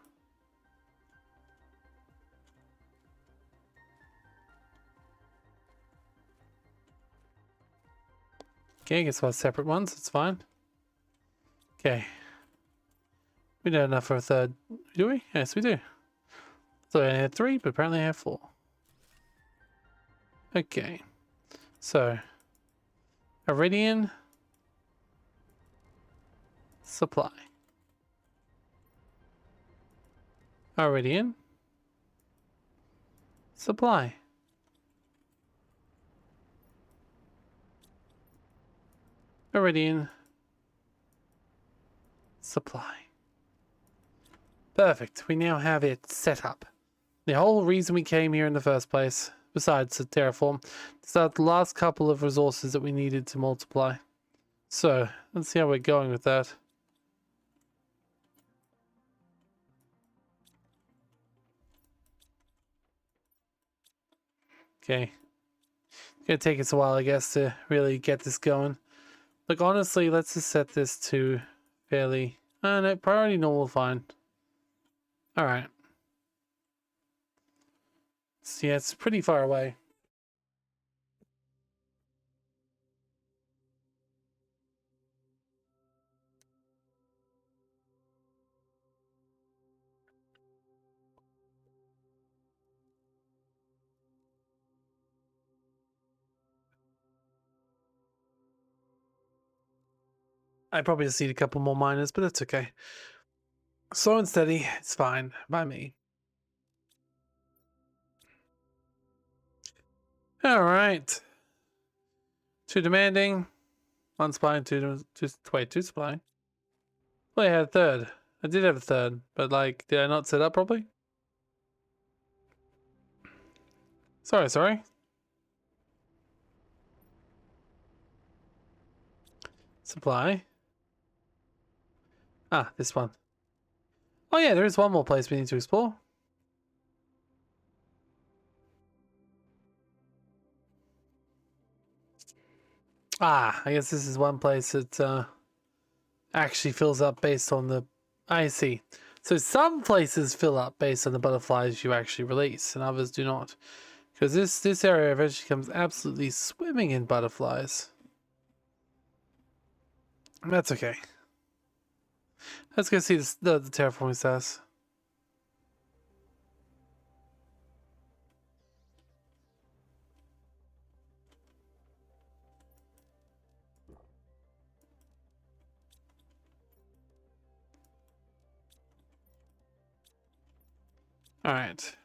S1: Okay, I guess we'll have separate ones. It's fine. Okay. We don't have enough for a third, do we? Yes, we do. So I only had 3, but apparently I have 4. Okay. So, Iridian supply. Iridian supply. Iridian supply. Perfect. We now have it set up. The whole reason we came here in the first place, besides the terraform, is that the last couple of resources that we needed to multiply. So, let's see how we're going with that. Okay. It's gonna take us a while, I guess, to really get this going. Look, honestly, let's just set this to fairly... no, priority normal, fine. Alright. So, yeah, it's pretty far away. I probably just need a couple more miners, but that's okay. Slow and steady, it's fine by me. Alright. 2 demanding. 1 supply and 2 supply. Well, I had a third. I did have a third, but like, did I not set up properly? Sorry. Supply. Ah, this one. Oh yeah, there is one more place we need to explore. Ah, I guess this is one place that actually fills up based on the... I see. So some places fill up based on the butterflies you actually release, and others do not. Because this area eventually becomes absolutely swimming in butterflies. That's okay. Let's go see the terraforming status. Alright.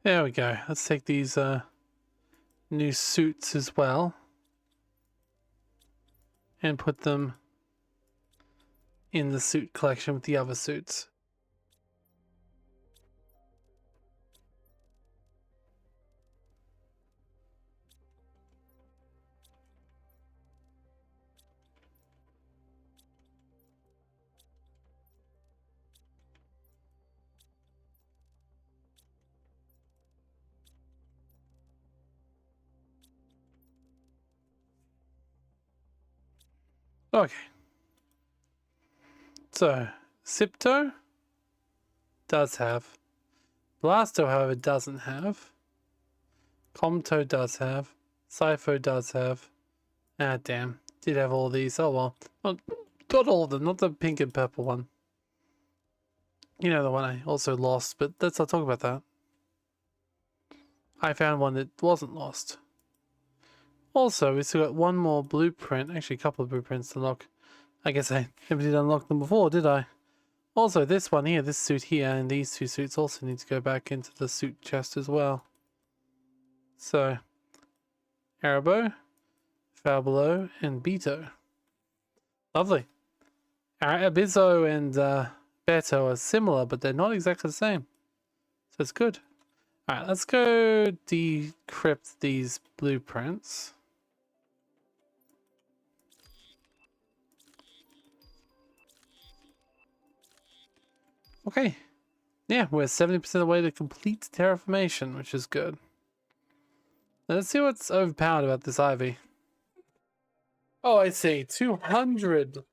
S1: There we go. Let's take these new suits as well. And put them in the suit collection with the other suits. Okay. So, Sipto does have. Blasto, however, doesn't have. Comto does have. Cypho does have. Ah, damn. Did have all these. Oh well. Well, got all of them, not the pink and purple one. You know, the one I also lost, but let's not talk about that. I found one that wasn't lost. Also, we still got one more blueprint, actually a couple of blueprints to lock. I guess I never did unlock them before, did I? Also, this one here, this suit here, and these two suits also need to go back into the suit chest as well. So, Arabo, Fablo, and Beto. Lovely. Abizo and Beto are similar, but they're not exactly the same. So it's good. Alright, let's go decrypt these blueprints. Okay. Yeah, we're 70% of the way to complete terraformation, which is good. Now let's see what's overpowered about this ivy. Oh, I see. 200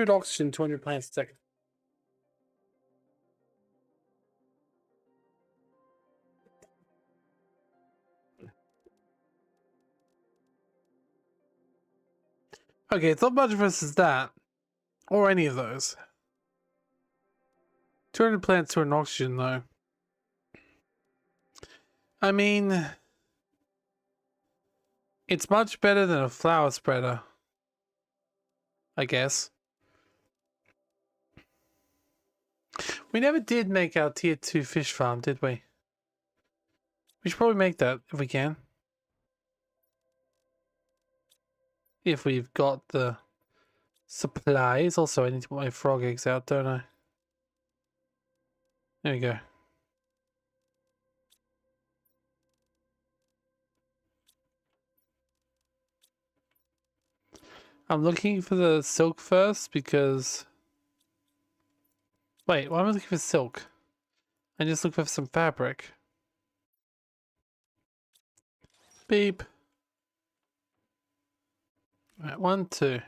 S1: oxygen, 200 plants a second. Okay, it's not much versus that. Or any of those. 200 plants, 200 oxygen, though. I mean, it's much better than a flower spreader, I guess. We never did make our tier 2 fish farm, did we? We should probably make that if we can. If we've got the supplies. Also, I need to put my frog eggs out, don't I? There we go. I'm looking for the silk first because... Wait, why am I looking for silk? I just look for some fabric. Beep. Right, 1, 2.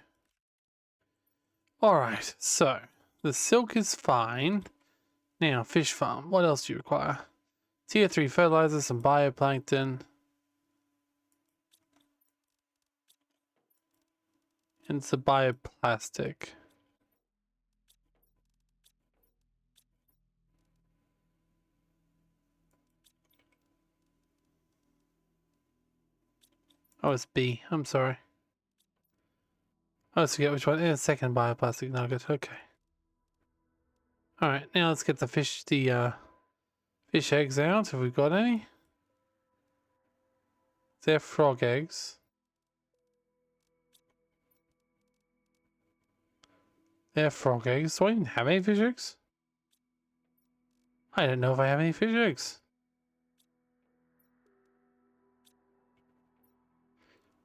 S1: Alright, so the silk is fine. Now, fish farm. What else do you require? Tier 3 fertilizer, some bioplankton. And some bioplastic. Oh, it's B. I'm sorry. I always forget which one. Yeah, second bioplastic nugget. Okay. Alright, now let's get the fish eggs out. Have we got any? They're frog eggs. They're frog eggs. Do I even have any fish eggs? I don't know if I have any fish eggs.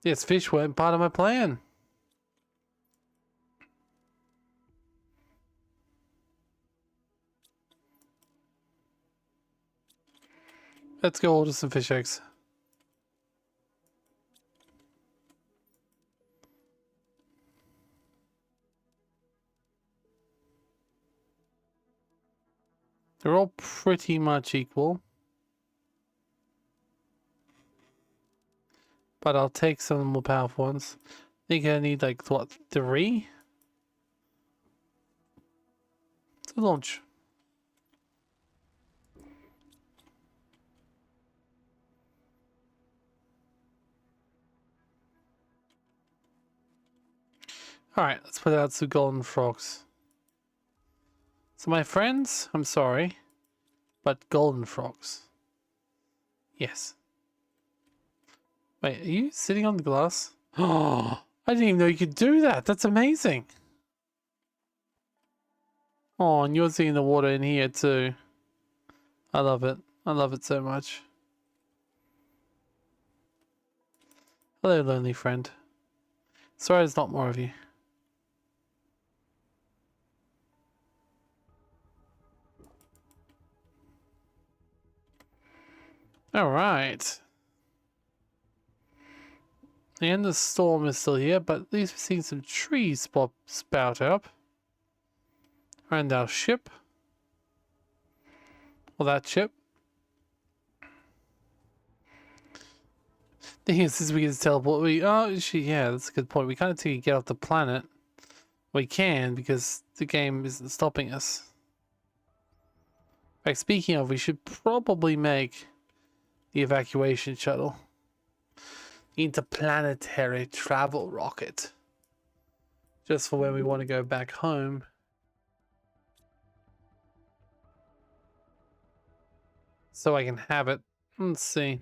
S1: Yes, fish weren't part of my plan. Let's go order some fish eggs. They're all pretty much equal. But I'll take some of the more powerful ones. I think I need like, what, 3? To launch. Alright, let's put out some golden frogs. So my friends, I'm sorry, but golden frogs. Yes. Wait, are you sitting on the glass? Oh, I didn't even know you could do that. That's amazing. Oh, and you're seeing the water in here too. I love it. I love it so much. Hello, lonely friend. Sorry there's not more of you. Alright. And the storm is still here, but at least we're seeing some trees spout up. Around our ship. Well, that ship. Thing is, since we can teleport, yeah, that's a good point. We kind of need to get off the planet. We can, because the game isn't stopping us. In fact, speaking of, we should probably make the evacuation shuttle. Interplanetary travel rocket. just for when we want to go back home. So I can have it. Let's see.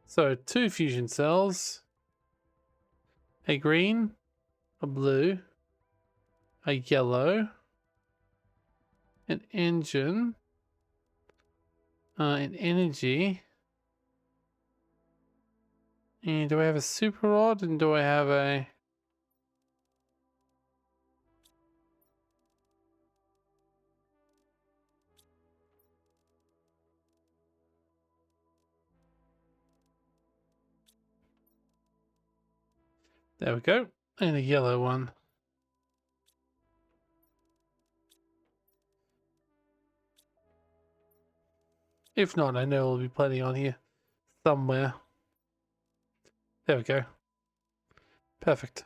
S1: So 2 fusion cells, a green, a blue, a yellow, an engine, an energy. And do I have a super rod? And do I have a... There we go. And a yellow one. If not, I know there'll be plenty on here somewhere. There we go. Perfect.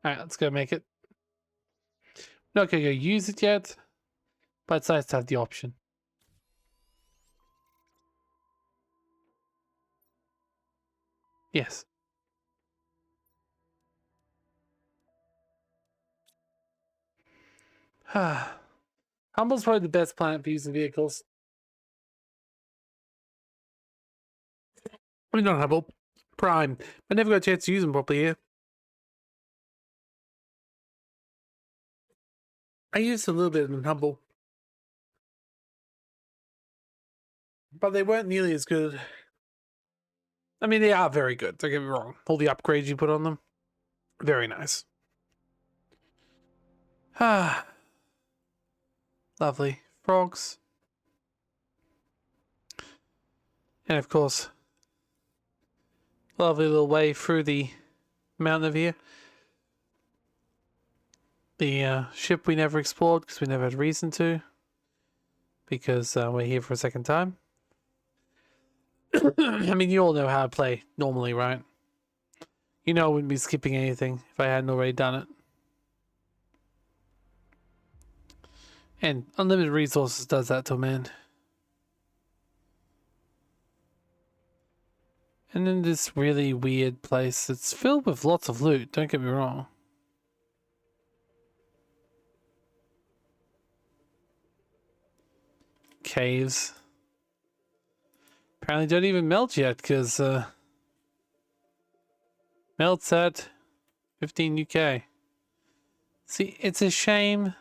S1: Alright, let's go make it. Not gonna go use it yet, but it's nice to have the option. Yes. Humble's probably the best planet for using vehicles. I mean, not Humble. Prime. I never got a chance to use them properly here. I used a little bit in Humble. But they weren't nearly as good. I mean, they are very good. Don't get me wrong. All the upgrades you put on them. Very nice. Ah. Lovely. Frogs. And of course, lovely little way through the mountain over here. The ship we never explored because we never had reason to. Because we're here for a second time. I mean, you all know how I play normally, right? You know I wouldn't be skipping anything if I hadn't already done it. And unlimited resources does that to a man. And then this really weird place. It's filled with lots of loot, don't get me wrong. Caves. Apparently don't even melt yet, because melts at 15 UK. See, it's a shame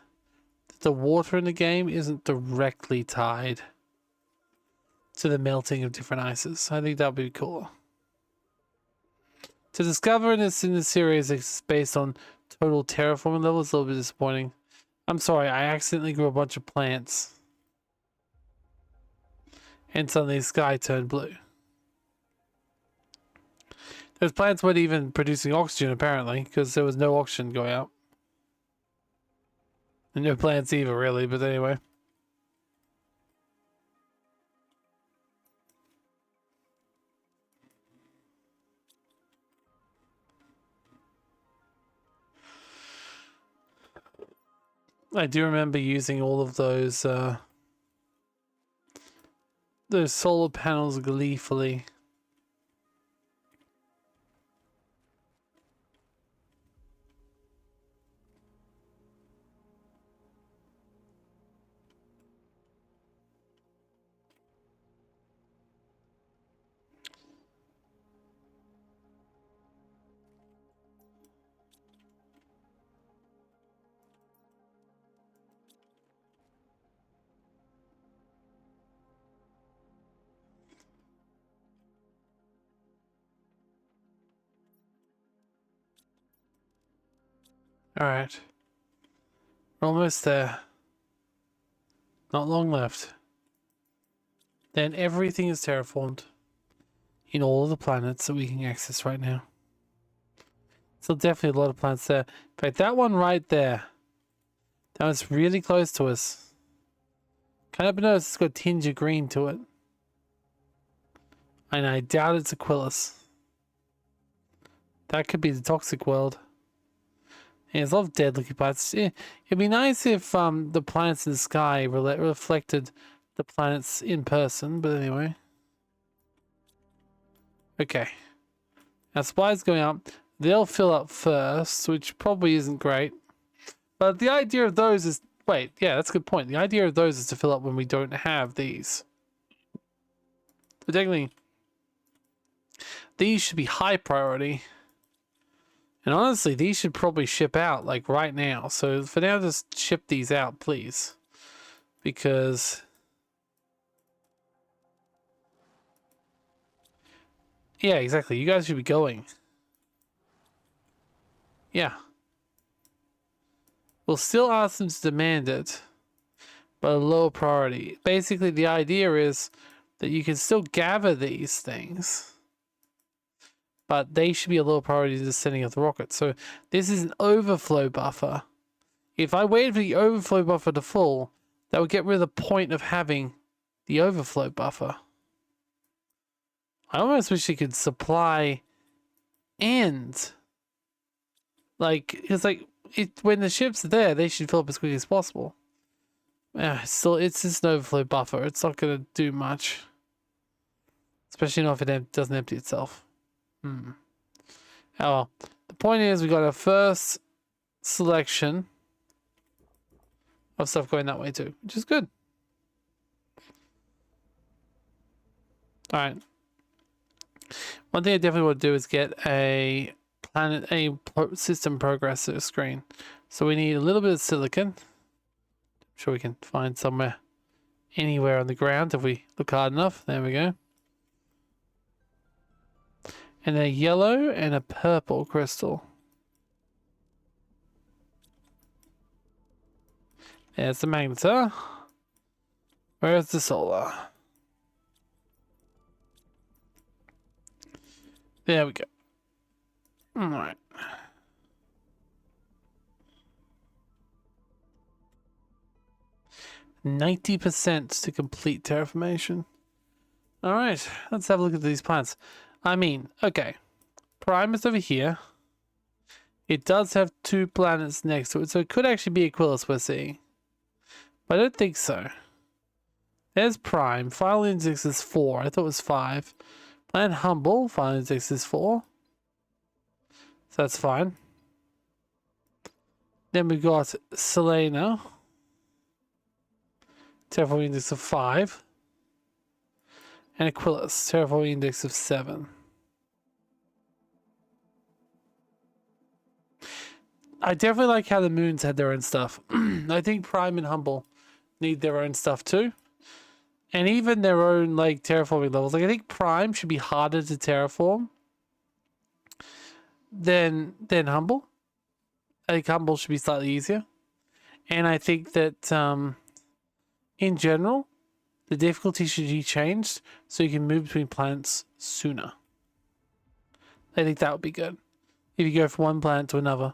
S1: that the water in the game isn't directly tied to the melting of different ices. I think that would be cool. To discover this in the series it's based on total terraforming levels is a little bit disappointing. I'm sorry, I accidentally grew a bunch of plants. And suddenly the sky turned blue. Those plants weren't even producing oxygen apparently, because there was no oxygen going out. And no plants either really, but anyway. I do remember using all of those solar panels gleefully. Alright. We're almost there. Not long left. Then everything is terraformed in all of the planets that we can access right now. Still definitely a lot of planets there. In fact, that one right there, that one's really close to us. Kind of notice it's got a tinge of green to it. And I doubt it's Aquilus. That could be the toxic world. Yeah, there's a lot of dead looking planets. It'd be nice if the planets in the sky reflected the planets in person, but anyway. Okay. Now supplies going up. They'll fill up first, which probably isn't great. But the idea of those is... Wait, yeah, that's a good point. The idea of those is to fill up when we don't have these. So technically, these should be high priority. And honestly, these should probably ship out, like, right now. So for now, just ship these out, please. Because... Yeah, exactly. You guys should be going. Yeah. We'll still ask them to demand it, but a low priority. Basically, the idea is that you can still gather these things, but they should be a low priority to sending of the rocket. So this is an overflow buffer. If I waited for the overflow buffer to full, that would get rid of the point of having the overflow buffer. I almost wish you could supply and like, it's like when the ships are there, they should fill up as quickly as possible. Still, it's just an overflow buffer. It's not going to do much. Especially not if it doesn't empty itself. Oh well. The point is, we got our first selection of stuff going that way too, which is good. Alright. One thing I definitely want to do is get a system progressor screen. So we need a little bit of silicon. I'm sure we can find somewhere, anywhere on the ground if we look hard enough. There we go. And a yellow and a purple crystal. There's the magnetar. Where's the solar? There we go. Alright. %90 to complete terraformation. Alright, let's have a look at these plants. I mean, okay. Prime is over here. It does have 2 planets next to it, so it could actually be Aquilus we're seeing. But I don't think so. There's Prime. Final index is 4. I thought it was 5. Planet Humble. Final index is 4. So that's fine. Then we've got Selena. Terraforming index of 5. And Aquilus. Terraforming index of 7. I definitely like how the moons had their own stuff. I think Prime and Humble need their own stuff too. And even their own like terraforming levels. Like I think Prime should be harder to terraform than Humble. I think Humble should be slightly easier. And I think that in general, the difficulty should be changed so you can move between planets sooner. I think that would be good. If you go from one planet to another.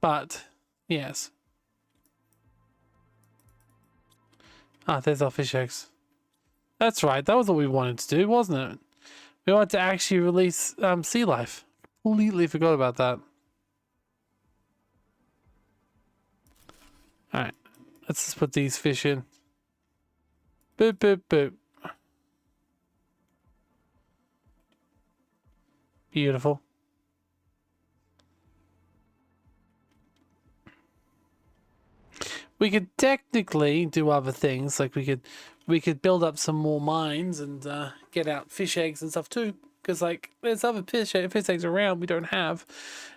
S1: But, yes. Ah, there's our fish eggs. That's right, that was what we wanted to do, wasn't it? We wanted to actually release sea life. Completely forgot about that. Alright, let's just put these fish in. Boop, boop, boop. Beautiful. We could technically do other things, like we could build up some more mines and get out fish eggs and stuff too. Because like there's other fish eggs around we don't have,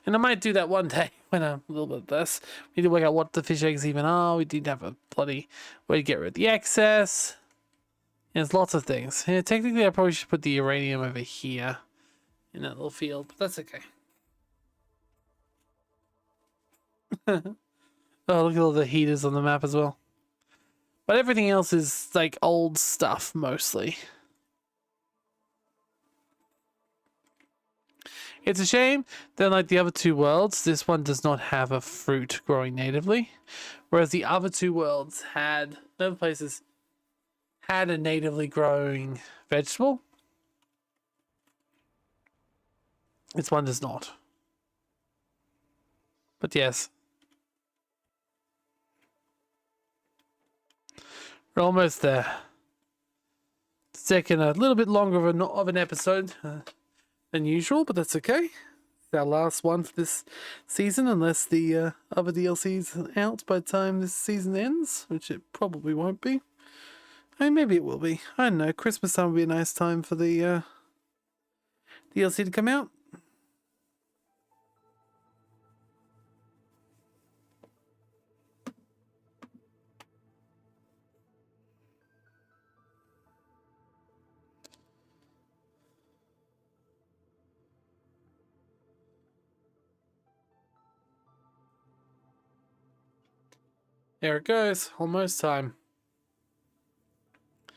S1: and I might do that one day when I'm a little bit less. We need to work out what the fish eggs even are. We need to have a bloody way to get rid of the excess. There's lots of things. Yeah, technically I probably should put the uranium over here in that little field, but that's okay. Oh, look at all the heaters on the map as well. But everything else is like old stuff mostly. It's a shame that like the other 2 worlds, this one does not have a fruit growing natively. Whereas the other 2 worlds had, other places had a natively growing vegetable. This one does not. But yes. We're almost there. It's taken a little bit longer of an episode than usual, but that's okay. It's our last one for this season, unless the other DLC's out by the time this season ends, which it probably won't be. I mean, maybe it will be. I don't know. Christmas time would be a nice time for the DLC to come out. There it goes. Almost time.